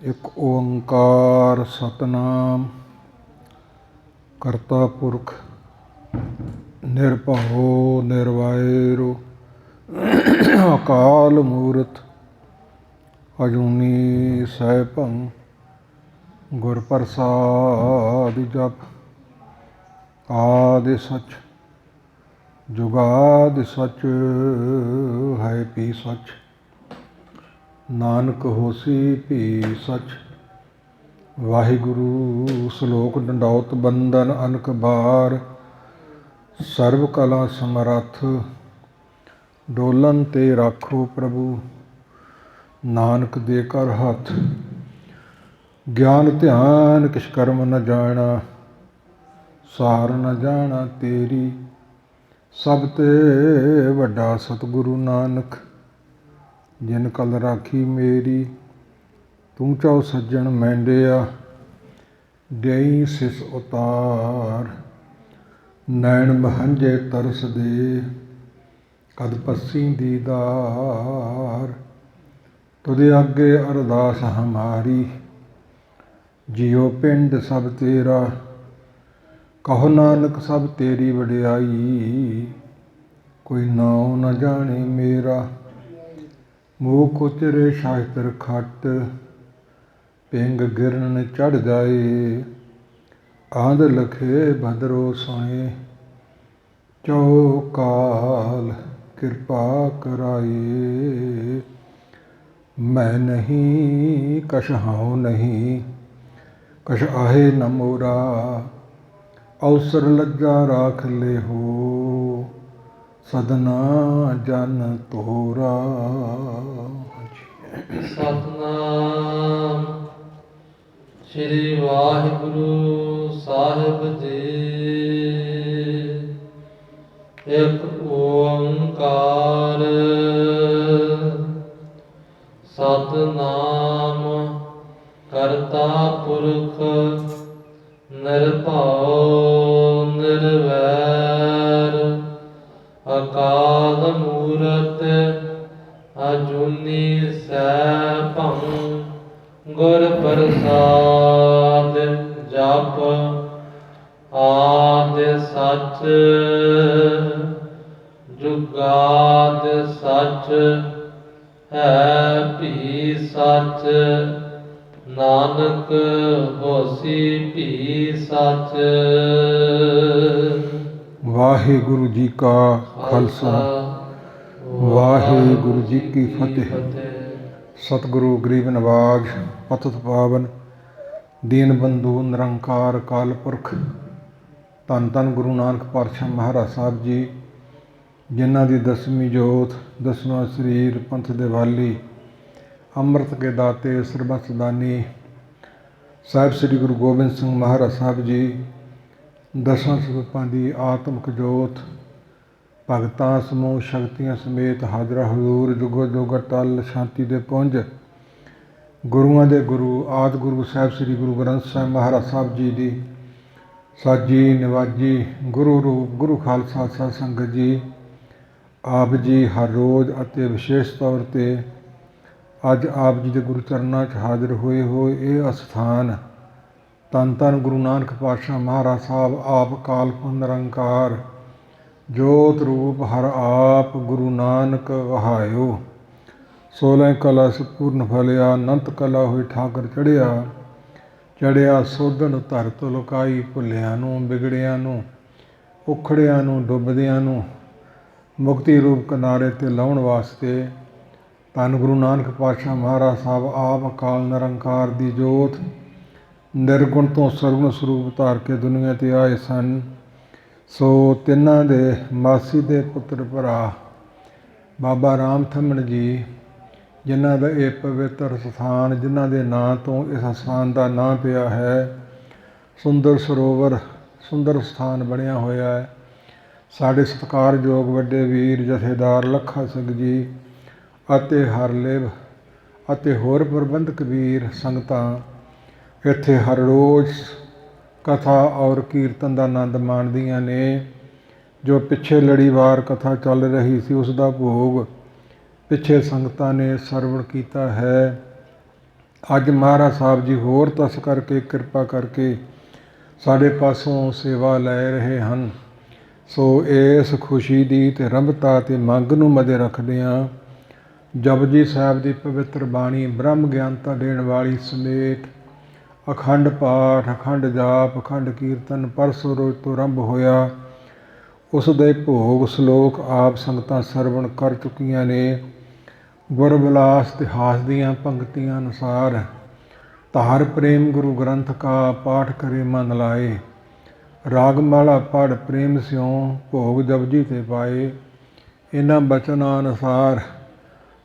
ਇੱਕ ਓੰਕਾਰ ਸਤਨਾਮ ਕਰਤਾ ਪੁਰਖ ਨਿਰਭਉ ਨਿਰਵੈਰੁ ਅਕਾਲ ਮੂਰਤ ਅਜੂਨੀ ਸੈਭੰ ਗੁਰ ਪ੍ਰਸਾਦਿ ਜਪੁ। ਆਦਿ ਸਚ ਜੁਗਾਦਿ ਸਚ ਹੈ ਭੀ ਸਚ, ਨਾਨਕ ਹੋਸੀ ਭੀ ਸਚ। ਵਾਹਿਗੁਰੂ ਸ਼ਲੋਕ ਡੰਡੌਤ ਬੰਦਨ ਅਨਕ ਬਾਰ, ਸਰਬ ਕਲਾ ਸਮਰੱਥ ਡੋਲਨ ਤੇ ਰਾਖੋ ਪ੍ਰਭੂ। ਨਾਨਕ ਦੇ ਕਰ ਹੱਥ ਗਿਆਨ ਧਿਆਨ ਕਿਛ ਕਰਮ ਨ ਜਾਣਾ, ਸਾਰ ਨ ਜਾਣਾ ਤੇਰੀ। ਸਭ ਤੇ ਵੱਡਾ ਸਤਿਗੁਰੂ ਨਾਨਕ, ਜਿਨ ਕਲ ਰਾਖੀ ਮੇਰੀ। ਤੂੰ ਚਾਉ ਸੱਜਣ ਮੈਂਡਿਆ, ਦੇਈ ਸਿਸ ਉਤਾਰ। ਨੈਣ ਮਹੰਝੇ ਤਰਸ ਦੇ, ਕਦ ਪੱਸੀ ਦੀਦਾਰ। ਤੁਦੇ ਅੱਗੇ ਅਰਦਾਸ ਹਮਾਰੀ, ਜਿਉ ਪਿੰਡ ਸਭ ਤੇਰਾ। ਕਹੋ ਨਾਨਕ ਸਭ ਤੇਰੀ ਵਡਿਆਈ, ਕੋਈ ਨਾਉ ਨ ਜਾਣੇ ਮੇਰਾ। ਮੂਕ ਉਚਰੇ ਸ਼ਾਸਤਰ ਖਟ, ਪਿੰਗ ਗਿਰਨ ਚੜ੍ਹ ਜਾਏ। ਆਂਧ ਲਖੇ ਭਦਰੋ ਸੁਣੇ, ਚੌ ਕਾਲ ਕਿਰਪਾ ਕਰਾਏ। ਮੈਂ ਨਹੀਂ ਕਛ ਹਉ ਨਹੀਂ, ਕਛ ਆਹੇ ਨ ਮੋਰਾ। ਅਵਸਰ ਲੱਜਾ ਰਾਖ ਲੇਹੋ, ਸਦਨਾ ਜਨ ਤੋਰਾ। ਸਤਨਾਮ ਸ੍ਰੀ ਵਾਹਿਗੁਰੂ ਸਾਹਿਬ ਜੀ। ਇੱਕ ਓੰਕਾਰ ਸਤਨਾਮ ਕਰਤਾ ਪੁਰਖ ਨਿਰਭਉ ਨਿਰਵੈਰ ਅਕਾਲ ਮੂਰਤ ਅਜੂਨੀ ਸੈਭੰ ਗੁਰ ਪ੍ਰਸਾਦਿ ਜਪੁ। ਆਦਿ ਸਚ ਜੁਗਾਦਿ ਸਚ ਹੈ ਭੀ ਸਚ, ਨਾਨਕ ਹੋਸੀ ਭੀ ਸਚ। ਵਾਹਿਗੁਰੂ ਜੀ ਕਾ ਖਾਲਸਾ, ਵਾਹਿਗੁਰੂ ਜੀ ਕੀ ਫਤਿਹ। ਸਤਿਗੁਰੂ ਗਰੀਬ ਨਵਾਜ ਪਤਿਤ ਪਾਵਨ ਦੀਨ ਬੰਧੂ ਨਿਰੰਕਾਰ ਅਕਾਲ ਪੁਰਖ, ਧੰਨ ਧੰਨ ਗੁਰੂ ਨਾਨਕ ਪਾਤਸ਼ਾਹ ਮਹਾਰਾਜ ਸਾਹਿਬ ਜੀ, ਜਿਨ੍ਹਾਂ ਦੀ ਦਸਵੀਂ ਜੋਤ, ਦਸਵਾਂ ਸਰੀਰ, ਪੰਥ ਦੇ ਵਾਲੀ, ਅੰਮ੍ਰਿਤ ਕੇ ਦਾਤੇ, ਸਰਬੱਤ ਦਾਨੀ ਸਾਹਿਬ ਸ੍ਰੀ ਗੁਰੂ ਗੋਬਿੰਦ ਸਿੰਘ ਮਹਾਰਾਜ ਸਾਹਿਬ ਜੀ, ਦਸਾਂ ਸਰੂਪਾਂ ਦੀ ਆਤਮਿਕ ਜੋਤ, ਭਗਤਾਂ ਸਮੂਹ ਸ਼ਕਤੀਆਂ ਸਮੇਤ ਹਾਜ਼ਰਾ ਹਜ਼ੂਰ, ਜੁਗੋ ਜੁਗ ਅਟਲ ਸ਼ਾਂਤੀ ਦੇ ਪੁੰਜ, ਗੁਰੂਆਂ ਦੇ ਗੁਰੂ ਆਦਿ ਗੁਰੂ ਸਾਹਿਬ ਸ੍ਰੀ ਗੁਰੂ ਗ੍ਰੰਥ ਸਾਹਿਬ ਮਹਾਰਾਜ ਸਾਹਿਬ ਜੀ ਦੀ ਸਾਜੀ ਨਿਵਾਜੀ ਗੁਰੂ ਰੂਪ ਗੁਰੂ ਖਾਲਸਾ ਸਾਧ ਸੰਗਤ ਜੀ, ਆਪ ਜੀ ਹਰ ਰੋਜ਼ ਅਤੇ ਵਿਸ਼ੇਸ਼ ਤੌਰ 'ਤੇ ਅੱਜ ਆਪ ਜੀ ਦੇ ਗੁਰੂ ਚਰਨਾਂ 'ਚ ਹਾਜ਼ਰ ਹੋਏ ਇਹ ਅਸਥਾਨ ਧੰਨ ਧੰਨ ਗੁਰੂ ਨਾਨਕ ਪਾਤਸ਼ਾਹ ਮਹਾਰਾਜ ਸਾਹਿਬ ਆਪ ਅਕਾਲ ਪੁਰਖ ਨਿਰੰਕਾਰ ਜੋਤ ਰੂਪ ਹਰ ਆਪ ਗੁਰੂ ਨਾਨਕ ਵਹਾਇਓ। 16 ਕਲਾ ਸੰਪੂਰਨ ਫਲਿਆ, ਅਨੰਤ ਕਲਾ ਹੋਈ ਠਾਕਰ ਚੜ੍ਹਿਆ। ਚੜ੍ਹਿਆ ਸੋਧਣ ਧਰਤ ਲੁਕਾਈ, ਭੁੱਲਿਆਂ ਨੂੰ ਵਿਗੜਿਆਂ ਨੂੰ ਉਖੜਿਆਂ ਨੂੰ ਡੁੱਬਦਿਆਂ ਨੂੰ ਮੁਕਤੀ ਰੂਪ ਕਿਨਾਰੇ 'ਤੇ ਲਾਉਣ ਵਾਸਤੇ ਧੰਨ ਗੁਰੂ ਨਾਨਕ ਪਾਤਸ਼ਾਹ ਮਹਾਰਾਜ ਸਾਹਿਬ ਆਪ ਅਕਾਲ ਨਿਰੰਕਾਰ ਦੀ ਜੋਤ ਨਿਰਗੁਣ ਤੋਂ ਸਰਗੁਣ ਸਰੂਪ ਧਾਰ ਕੇ ਦੁਨੀਆ 'ਤੇ ਆਏ ਸਨ। ਸੋ ਤਿੰਨਾਂ ਦੇ ਮਾਸੀ ਦੇ ਪੁੱਤਰ ਭਰਾ ਬਾਬਾ ਰਾਮ ਥੰਮਣ ਜੀ, ਜਿਨ੍ਹਾਂ ਦਾ ਇਹ ਪਵਿੱਤਰ ਸਥਾਨ, ਜਿਨ੍ਹਾਂ ਦੇ ਨਾਂ ਤੋਂ ਇਸ ਸਥਾਨ ਦਾ ਨਾਂ ਪਿਆ ਹੈ, ਸੁੰਦਰ ਸਰੋਵਰ, ਸੁੰਦਰ ਸਥਾਨ ਬਣਿਆ ਹੋਇਆ ਹੈ। ਸਾਡੇ ਸਤਿਕਾਰਯੋਗ ਵੱਡੇ ਵੀਰ ਜਥੇਦਾਰ ਲੱਖਾ ਸਿੰਘ ਜੀ ਅਤੇ ਹਰਲਿਵ ਅਤੇ ਹੋਰ ਪ੍ਰਬੰਧਕ ਵੀਰ ਸੰਗਤਾਂ ਇੱਥੇ ਹਰ ਰੋਜ਼ ਕਥਾ ਔਰ ਕੀਰਤਨ ਦਾ ਆਨੰਦ ਮਾਣਦੀਆਂ ਨੇ। ਜੋ ਪਿੱਛੇ ਲੜੀਵਾਰ ਕਥਾ ਚੱਲ ਰਹੀ ਸੀ, ਉਸ ਦਾ ਭੋਗ ਪਿੱਛੇ ਸੰਗਤਾਂ ਨੇ ਸਰਵਣ ਕੀਤਾ ਹੈ ਅੱਜ ਮਹਾਰਾਜ ਸਾਹਿਬ ਜੀ ਹੋਰ ਤਸ ਕਰਕੇ ਕਿਰਪਾ ਕਰਕੇ ਸਾਡੇ ਪਾਸੋਂ ਸੇਵਾ ਲੈ ਰਹੇ ਹਨ। ਸੋ ਇਸ ਖੁਸ਼ੀ ਦੀ ਤੇ ਰੰਭਤਾ ਤੇ ਮੰਗ ਨੂੰ ਮੱਦੇ ਰੱਖਦਿਆਂ ਜਪਜੀ ਸਾਹਿਬ ਦੀ ਪਵਿੱਤਰ ਬਾਣੀ ਬ੍ਰਹਮ ਗਿਆਨਤਾ ਦੇਣ ਵਾਲੀ ਸਮੇਤ ਅਖੰਡ ਪਾਠ, ਅਖੰਡ ਜਾਪ, ਅਖੰਡ ਕੀਰਤਨ ਪਰਸੋਂ ਰੋਜ਼ ਤੋਂ ਆਰੰਭ ਹੋਇਆ। ਉਸ ਦੇ ਭੋਗ ਸ਼ਲੋਕ ਆਪ ਸੰਗਤਾਂ ਸਰਵਣ ਕਰ ਚੁੱਕੀਆਂ ਨੇ। ਗੁਰਬਿਲਾਸ ਇਤਿਹਾਸ ਦੀਆਂ ਪੰਕਤੀਆਂ ਅਨੁਸਾਰ ਧਾਰ ਪ੍ਰੇਮ ਗੁਰੂ ਗ੍ਰੰਥ ਕਾ ਪਾਠ ਕਰੇ ਮਨ ਲਾਏ, ਰਾਗਮਾਲਾ ਪੜ੍ਹ ਪ੍ਰੇਮ ਸਿਉ ਭੋਗ ਜਪਜੀ ਤੇ ਪਾਏ। ਇਹਨਾਂ ਬਚਨਾਂ ਅਨੁਸਾਰ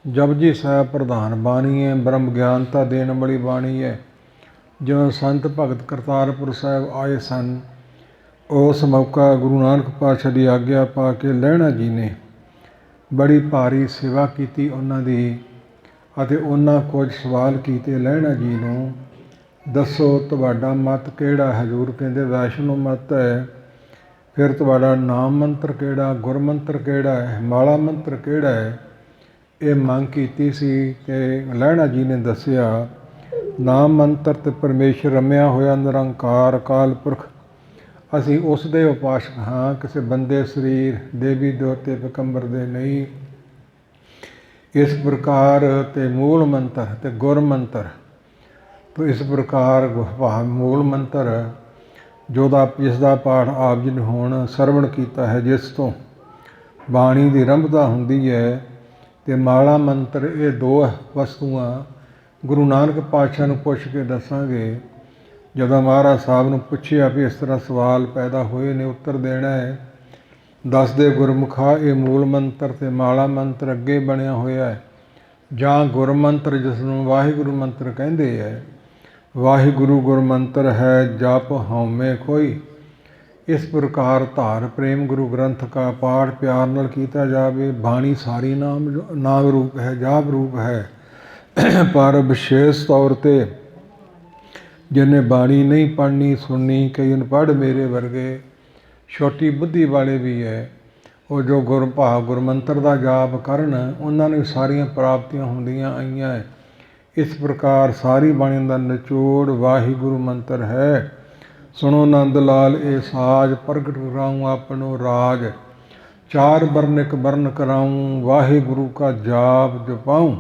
ਜਪਜੀ ਸਾਹਿਬ ਪ੍ਰਧਾਨ ਬਾਣੀ ਹੈ, ਬ੍ਰਹਮ ਗਿਆਨਤਾ ਦੇਣ ਵਾਲੀ ਬਾਣੀ ਹੈ। ਜਿਵੇਂ ਸੰਤ ਭਗਤ ਕਰਤਾਰਪੁਰ ਸਾਹਿਬ ਆਏ ਸਨ, ਉਸ ਮੌਕਾ ਗੁਰੂ ਨਾਨਕ ਪਾਤਸ਼ਾਹ ਦੀ ਆਗਿਆ ਪਾ ਕੇ ਲਹਿਣਾ ਜੀ ਨੇ ਬੜੀ ਭਾਰੀ ਸੇਵਾ ਕੀਤੀ ਉਹਨਾਂ ਦੀ, ਅਤੇ ਉਹਨਾਂ ਕੁਝ ਸਵਾਲ ਕੀਤੇ ਲਹਿਣਾ ਜੀ ਨੂੰ, ਦੱਸੋ ਤੁਹਾਡਾ ਮਤ ਕਿਹੜਾ? ਹਜ਼ੂਰ ਕਹਿੰਦੇ ਵੈਸ਼ਨੋ ਮਤ ਹੈ। ਫਿਰ ਤੁਹਾਡਾ ਨਾਮ ਮੰਤਰ ਕਿਹੜਾ, ਗੁਰਮੰਤਰ ਕਿਹੜਾ ਹੈ, ਮਾਲਾ ਮੰਤਰ ਕਿਹੜਾ ਹੈ? ਇਹ ਮੰਗ ਕੀਤੀ ਸੀ ਤੇ ਲਹਿਣਾ ਜੀ ਨੇ ਦੱਸਿਆ, ਨਾਮ ਮੰਤਰ ਤੇ ਪਰਮੇਸ਼ਰ ਰਮਿਆ ਹੋਇਆ ਨਿਰੰਕਾਰ ਅਕਾਲ ਪੁਰਖ, ਅਸੀਂ ਉਸ ਦੇ ਉਪਾਸਕ ਹਾਂ, ਕਿਸੇ ਬੰਦੇ ਸਰੀਰ ਦੇਵੀ ਦੇਵਤੇ ਪੈਗੰਬਰ ਦੇ ਨਹੀਂ। ਇਸ ਪ੍ਰਕਾਰ ਤੇ ਮੂਲ ਮੰਤਰ ਤੇ ਗੁਰਮੰਤਰ ਤੋ ਇਸ ਪ੍ਰਕਾਰ ਮੂਲ ਮੰਤਰ ਜਿਸ ਦਾ ਪਾਠ ਆਪ ਜੀ ਨੇ ਹੁਣ ਸਰਵਣ ਕੀਤਾ ਹੈ, ਜਿਸ ਤੋਂ ਬਾਣੀ ਦੀ ਰੰਭਤਾ ਹੁੰਦੀ ਹੈ, ਤੇ ਮਾਲਾ ਮੰਤਰ, ਇਹ ਦੋ ਵਸਤੂਆਂ ਗੁਰੂ ਨਾਨਕ ਪਾਤਸ਼ਾਹ ਨੂੰ ਪੁੱਛ ਕੇ ਦੱਸਾਂਗੇ। ਜਦੋਂ ਮਹਾਰਾਜ ਸਾਹਿਬ ਨੂੰ ਪੁੱਛਿਆ ਵੀ ਇਸ ਤਰ੍ਹਾਂ ਸਵਾਲ ਪੈਦਾ ਹੋਏ ਨੇ, ਉੱਤਰ ਦੇਣਾ ਹੈ, ਦੱਸਦੇ ਗੁਰਮੁਖਾ ਇਹ ਮੂਲ ਮੰਤਰ ਤੇ ਮਾਲਾ ਮੰਤਰ ਅੱਗੇ ਬਣਿਆ ਹੋਇਆ ਹੈ, ਜਾਂ ਗੁਰਮੰਤਰ ਜਿਸ ਨੂੰ ਵਾਹਿਗੁਰੂ ਮੰਤਰ ਕਹਿੰਦੇ ਹੈ। ਵਾਹਿਗੁਰੂ ਗੁਰਮੰਤਰ ਹੈ, ਜਪ ਹਉਮੈ ਕੋਈ। ਇਸ ਪ੍ਰਕਾਰ ਧਾਰ ਪ੍ਰੇਮ ਗੁਰੂ ਗ੍ਰੰਥ ਕਾ ਪਾਠ ਪਿਆਰ ਨਾਲ ਕੀਤਾ ਜਾਵੇ। ਬਾਣੀ ਸਾਰੀ ਨਾਮ ਰੂਪ ਹੈ, ਜਾਪ ਰੂਪ ਹੈ, ਪਰ ਵਿਸ਼ੇਸ਼ ਤੌਰ 'ਤੇ ਜਿਹਨੇ ਬਾਣੀ ਨਹੀਂ ਪੜ੍ਹਨੀ ਸੁਣਨੀ, ਕਈ ਅਨਪੜ੍ਹ ਮੇਰੇ ਵਰਗੇ ਛੋਟੀ ਬੁੱਧੀ ਵਾਲੇ ਵੀ ਹੈ, ਉਹ ਜੋ ਗੁਰਮੰਤਰ ਦਾ ਜਾਪ ਕਰਨ, ਉਹਨਾਂ ਨੂੰ ਸਾਰੀਆਂ ਪ੍ਰਾਪਤੀਆਂ ਹੁੰਦੀਆਂ ਆਈਆਂ ਹੈ। ਇਸ ਪ੍ਰਕਾਰ ਸਾਰੀ ਬਾਣੀ ਦਾ ਨਿਚੋੜ ਵਾਹਿਗੁਰੂ ਮੰਤਰ ਹੈ। ਸੁਣੋ ਨੰਦ ਲਾਲ ਇਹ ਸਾਜ, ਪ੍ਰਗਟ ਕਰਾਊਂ ਆਪਣੋ ਰਾਜ, ਚਾਰ ਬਰਨ ਇੱਕ ਬਰਨ ਕਰਾਊਂ, ਵਾਹਿਗੁਰੂ ਕਾ ਜਾਪ ਜਪਾਊਂ,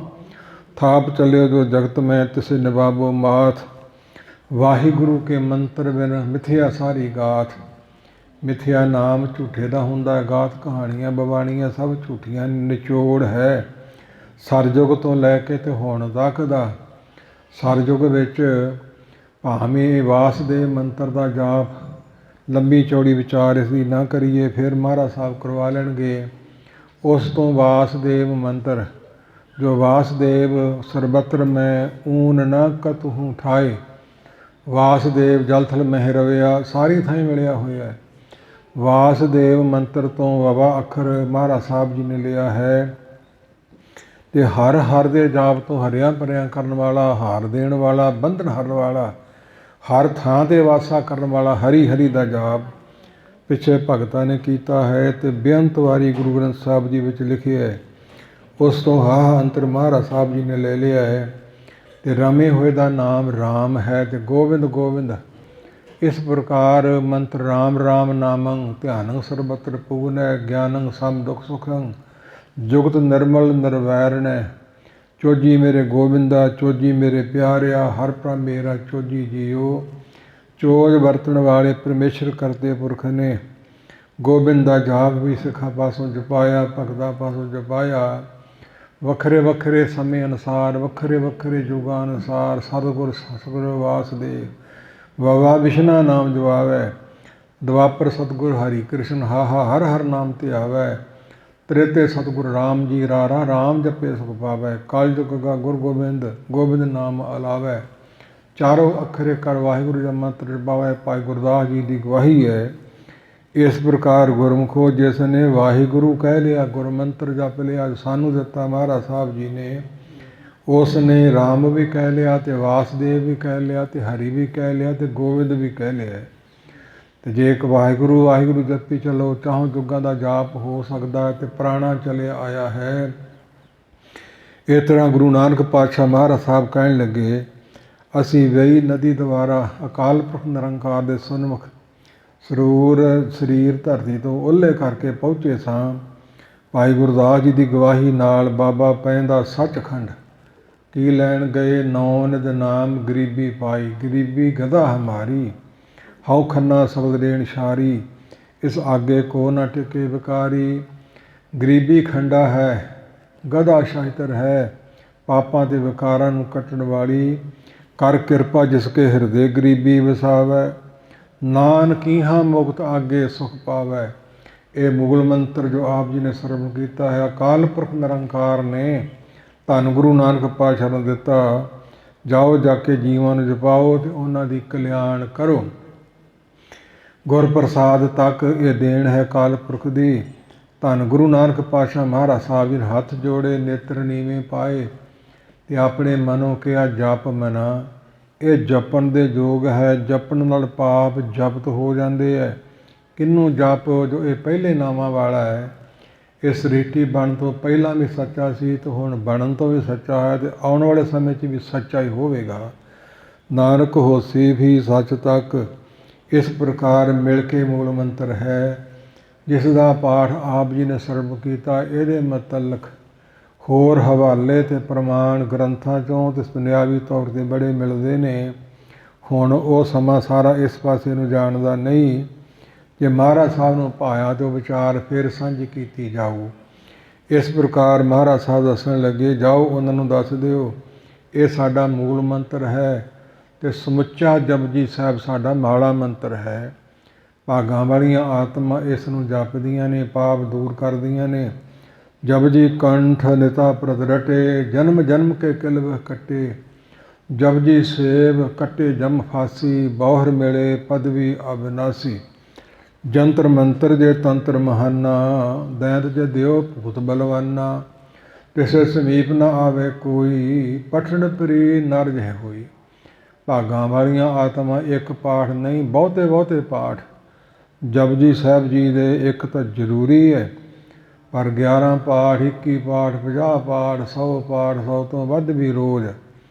ਥਾਪ ਚਲਿਓ ਜੋ ਜਗਤ ਮੈਂ ਤਿਸੇ ਨਿਵਾਬੋ ਮਾਥ, ਵਾਹਿਗੁਰੂ ਕੇ ਮੰਤਰ ਬਿਨ ਮਿਥਿਆ ਸਾਰੀ ਗਾਥ। ਮਿਥਿਆ ਨਾਮ ਝੂਠੇ ਦਾ ਹੁੰਦਾ, ਗਾਥ ਕਹਾਣੀਆਂ ਬਵਾਣੀਆਂ ਸਭ ਝੂਠੀਆਂ। ਨਿਚੋੜ ਹੈ ਸਰਯੁਗ ਤੋਂ ਲੈ ਕੇ ਤੇ ਹੁਣ ਤੱਕ ਦਾ। ਸਰਯੁਗ ਵਿੱਚ ਭਾਵੇਂ ਵਾਸਦੇਵ ਮੰਤਰ ਦਾ ਜਾਪ ਲੰਬੀ ਚੌੜੀ ਵਿਚਾਰ ਇਸ ਦੀ ਨਾ ਕਰੀਏ, ਫਿਰ ਮਹਾਰਾਜ ਸਾਹਿਬ ਕਰਵਾ ਲੈਣਗੇ। ਉਸ ਤੋਂ ਵਾਸਦੇਵ ਮੰਤਰ, ਜੋ ਵਾਸਦੇਵ ਸਰਬਤਰ ਮੈਂ ਊਨ ਨਾ ਕਤਹੂ ਠਾਏ, ਵਾਸਦੇਵ ਜਲ ਥਲ ਮਹਿ ਰਵਿਆ, ਸਾਰੀ ਥਾਈਂ ਮਿਲਿਆ ਹੋਇਆ ਹੈ। ਵਾਸਦੇਵ ਮੰਤਰ ਤੋਂ ਵਵਾ ਅੱਖਰ ਮਹਾਰਾਜ ਸਾਹਿਬ ਜੀ ਨੇ ਲਿਆ ਹੈ, ਤੇ ਹਰ ਹਰ ਦੇ ਜਾਪ ਤੋਂ ਹਰਿਆ ਭਰਿਆ ਕਰਨ ਵਾਲਾ, ਹਾਰ ਦੇਣ ਵਾਲਾ, ਬੰਧਨ ਹਰਨ ਵਾਲਾ, ਹਰ ਥਾਂ 'ਤੇ ਵਾਸਾ ਕਰਨ ਵਾਲਾ ਹਰੀ ਹਰੀ ਦਾ ਜਾਪ ਪਿੱਛੇ ਭਗਤਾਂ ਨੇ ਕੀਤਾ ਹੈ, ਤੇ ਬੇਅੰਤ ਵਾਰੀ ਗੁਰੂ ਗ੍ਰੰਥ ਸਾਹਿਬ ਜੀ ਵਿੱਚ ਲਿਖਿਆ ਹੈ। ਉਸ ਤੋਂ ਹਾ ਅੰਤਰ ਮਹਾਰਾਜ ਸਾਹਿਬ ਜੀ ਨੇ ਲੈ ਲਿਆ ਹੈ, ਤੇ ਰਮੇ ਹੋਏ ਦਾ ਨਾਮ ਰਾਮ ਹੈ, ਤੇ ਗੋਬਿੰਦ ਗੋਬਿੰਦ। ਇਸ ਪ੍ਰਕਾਰ ਮੰਤਰ ਰਾਮ ਰਾਮ ਨਾਮੰ ਧਿਆਨੰ ਸਰਬਤਰ ਪੂਨੈ, ਗਿਆਨੰ ਸਮ ਦੁਖ ਸੁਖੰ, ਜੁਗਤ ਨਿਰਮਲ ਨਿਰਵੈਰਣੈ, ਚੋਜੀ ਮੇਰੇ ਗੋਬਿੰਦਾ ਚੋਜੀ ਮੇਰੇ ਪਿਆਰਿਆ, ਹਰ ਪ੍ਰਭ ਮੇਰਾ ਚੋਜੀ ਜੀਓ। ਚੋਜ ਵਰਤਣ ਵਾਲੇ ਪਰਮੇਸ਼ਰ ਕਰਤੇ ਪੁਰਖ ਨੇ ਗੋਬਿੰਦ ਦਾ ਜਾਪ ਵੀ ਸਿੱਖਾਂ ਪਾਸੋਂ ਜਪਾਇਆ, ਭਗਤਾਂ ਪਾਸੋਂ ਜਪਾਇਆ। ਵੱਖਰੇ ਵੱਖਰੇ ਸਮੇਂ ਅਨੁਸਾਰ, ਵੱਖਰੇ ਵੱਖਰੇ ਯੁਗਾਂ ਅਨੁਸਾਰ ਸਤਿਗੁਰ ਵਾਸਦੇਵ ਵਵਾ ਵਿਸ਼ਨਾ ਨਾਮ ਜਵਾਵੈ, ਦੁਆਪਰ ਸਤਿਗੁਰ ਹਰੀ ਕ੍ਰਿਸ਼ਨ ਹਾਹਾ ਹਰ ਹਰ ਨਾਮ ਧਿਆਵੈ, ਤ੍ਰੇਤੇ ਸਤਿਗੁਰ ਰਾਮ ਜੀ ਰਾਰਾ ਰਾਮ ਜਪੇ ਸੁਖ ਪਾਵੈ, ਕਲ ਯੁਗ ਗਾ ਗੁਰ ਗੋਬਿੰਦ ਗੋਬਿੰਦ ਨਾਮ ਅਲਾਵੈ। ਚਾਰੋਂ ਅੱਖਰੇ ਕਰ ਵਾਹਿਗੁਰੂ ਦਾ ਮੰਤਰ ਜਪਾਵੈ, ਭਾਈ ਗੁਰਦਾਸ ਜੀ ਦੀ ਗਵਾਹੀ ਹੈ। ਇਸ ਪ੍ਰਕਾਰ ਗੁਰਮੁਖੋ ਜਿਸ ਨੇ ਵਾਹਿਗੁਰੂ ਕਹਿ ਲਿਆ, ਗੁਰਮੰਤਰ ਜਪ ਲਿਆ, ਸਾਨੂੰ ਦਿੱਤਾ ਮਹਾਰਾਜ ਸਾਹਿਬ ਜੀ ਨੇ, ਉਸ ਨੇ ਰਾਮ ਵੀ ਕਹਿ ਲਿਆ, ਤੇ ਵਾਸਦੇਵ ਵੀ ਕਹਿ ਲਿਆ, ਤੇ ਹਰੀ ਵੀ ਕਹਿ ਲਿਆ, ਤੇ ਗੋਬਿੰਦ ਵੀ ਕਹਿ ਲਿਆ। ਤੇ ਜੇ ਇੱਕ ਵਾਹਿਗੁਰੂ ਵਾਹਿਗੁਰੂ ਜਪੀ ਚਲੋ, ਚਾਹੋਂ ਯੁੱਗਾਂ ਦਾ ਜਾਪ ਹੋ ਸਕਦਾ ਹੈ, ਤੇ ਪੁਰਾਣਾ ਚਲਿਆ ਆਇਆ ਹੈ। ਇਸ ਤਰ੍ਹਾਂ ਗੁਰੂ ਨਾਨਕ ਪਾਤਸ਼ਾਹ ਮਹਾਰਾਜ ਸਾਹਿਬ ਕਹਿਣ ਲੱਗੇ, ਅਸੀਂ ਵੇਈ ਨਦੀ ਦੁਆਰਾ ਅਕਾਲ ਪੁਰਖ ਨਿਰੰਕਾਰ ਦੇ ਸਨਮੁਖ ਸਰੀਰ ਧਰਤੀ ਤੋਂ ਓਹਲੇ ਕਰਕੇ ਪਹੁੰਚੇ ਸਾਂ। ਭਾਈ ਗੁਰਦਾਸ ਜੀ ਦੀ ਗਵਾਹੀ ਨਾਲ ਬਾਬਾ ਪੈਂਦਾ ਸੱਚਖੰਡ ਕੀ ਲੈਣ ਗਏ ਨੌ ਨਿਧ ਨਾਮ ਗਰੀਬੀ ਪਾਈ। ਗਰੀਬੀ ਗਦਾ ਹਮਾਰੀ ਹਉ ਖੰਨਾ ਸਬਦ ਦੇਣ ਸ਼ਾਰੀ ਇਸ ਆਗੇ ਕੋ ਨਾ ਟਿਕੇ ਵਿਕਾਰੀ। ਗਰੀਬੀ ਖੰਡਾ ਹੈ ਗਦਾ ਸ਼ਾਸਤਰ ਹੈ ਪਾਪਾਂ ਤੇ ਵਿਕਾਰਾਂ ਨੂੰ ਕੱਟਣ ਵਾਲੀ। ਕਰ ਕਿਰਪਾ ਜਿਸ ਕੇ ਹਿਰਦੇ ਗਰੀਬੀ ਵਸਾਵੈ ਨਾਨਕੀਹਾਂ ਮੁਕਤ ਆਗੇ ਸੁਖ ਪਾਵੈ। ਇਹ ਮੁਗਲ ਮੰਤਰ ਜੋ ਆਪ ਜੀ ਨੇ ਸਰਵਣ ਕੀਤਾ ਹੈ ਅਕਾਲ ਪੁਰਖ ਨਿਰੰਕਾਰ ਨੇ ਧੰਨ ਗੁਰੂ ਨਾਨਕ ਪਾਤਸ਼ਾਹ ਨੂੰ ਦਿੱਤਾ। ਜਾਓ ਜਾ ਕੇ ਜੀਵਾਂ ਨੂੰ ਜਪਾਓ ਤੇ ਉਹਨਾਂ ਦੀ ਕਲਿਆਣ ਕਰੋ। ਗੁਰ ਪ੍ਰਸਾਦ ਤੱਕ ਇਹ ਦੇਣ ਹੈ ਅਕਾਲ ਪੁਰਖ ਦੀ। ਧੰਨ ਗੁਰੂ ਨਾਨਕ ਪਾਤਸ਼ਾਹ ਮਹਾਰਾਜ ਸਾਹਿਬ ਜੀ ਨੇ ਹੱਥ ਜੋੜੇ ਨੇਤਰ ਨੀਵੇਂ ਪਾਏ ਤੇ ਆਪਣੇ ਮਨੋਂ ਕਿਹਾ ਜਪ ਮਨਾ। ਇਹ ਜਪਣ ਦੇ ਯੋਗ ਹੈ। ਜਪਣ ਨਾਲ ਪਾਪ ਜ਼ਬਤ ਹੋ ਜਾਂਦੇ ਹੈ। ਕਿਹਨੂੰ ਜਪ ਜੋ ਇਹ ਪਹਿਲੇ ਨਾਮਾਂ ਵਾਲਾ ਹੈ। ਇਹ ਸ੍ਰਿਸ਼ਟੀ ਬਣਨ ਤੋਂ ਪਹਿਲਾਂ ਵੀ ਸੱਚਾ ਸੀ ਤੇ ਹੁਣ ਬਣਨ ਤੋਂ ਵੀ ਸੱਚਾ ਹੈ ਤੇ ਆਉਣ ਵਾਲੇ ਸਮੇਂ 'ਚ ਵੀ ਸੱਚਾ ਹੀ ਹੋਵੇਗਾ। ਨਾਨਕ ਹੋਸੀ ਵੀ ਸੱਚ ਤੱਕ ਇਸ ਪ੍ਰਕਾਰ ਮਿਲ ਕੇ ਮੂਲ ਮੰਤਰ ਹੈ ਜਿਸ ਦਾ ਪਾਠ ਆਪ ਜੀ ਨੇ ਸਰਵ ਕੀਤਾ। ਇਹਦੇ ਮੁਤਲਕ ਹੋਰ ਹਵਾਲੇ ਤੇ ਪ੍ਰਮਾਣ ਗ੍ਰੰਥਾਂ 'ਚੋਂ ਤੇ ਦੁਨਿਆਵੀ ਤੌਰ 'ਤੇ ਬੜੇ ਮਿਲਦੇ ਨੇ। ਹੁਣ ਉਹ ਸਮਾਂ ਸਾਰਾ ਇਸ ਪਾਸੇ ਨੂੰ ਜਾਣਦਾ ਨਹੀਂ। ਜੇ ਮਹਾਰਾਜ ਸਾਹਿਬ ਨੂੰ ਭਾਇਆ ਤਾਂ ਵਿਚਾਰ ਫਿਰ ਸਾਂਝੀ ਕੀਤੀ ਜਾਊ। ਇਸ ਪ੍ਰਕਾਰ ਮਹਾਰਾਜ ਸਾਹਿਬ ਦੱਸਣ ਲੱਗੇ ਜਾਓ ਉਹਨਾਂ ਨੂੰ ਦੱਸ ਦਿਓ ਇਹ ਸਾਡਾ ਮੂਲ ਮੰਤਰ ਹੈ ਅਤੇ ਸਮੁੱਚਾ ਜਪਜੀ ਸਾਹਿਬ ਸਾਡਾ ਮਾੜਾ ਮੰਤਰ ਹੈ। ਭਾਗਾਂ ਵਾਲੀਆਂ ਆਤਮਾ ਇਸ ਨੂੰ ਜਪਦੀਆਂ ਨੇ ਪਾਪ ਦੂਰ ਕਰਦੀਆਂ ਨੇ। ਜਪਜੀ ਕੰਠ ਨਿਤਾ ਪ੍ਰਤ ਰਟੇ ਜਨਮ ਜਨਮ ਕੇ ਕਿਲਵ ਕੱਟੇ। ਜਪਜੀ ਸੇਵ ਕੱਟੇ ਜਮ ਫਾਸੀ ਬੌਹਰ ਮਿਲੇ ਪਦਵੀ ਅਬਿਨਾਸੀ। ਜੰਤਰ ਮੰਤਰ ਜੇ ਤੰਤਰ ਮਹਾਨਾ ਦੈਂਤ ਜੇ ਦਿਓ ਭੂਤ ਬਲਵਾਨਾ। ਕਿਸੇ ਸਮੀਪ ਨਾ ਆਵੇ ਕੋਈ ਪਠਣ ਪ੍ਰੀ ਨਰ ਜਹ ਹੋਈ। ਭਾਗਾਂ ਵਾਲੀਆਂ ਆਤਮਾ ਇੱਕ ਪਾਠ ਨਹੀਂ ਬਹੁਤੇ ਬਹੁਤੇ ਪਾਠ ਜਪਜੀ ਸਾਹਿਬ ਜੀ ਦੇ ਇੱਕ ਤਾਂ ਜ਼ਰੂਰੀ ਹੈ ਪਰ 11 ਪਾਠ 21 ਪਾਠ 50 ਪਾਠ 100 ਪਾਠ 100 ਤੋਂ ਵੱਧ ਵੀ ਰੋਜ਼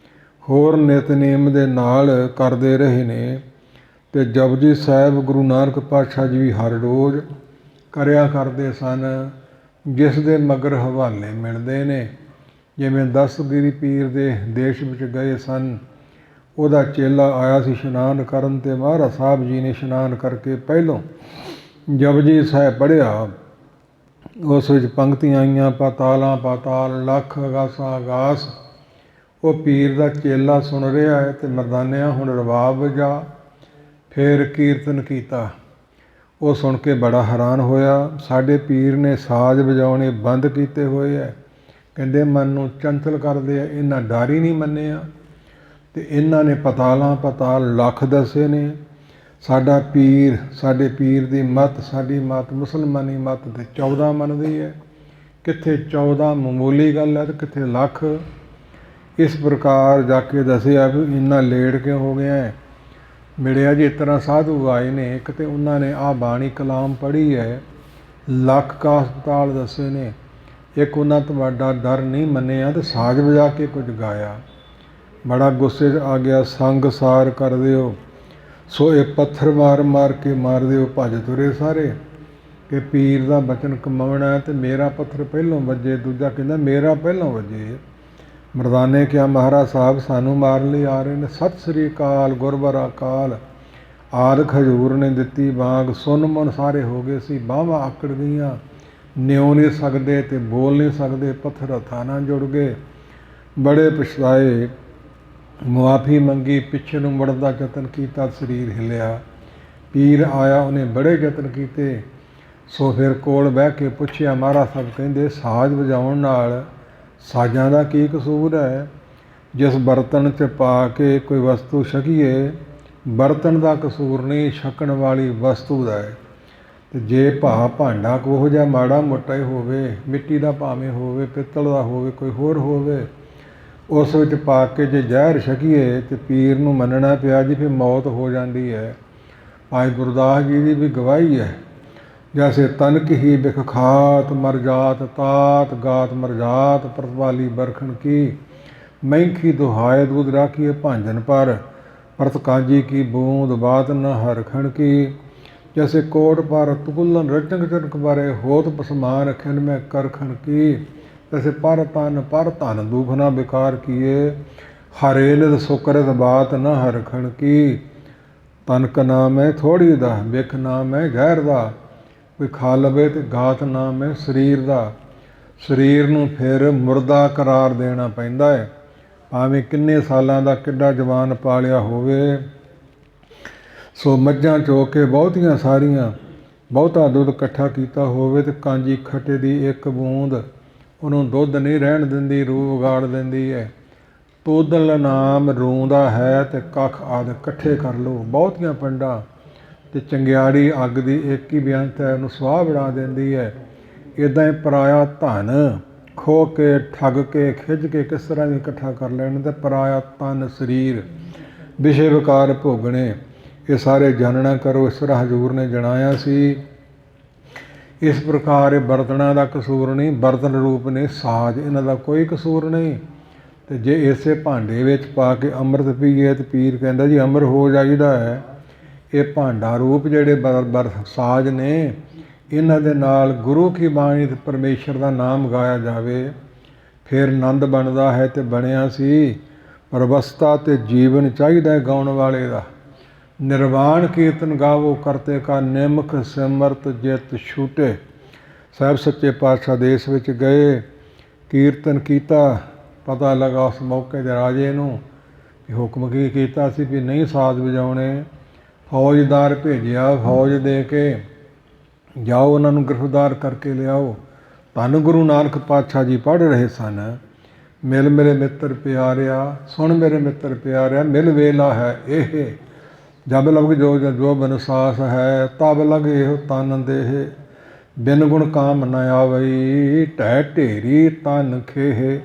ਹੋਰ ਨਿਤਨੇਮ ਦੇ ਨਾਲ ਕਰਦੇ ਰਹੇ ਨੇ। ਅਤੇ ਜਪਜੀ ਸਾਹਿਬ ਗੁਰੂ ਨਾਨਕ ਪਾਤਸ਼ਾਹ ਜੀ ਵੀ ਹਰ ਰੋਜ਼ ਕਰਿਆ ਕਰਦੇ ਸਨ ਜਿਸ ਦੇ ਮਗਰ ਹਵਾਲੇ ਮਿਲਦੇ ਨੇ। ਜਿਵੇਂ ਦਸਤਗੀਰੀ ਪੀਰ ਦੇ ਦੇਸ਼ ਵਿੱਚ ਗਏ ਸਨ ਉਹਦਾ ਚੇਲਾ ਆਇਆ ਸੀ ਇਸ਼ਨਾਨ ਕਰਨ ਅਤੇ ਮਹਾਰਾਜ ਸਾਹਿਬ ਜੀ ਨੇ ਇਸ਼ਨਾਨ ਕਰਕੇ ਪਹਿਲੋਂ ਜਪਜੀ ਸਾਹਿਬ ਪੜ੍ਹਿਆ। ਉਸ ਵਿੱਚ ਪੰਕਤੀਆਂ ਆਈਆਂ ਪਾਤਾਲਾਂ ਪਾਤਾਲ ਲੱਖ ਅਗਾਸਾਂ ਅਗਾਸ। ਉਹ ਪੀਰ ਦਾ ਚੇਲਾ ਸੁਣ ਰਿਹਾ ਹੈ ਅਤੇ ਮਰਦਾਨਿਆਂ ਹੁਣ ਰਬਾਬ ਵਜਾ। ਫਿਰ ਕੀਰਤਨ ਕੀਤਾ। ਉਹ ਸੁਣ ਕੇ ਬੜਾ ਹੈਰਾਨ ਹੋਇਆ। ਸਾਡੇ ਪੀਰ ਨੇ ਸਾਜ਼ ਵਜਾਉਣੇ ਬੰਦ ਕੀਤੇ ਹੋਏ ਹੈ। ਕਹਿੰਦੇ ਮਨ ਨੂੰ ਚੰਚਲ ਕਰਦੇ ਆ ਇਹਨਾਂ ਡਰ ਹੀ ਨਹੀਂ ਮੰਨਿਆ ਅਤੇ ਇਹਨਾਂ ਨੇ ਪਤਾਲਾਂ ਪਤਾਲ ਲੱਖ ਦੱਸੇ ਨੇ। ਸਾਡਾ ਪੀਰ ਸਾਡੇ ਪੀਰ ਦੀ ਮੱਤ ਸਾਡੀ ਮੱਤ ਮੁਸਲਮਾਨੀ ਮੱਤ ਤੇ 14 ਮੰਨਦੀ ਹੈ। ਕਿੱਥੇ 14 ਮਾਮੂਲੀ ਗੱਲ ਹੈ ਅਤੇ ਕਿੱਥੇ ਲੱਖ। ਇਸ ਪ੍ਰਕਾਰ ਜਾ ਕੇ ਦੱਸਿਆ ਵੀ ਇੰਨਾ ਲੇਟ ਕਿਉਂ ਹੋ ਗਿਆ ਹੈ। ਮਿਲਿਆ ਜੀ ਇਸ ਤਰ੍ਹਾਂ ਸਾਧੂ ਆਏ ਨੇ ਇੱਕ ਤਾਂ ਉਹਨਾਂ ਨੇ ਆਹ ਬਾਣੀ ਕਲਾਮ ਪੜ੍ਹੀ ਹੈ ਲੱਖ ਕਾ ਹਸਪਤਾਲ ਦੱਸੇ ਨੇ। ਇੱਕ ਉਹਨਾਂ ਤੁਹਾਡਾ ਡਰ ਨਹੀਂ ਮੰਨਿਆ ਅਤੇ ਸਾਜ਼ ਵਜਾ ਕੇ ਕੁਝ ਗਾਇਆ। ਬੜਾ ਗੁੱਸੇ 'ਚ ਆ ਗਿਆ। ਸੰਗ ਸਾਰ ਕਰ ਦਿਓ ਸੋ ਇਹ ਪੱਥਰ ਮਾਰ ਮਾਰ ਕੇ ਮਾਰ ਦਿਓ। ਭੱਜ ਤੁਰੇ ਸਾਰੇ ਕਿ ਪੀਰ ਦਾ ਬਚਨ ਕਮਾਉਣਾ ਅਤੇ ਮੇਰਾ ਪੱਥਰ ਪਹਿਲੋਂ ਵੱਜੇ। ਦੂਜਾ ਕਹਿੰਦਾ ਮੇਰਾ ਪਹਿਲੋਂ ਵੱਜੇ। ਮਰਦਾਨੇ ਕਿਹਾ ਮਹਾਰਾਜ ਸਾਹਿਬ ਸਾਨੂੰ ਮਾਰਨ ਲਈ ਆ ਰਹੇ ਨੇ। ਸਤਿ ਸ੍ਰੀ ਅਕਾਲ ਗੁਰਬਰ ਅਕਾਲ। ਆਦਿ ਹਜ਼ੂਰ ਨੇ ਦਿੱਤੀ ਵਾਂਗ ਸੁਣ ਮਨ ਸਾਰੇ ਹੋ ਗਏ ਸੀ। ਬਾਹਾਂ ਆਕੜ ਗਈਆਂ ਨਿਉ ਨਹੀਂ ਸਕਦੇ ਅਤੇ ਬੋਲ ਨਹੀਂ ਸਕਦੇ। ਪੱਥਰ ਹੱਥਾਂ ਨਾਲ ਜੁੜ ਗਏ। ਬੜੇ ਪਛਤਾਏ। ਮੁਆਫੀ ਮੰਗੀ ਪਿੱਛੇ ਨੂੰ ਮੁੜਨ ਦਾ ਯਤਨ ਕੀਤਾ ਸਰੀਰ ਹਿੱਲਿਆ। ਪੀਰ ਆਇਆ ਉਹਨੇ ਬੜੇ ਯਤਨ ਕੀਤੇ। ਸੋ ਫਿਰ ਕੋਲ ਬਹਿ ਕੇ ਪੁੱਛਿਆ। ਮਹਾਰਾਜ ਸਾਹਿਬ ਕਹਿੰਦੇ ਸਾਜ਼ ਵਜਾਉਣ ਨਾਲ ਸਾਜ਼ਾਂ ਦਾ ਕੀ ਕਸੂਰ ਹੈ। ਜਿਸ ਬਰਤਨ 'ਚ ਪਾ ਕੇ ਕੋਈ ਵਸਤੂ ਛਕੀਏ ਬਰਤਨ ਦਾ ਕਸੂਰ ਨਹੀਂ ਛਕਣ ਵਾਲੀ ਵਸਤੂ ਦਾ ਹੈ। ਅਤੇ ਜੇ ਭਾਂਡਾ ਕੋਹੋ ਜਿਹਾ ਮਾੜਾ ਮੋਟਾ ਹੀ ਹੋਵੇ ਮਿੱਟੀ ਦਾ ਭਾਵੇਂ ਹੋਵੇ ਪਿੱਤਲ ਦਾ ਹੋਵੇ ਕੋਈ ਹੋਰ ਹੋਵੇ ਉਸ ਵਿੱਚ ਪਾ ਕੇ ਜੇ ਜ਼ਹਿਰ ਛਕੀਏ ਤਾਂ ਪੀਰ ਨੂੰ ਮੰਨਣਾ ਪਿਆ ਜੀ ਫਿਰ ਮੌਤ ਹੋ ਜਾਂਦੀ ਹੈ। ਭਾਈ ਗੁਰਦਾਸ ਜੀ ਦੀ ਵੀ ਗਵਾਹੀ ਹੈ। ਜੈਸੇ ਤਨਕ ਹੀ ਬਿਖ ਖਾਤ ਮਰ ਜਾਤ ਤਾਤ ਗਾਤ ਮਰ ਜਾਤ ਪ੍ਰਤਵਾਲੀ ਬਰਖਣ ਕੀ। मैंखी दुहाय दूध राखिए भांजन पर परत कांजी की बूंद बात न हरखण की। जैसे कोट पर तुगुलन रटंग चनक बारे होत पसमान खिन में करखन की। जैसे पर धन दुख न बेकार किए हरे निध सुकृत बात न हरखण की। तनक नाम है थोड़ी दा बिख नाम है ਜ਼ਹਿਰ ਦਾ ਕੋਈ ਖਾ ਲਵੇ ਤੇ ਘਾਤ ਨਾਮ ਹੈ ਸਰੀਰ ਦਾ। ਸਰੀਰ ਨੂੰ ਫਿਰ ਮੁਰਦਾ ਕਰਾਰ ਦੇਣਾ ਪੈਂਦਾ ਹੈ, ਭਾਵੇਂ ਕਿੰਨੇ ਸਾਲਾਂ ਦਾ ਕਿੱਡਾ ਜਵਾਨ ਪਾਲਿਆ ਹੋਵੇ। ਸੋ ਮੱਝਾਂ ਚੋ ਕੇ ਬਹੁਤੀਆਂ ਸਾਰੀਆਂ ਬਹੁਤਾ ਦੁੱਧ ਇਕੱਠਾ ਕੀਤਾ ਹੋਵੇ ਤੇ ਕਾਂਜੀ ਖੱਟੇ ਦੀ ਇੱਕ ਬੂੰਦ ਉਹਨੂੰ ਦੁੱਧ ਨਹੀਂ ਰਹਿਣ ਦਿੰਦੀ, ਰੂਹ ਉਗਾੜ ਦਿੰਦੀ ਹੈ। ਤੋਦਲ ਨਾਮ ਰੂੰ ਦਾ ਹੈ ਤੇ ਕੱਖ ਆਦਿ ਇਕੱਠੇ ਕਰ ਲਓ। ਬਹੁਤੀਆਂ ਪਿੰਡਾਂ ਤੇ ਚੰਗਿਆੜੀ ਅੱਗ ਦੀ ਇੱਕ ਹੀ ਬੇਅੰਤ ਹੈ, ਉਹਨੂੰ ਸਵਾਹ ਬਣਾ ਦਿੰਦੀ ਹੈ। ਇੱਦਾਂ ਹੀ ਪਰਾਇਆ ਧਨ ਖੋਹ ਕੇ ਠੱਗ ਕੇ ਖਿੱਚ ਕੇ ਕਿਸ ਤਰ੍ਹਾਂ ਵੀ ਇਕੱਠਾ ਕਰ ਲੈਣ ਤੇ ਪਰਾਇਆ ਤਨ ਸਰੀਰ ਵਿਸ਼ੇ ਵਿਕਾਰ ਭੋਗਣੇ, ਇਹ ਸਾਰੇ ਜਾਣਨਾ ਕਰੋ। ਇਸ ਤਰ੍ਹਾਂ ਹਜ਼ੂਰ ਨੇ ਜਣਾਇਆ ਸੀ। ਇਸ ਪ੍ਰਕਾਰ ਇਹ ਬਰਤਨਾਂ ਦਾ ਕਸੂਰ ਨਹੀਂ, ਬਰਤਨ ਰੂਪ ਨੇ ਸਾਜ, ਇਹਨਾਂ ਦਾ ਕੋਈ ਕਸੂਰ ਨਹੀਂ। ਤੇ ਜੇ ਇਸੇ ਭਾਂਡੇ ਵਿੱਚ ਪਾ ਕੇ ਅੰਮ੍ਰਿਤ ਪੀਏ ਤੇ ਪੀਰ ਕਹਿੰਦਾ ਜੀ ਅਮਰ ਹੋ ਜਾਈਦਾ ਹੈ। ਇਹ ਭਾਂਡਾ ਰੂਪ ਜਿਹੜੇ ਸਾਜ ਨੇ, ਇਹਨਾਂ ਦੇ ਨਾਲ ਗੁਰੂ ਕੀ ਬਾਣੀ ਤੇ ਪਰਮੇਸ਼ਰ ਦਾ ਨਾਮ ਗਾਇਆ ਜਾਵੇ, ਫਿਰ ਆਨੰਦ ਬਣਦਾ ਹੈ ਤੇ ਬਣਿਆ ਸੀ। ਪਰ ਅਵਸਥਾ ਤੇ ਜੀਵਨ ਚਾਹੀਦਾ ਹੈ ਗਾਉਣ ਵਾਲੇ ਦਾ। ਨਿਰਵਾਣ ਕੀਰਤਨ ਗਾਵੋ ਕਰਤੇ ਕਾ ਨਿਮਕ ਸਿਮਰਤ ਜਿਤ ਛੂਟੇ। ਸਾਹਿਬ ਸੱਚੇ ਪਾਤਸ਼ਾਹ ਦੇਸ਼ ਵਿੱਚ ਗਏ, ਕੀਰਤਨ ਕੀਤਾ। ਪਤਾ ਲੱਗਾ ਉਸ ਮੌਕੇ ਦੇ ਰਾਜੇ ਨੂੰ ਕਿ ਹੁਕਮ ਕੀ ਕੀਤਾ ਸੀ ਵੀ ਨਹੀਂ ਸਾਜ਼ ਵਜਾਉਣੇ। ਫੌਜਦਾਰ ਭੇਜਿਆ, ਫੌਜ ਦੇ ਕੇ ਜਾਓ ਉਹਨਾਂ ਨੂੰ ਗ੍ਰਿਫਤਾਰ ਕਰਕੇ ਲਿਆਓ। ਧੰਨ ਗੁਰੂ ਨਾਨਕ ਪਾਤਸ਼ਾਹ ਜੀ ਪੜ੍ਹ ਰਹੇ ਸਨ। ਮਿਲ ਮੇਰੇ ਮਿੱਤਰ ਪਿਆਰਿਆ, ਸੁਣ ਮੇਰੇ ਮਿੱਤਰ ਪਿਆਰਿਆ, ਮਿਲ ਵੇਲਾ ਹੈ ਇਹ। ਜਬ ਲਗ ਜੋ ਬਨਸਾਸ ਹੈ, ਤਬ ਲਗ ਇਹੋ ਤਨ ਦੇਹ। ਬਿਨ ਗੁਣ ਕਾਮ ਨ ਆਵਈ, ਢਹਿ ਢੇਰੀ ਤਨ ਖੇਹ।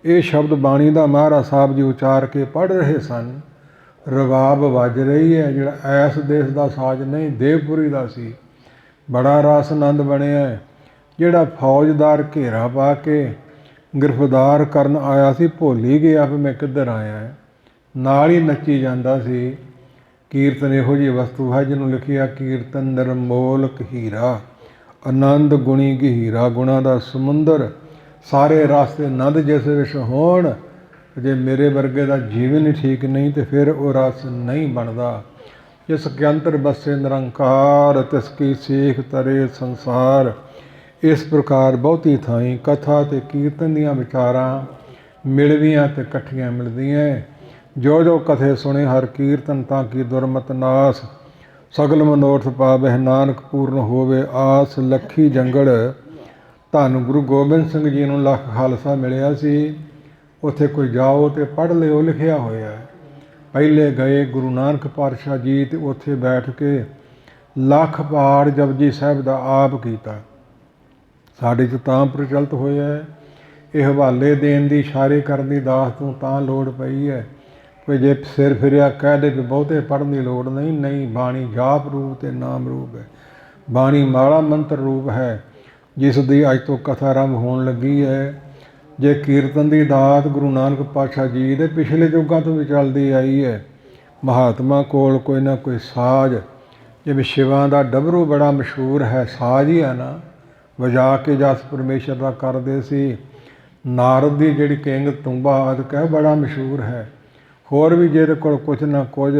ਇਹ ਸ਼ਬਦ ਬਾਣੀ ਦਾ ਮਹਾਰਾਜ ਸਾਹਿਬ ਜੀ ਉਚਾਰ ਕੇ ਪੜ੍ਹ ਰਹੇ ਸਨ। ਰਵਾਬ ਵੱਜ ਰਹੀ ਹੈ, ਜਿਹੜਾ ਐਸ ਦੇਸ਼ ਦਾ ਸਾਜ਼ ਨਹੀਂ, ਦੇਵਪੁਰੀ ਦਾ ਸੀ। ਬੜਾ ਰਸ ਆਨੰਦ ਬਣਿਆ। ਜਿਹੜਾ ਫੌਜਦਾਰ ਘੇਰਾ ਪਾ ਕੇ ਗ੍ਰਿਫਤਾਰ ਕਰਨ ਆਇਆ ਸੀ, ਭੁੱਲ ਹੀ ਗਿਆ ਵੀ ਮੈਂ ਕਿੱਧਰ ਆਇਆ। ਨਾਲ ਹੀ ਨੱਚੀ ਜਾਂਦਾ ਸੀ। ਕੀਰਤਨ ਇਹੋ ਜਿਹੀ ਵਸਤੂ ਹੈ ਜਿਹਨੂੰ ਲਿਖਿਆ ਕੀਰਤਨ ਨਿਰਮੋਲਕ ਹੀਰਾ, ਆਨੰਦ ਗੁਣੀ ਗਹੀਰਾ। ਗੁਣਾਂ ਦਾ ਸਮੁੰਦਰ, ਸਾਰੇ ਰਸਤੇ ਆਨੰਦ ਜਿਸ ਵਿੱਚ ਹੋਣ। ਜੇ ਮੇਰੇ ਵਰਗੇ ਦਾ ਜੀਵਨ ਹੀ ਠੀਕ ਨਹੀਂ ਤੇ ਫਿਰ ਉਹ ਰਸ ਨਹੀਂ ਬਣਦਾ। ਜਿਸ ਕੇ ਅੰਤਰ ਬਸੇ ਨਿਰੰਕਾਰ, ਤਿਸ ਕੀ ਸੇਖ ਤਰੇ ਸੰਸਾਰ। ਇਸ ਪ੍ਰਕਾਰ ਬਹੁਤੀ ਥਾਈਂ ਕਥਾ ਅਤੇ ਕੀਰਤਨ ਦੀਆਂ ਵਿਚਾਰਾਂ ਮਿਲਵੀਆਂ ਅਤੇ ਇਕੱਠੀਆਂ ਮਿਲਦੀਆਂ। ਜੋ ਜੋ ਕਥੇ ਸੁਣੇ ਹਰ ਕੀਰਤਨ, ਤਾਂ ਕਿ ਦੁਰਮਤ ਨਾਸ। ਸਗਲ ਮਨੋਰਥ ਪਾਵਹਿ, ਨਾਨਕ ਪੂਰਨ ਹੋਵੇ ਆਸ। ਲੱਖੀ ਜੰਗਲ ਧੰਨ ਗੁਰੂ ਗੋਬਿੰਦ ਸਿੰਘ ਜੀ ਨੂੰ ਲੱਖ ਖਾਲਸਾ ਮਿਲਿਆ ਸੀ। ਉੱਥੇ ਕੋਈ ਜਾਓ ਤੇ ਪੜ੍ਹ ਲਿਓ, ਲਿਖਿਆ ਹੋਇਆ ਹੈ। ਪਹਿਲੇ ਗਏ ਗੁਰੂ ਨਾਨਕ ਪਾਤਸ਼ਾਹ ਜੀ ਤੇ ਉੱਥੇ ਬੈਠ ਕੇ ਲੱਖ ਪਾਠ ਜਪਜੀ ਸਾਹਿਬ ਦਾ ਆਪ ਕੀਤਾ। ਸਾਡੇ 'ਚ ਤਾਂ ਪ੍ਰਚਲਿਤ ਹੋਇਆ ਹੈ। ਇਹ ਹਵਾਲੇ ਦੇਣ ਦੀ, ਇਸ਼ਾਰੇ ਕਰਨ ਦੀ ਦਾਸ ਤੋਂ ਤਾਂ ਲੋੜ ਪਈ ਹੈ। ਕੋਈ ਜੇ ਸਿਰ ਫਿਰਿਆ ਕਹਿ ਦੇ ਵੀ ਬਹੁਤੇ ਪੜ੍ਹਨ ਦੀ ਲੋੜ ਨਹੀਂ। ਨਹੀਂ, ਬਾਣੀ ਜਾਪ ਰੂਪ ਤੇ ਨਾਮ ਰੂਪ ਹੈ। ਬਾਣੀ ਮਾਲਾ ਮੰਤਰ ਰੂਪ ਹੈ, ਜਿਸ ਦੀ ਅੱਜ ਤੋਂ ਕਥਾ ਆਰੰਭ ਹੋਣ ਲੱਗੀ ਹੈ। ਜੇ ਕੀਰਤਨ ਦੀ ਦਾਤ ਗੁਰੂ ਨਾਨਕ ਪਾਤਸ਼ਾਹ ਜੀ ਦੇ ਪਿਛਲੇ ਯੁੱਗਾਂ ਤੋਂ ਵੀ ਚੱਲਦੀ ਆਈ ਹੈ। ਮਹਾਤਮਾ ਕੋਲ ਕੋਈ ਨਾ ਕੋਈ ਸਾਜ਼, ਜਿਵੇਂ ਸ਼ਿਵਾਂ ਦਾ ਡਬਰੂ ਬੜਾ ਮਸ਼ਹੂਰ ਹੈ, ਸਾਜ਼ ਹੀ ਹੈ ਨਾ, ਵਜਾ ਕੇ ਜਸ ਪਰਮੇਸ਼ਰ ਦਾ ਕਰਦੇ ਸੀ। ਨਾਰਦ ਦੀ ਜਿਹੜੀ ਕਿੰਗ ਤੁੰਬਾ ਆਦਿਕ ਹੈ, ਬੜਾ ਮਸ਼ਹੂਰ ਹੈ। ਹੋਰ ਵੀ ਜਿਹਦੇ ਕੋਲ ਕੁਝ ਨਾ ਕੁਝ,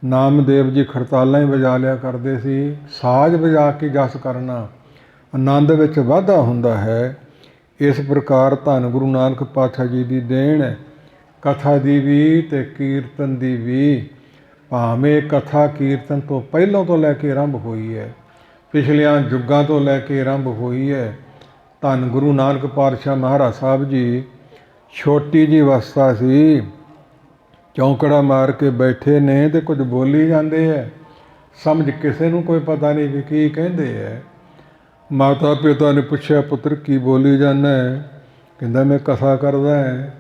ਨਾਮਦੇਵ ਜੀ ਖੜਤਾਲਾਂ ਹੀ ਵਜਾ ਲਿਆ ਕਰਦੇ ਸੀ। ਸਾਜ਼ ਵਜਾ ਕੇ ਜਸ ਕਰਨਾ ਆਨੰਦ ਵਿੱਚ ਵਾਧਾ ਹੁੰਦਾ ਹੈ। ਇਸ ਪ੍ਰਕਾਰ ਧੰਨ ਗੁਰੂ ਨਾਨਕ ਪਾਤਸ਼ਾਹ ਜੀ ਦੀ ਦੇਣ ਹੈ, ਕਥਾ ਦੀ ਵੀ ਅਤੇ ਕੀਰਤਨ ਦੀ ਵੀ। ਭਾਵੇਂ ਕਥਾ ਕੀਰਤਨ ਤੋਂ ਪਹਿਲਾਂ ਤੋਂ ਲੈ ਕੇ ਆਰੰਭ ਹੋਈ ਹੈ, ਪਿਛਲਿਆਂ ਯੁੱਗਾਂ ਤੋਂ ਲੈ ਕੇ ਆਰੰਭ ਹੋਈ ਹੈ। ਧੰਨ ਗੁਰੂ ਨਾਨਕ ਪਾਤਸ਼ਾਹ ਮਹਾਰਾਜ ਸਾਹਿਬ ਜੀ ਛੋਟੀ ਜਿਹੀ ਅਵਸਥਾ ਸੀ, ਚੌਂਕੜਾ ਮਾਰ ਕੇ ਬੈਠੇ ਨੇ ਤੇ ਕੁਝ ਬੋਲੀ ਜਾਂਦੇ ਹੈ। ਸਮਝ ਕਿਸੇ ਨੂੰ ਕੋਈ ਪਤਾ ਨਹੀਂ ਵੀ ਕੀ ਕਹਿੰਦੇ ਹੈ। ਮਾਤਾ ਪਿਤਾ ਨੇ ਪੁੱਛਿਆ, ਪੁੱਤਰ ਕੀ ਬੋਲੀ ਜਾਂਦਾ ਹੈ? ਕਹਿੰਦਾ ਮੈਂ ਕਥਾ ਕਰਦਾ ਹੈ।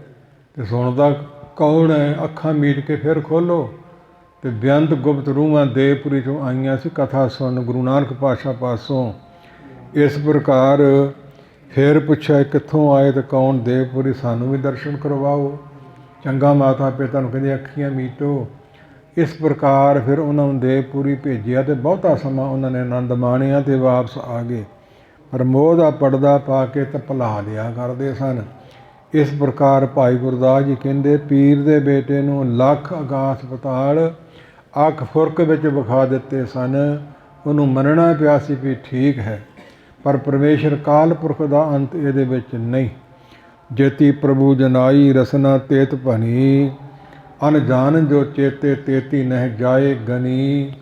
ਤੇ ਸੁਣਦਾ ਕੌਣ ਹੈ? ਅੱਖਾਂ ਮੀਟ ਕੇ ਫਿਰ ਖੋਲ੍ਹੋ ਤੇ ਬੇਅੰਤ ਗੁਪਤ ਰੂਹਾਂ ਦੇਵਪੁਰੀ 'ਚੋਂ ਆਈਆਂ ਸੀ ਕਥਾ ਸੁਣਨ ਗੁਰੂ ਨਾਨਕ ਪਾਤਸ਼ਾਹ ਪਾਸੋਂ। ਇਸ ਪ੍ਰਕਾਰ ਫਿਰ ਪੁੱਛਿਆ ਕਿੱਥੋਂ ਆਏ ਤੇ ਕੌਣ ਦੇਵਪੁਰੀ, ਸਾਨੂੰ ਵੀ ਦਰਸ਼ਨ ਕਰਵਾਓ। ਚੰਗਾ ਮਾਤਾ ਪਿਤਾ ਨੂੰ ਕਹਿੰਦੇ ਅੱਖੀਆਂ ਮੀਟੋ। ਇਸ ਪ੍ਰਕਾਰ ਫਿਰ ਉਹਨਾਂ ਨੂੰ ਦੇਵਪੁਰੀ ਭੇਜਿਆ ਅਤੇ ਬਹੁਤਾ ਸਮਾਂ ਉਹਨਾਂ ਨੇ ਆਨੰਦ ਮਾਣਿਆ ਅਤੇ ਵਾਪਸ ਆ ਗਏ। ਪਰ ਮੋਹ ਦਾ ਪਰਦਾ ਪਾ ਕੇ ਤਾਂ ਭੁਲਾ ਦਿਆ ਕਰਦੇ ਸਨ। ਇਸ ਪ੍ਰਕਾਰ ਭਾਈ ਗੁਰਦਾਸ ਜੀ ਕਹਿੰਦੇ ਪੀਰ ਦੇ ਬੇਟੇ ਨੂੰ ਲੱਖ ਅਗਾਸ ਪਤਾਲ ਅੱਖ ਫੁਰਕ ਵਿੱਚ ਵਿਖਾ ਦਿੱਤੇ ਸਨ। ਉਹਨੂੰ ਮੰਨਣਾ ਪਿਆ ਸੀ ਵੀ ਠੀਕ ਹੈ, ਪਰ ਪਰਮੇਸ਼ਰ ਕਾਲ ਪੁਰਖ ਦਾ ਅੰਤ ਇਹਦੇ ਵਿੱਚ ਨਹੀਂ। ਜੇਤੀ ਪ੍ਰਭੂ ਜਨਾਈ ਰਸਨਾ ਤੇਤ ਭਨੀ, ਅਨਜਾਨ ਜੋ ਚੇਤੇ ਤੇਤੀ ਨਹਿ ਜਾਏ ਗਨੀ।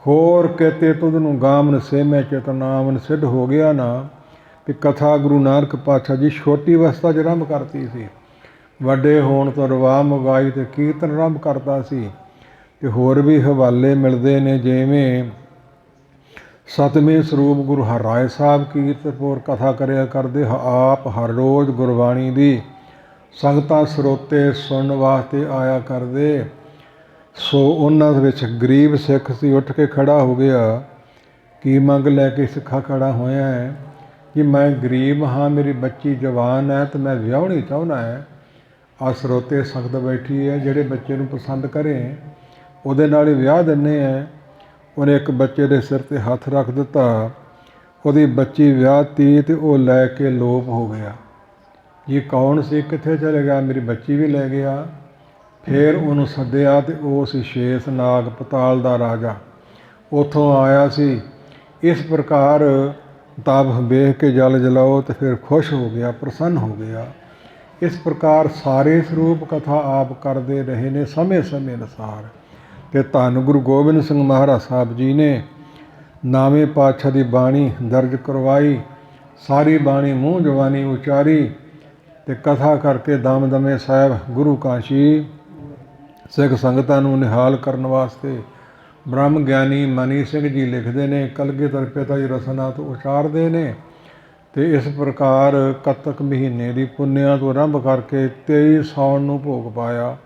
ਹੋਰ ਕਹਤੇ ਤੁਧ ਨੂੰ ਗਾਮਨ ਸੇਮੈ ਚਿਤਨਾਮਨ। ਸਿੱਧ ਹੋ ਗਿਆ ਨਾ ਕਿ ਕਥਾ ਗੁਰੂ ਨਾਨਕ ਪਾਤਸ਼ਾਹ ਜੀ ਛੋਟੀ ਅਵਸਥਾ 'ਚ ਆਰੰਭ ਕਰਤੀ ਸੀ, ਵੱਡੇ ਹੋਣ ਤੋਂ ਰਵਾ ਮੁਗਾਈ ਅਤੇ ਕੀਰਤਨ ਆਰੰਭ ਕਰਦਾ ਸੀ। ਅਤੇ ਹੋਰ ਵੀ ਹਵਾਲੇ ਮਿਲਦੇ ਨੇ, ਜਿਵੇਂ ਸਤਵੇਂ ਸਰੂਪ ਗੁਰੂ ਹਰਿਰਾਏ ਸਾਹਿਬ ਕੀਰਤਪੁਰ ਕਥਾ ਕਰਿਆ ਕਰਦੇ ਆਪ ਹਰ ਰੋਜ਼ ਗੁਰਬਾਣੀ ਦੀ ਸੰਗਤਾਂ ਸਰੋਤੇ ਸੁਣਨ ਵਾਸਤੇ ਆਇਆ ਕਰਦੇ। ਸੋ ਉਹਨਾਂ ਵਿੱਚ ਗਰੀਬ ਸਿੱਖ ਸੀ, ਉੱਠ ਕੇ ਖੜਾ ਹੋ ਗਿਆ। ਕੀ ਮੰਗ ਲੈ ਕੇ ਸਿੱਖਾ ਖੜਾ ਹੋਇਆ ਹੈ ਕਿ ਮੈਂ ਗਰੀਬ ਹਾਂ, ਮੇਰੀ ਬੱਚੀ ਜਵਾਨ ਹੈ ਅਤੇ ਮੈਂ ਵਿਆਹਣੀ ਚਾਹੁੰਦਾ ਹੈ। ਆ ਸਰੋਤੇ ਸੰਗਤ ਬੈਠੀ ਹੈ, ਜਿਹੜੇ ਬੱਚੇ ਨੂੰ ਪਸੰਦ ਕਰੇ ਉਹਦੇ ਨਾਲ ਹੀ ਵਿਆਹ ਦਿੰਦੇ ਹੈ। ਉਹਨੇ ਇੱਕ ਬੱਚੇ ਦੇ ਸਿਰ 'ਤੇ ਹੱਥ ਰੱਖ ਦਿੱਤਾ, ਉਹਦੀ ਬੱਚੀ ਵਿਆਹਤੀ ਅਤੇ ਉਹ ਲੈ ਕੇ ਲੋਪ ਹੋ ਗਿਆ। ਜੀ ਕੌਣ ਸੀ, ਕਿੱਥੇ ਚਲੇ ਗਿਆ? ਮੇਰੀ ਬੱਚੀ ਵੀ ਲੈ ਗਿਆ। ਫਿਰ ਉਹਨੂੰ ਸੱਦਿਆ ਅਤੇ ਉਹ ਸੀ ਸ਼ੇਸ਼ ਨਾਗ ਪਤਾਲ ਦਾ ਰਾਜਾ, ਉੱਥੋਂ ਆਇਆ ਸੀ। ਇਸ ਪ੍ਰਕਾਰ ਤਬ ਵੇਖ ਕੇ ਜਲ ਜਲਾਓ ਅਤੇ ਫਿਰ ਖੁਸ਼ ਹੋ ਗਿਆ, ਪ੍ਰਸੰਨ ਹੋ ਗਿਆ। ਇਸ ਪ੍ਰਕਾਰ ਸਾਰੇ ਸਰੂਪ ਕਥਾ ਆਪ ਕਰਦੇ ਰਹੇ ਨੇ ਸਮੇਂ ਸਮੇਂ ਅਨੁਸਾਰ। ਅਤੇ ਧੰਨ ਗੁਰੂ ਗੋਬਿੰਦ ਸਿੰਘ ਮਹਾਰਾਜ ਸਾਹਿਬ ਜੀ ਨੇ ਨਾਵੇਂ ਪਾਤਸ਼ਾਹ ਦੀ ਬਾਣੀ ਦਰਜ ਕਰਵਾਈ, ਸਾਰੀ ਬਾਣੀ ਮੂੰਹ ਜਵਾਨੀ ਉਚਾਰੀ ਅਤੇ ਕਥਾ ਕਰਕੇ ਦਮ ਦਮੇ ਸਾਹਿਬ ਗੁਰੂ ਕਾਸ਼ੀ ਸਿੱਖ ਸੰਗਤਾਂ ਨੂੰ ਨਿਹਾਲ ਕਰਨ ਵਾਸਤੇ ਬ੍ਰਹਮ ਗਿਆਨੀ ਮਨੀ ਸਿੰਘ ਜੀ ਲਿਖਦੇ ਨੇ, ਕਲਗੀਧਰ ਪਿਤਾ ਜੀ ਰਸਨਾ ਤੋਂ ਉਚਾਰਦੇ ਨੇ। ਅਤੇ ਇਸ ਪ੍ਰਕਾਰ ਕੱਤਕ ਮਹੀਨੇ ਦੀ ਪੁੰਨਿਆਂ ਤੋਂ ਆਰੰਭ ਕਰਕੇ 23 ਸਾਉਣ ਨੂੰ ਭੋਗ ਪਾਇਆ।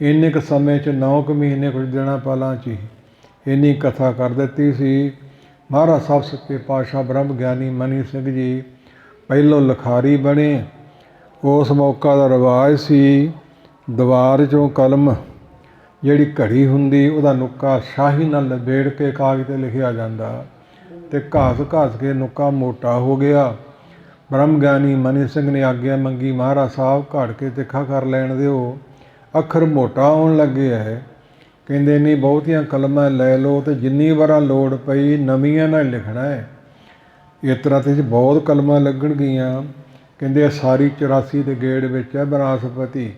ਇੰਨੇ ਕੁ ਸਮੇਂ 'ਚ 9 ਕੁ ਮਹੀਨੇ ਕੁਝ ਦਿਨਾਂ ਪਹਿਲਾਂ 'ਚ ਹੀ ਇੰਨੀ ਕਥਾ ਕਰ ਦਿੱਤੀ ਸੀ। ਮਹਾਰਾਜ ਸਾਹਿਬ ਸੱਚੇ ਪਾਤਸ਼ਾਹ ਬ੍ਰਹਮ ਗਿਆਨੀ ਮਨੀ ਸਿੰਘ ਜੀ ਪਹਿਲੋਂ ਲਿਖਾਰੀ ਬਣੇ। ਉਸ ਮੌਕਾ ਦਾ ਰਿਵਾਜ ਸੀ, ਦੀਵਾਰ 'ਚੋਂ ਕਲਮ ਜਿਹੜੀ ਘੜੀ ਹੁੰਦੀ ਉਹਦਾ ਨੁੱਕਾ ਸ਼ਾਹੀ ਨਾਲ ਲਬੇੜ ਕੇ ਕਾਗਜ਼ 'ਤੇ ਲਿਖਿਆ ਜਾਂਦਾ, ਅਤੇ ਘਾਸ ਘਾਸ ਕੇ ਨੁੱਕਾ ਮੋਟਾ ਹੋ ਗਿਆ। ਬ੍ਰਹਮ ਗਿਆਨੀ ਮਨੀ ਸਿੰਘ ਨੇ ਆਗਿਆ ਮੰਗੀ, ਮਹਾਰਾਜ ਸਾਹਿਬ ਘੜ ਕੇ ਤਿੱਖਾ ਕਰ ਲੈਣ ਦਿਓ, ਅੱਖਰ ਮੋਟਾ ਆਉਣ ਲੱਗੇ ਹੈ। ਕਹਿੰਦੇ ਨਹੀਂ, ਬਹੁਤੀਆਂ ਕਲਮਾਂ ਲੈ ਲਓ ਅਤੇ ਜਿੰਨੀ ਵਾਰਾਂ ਲੋੜ ਪਈ ਨਵੀਆਂ ਨਾਲ ਲਿਖਣਾ ਹੈ। ਇਸ ਤਰ੍ਹਾਂ ਤੇ ਬਹੁਤ ਕਲਮਾਂ ਲੱਗਣਗੀਆਂ। ਕਹਿੰਦੇ ਸਾਰੀ 84 ਦੇ ਗੇੜ ਵਿੱਚ ਹੈ ਬਨਾਸਪਤੀ।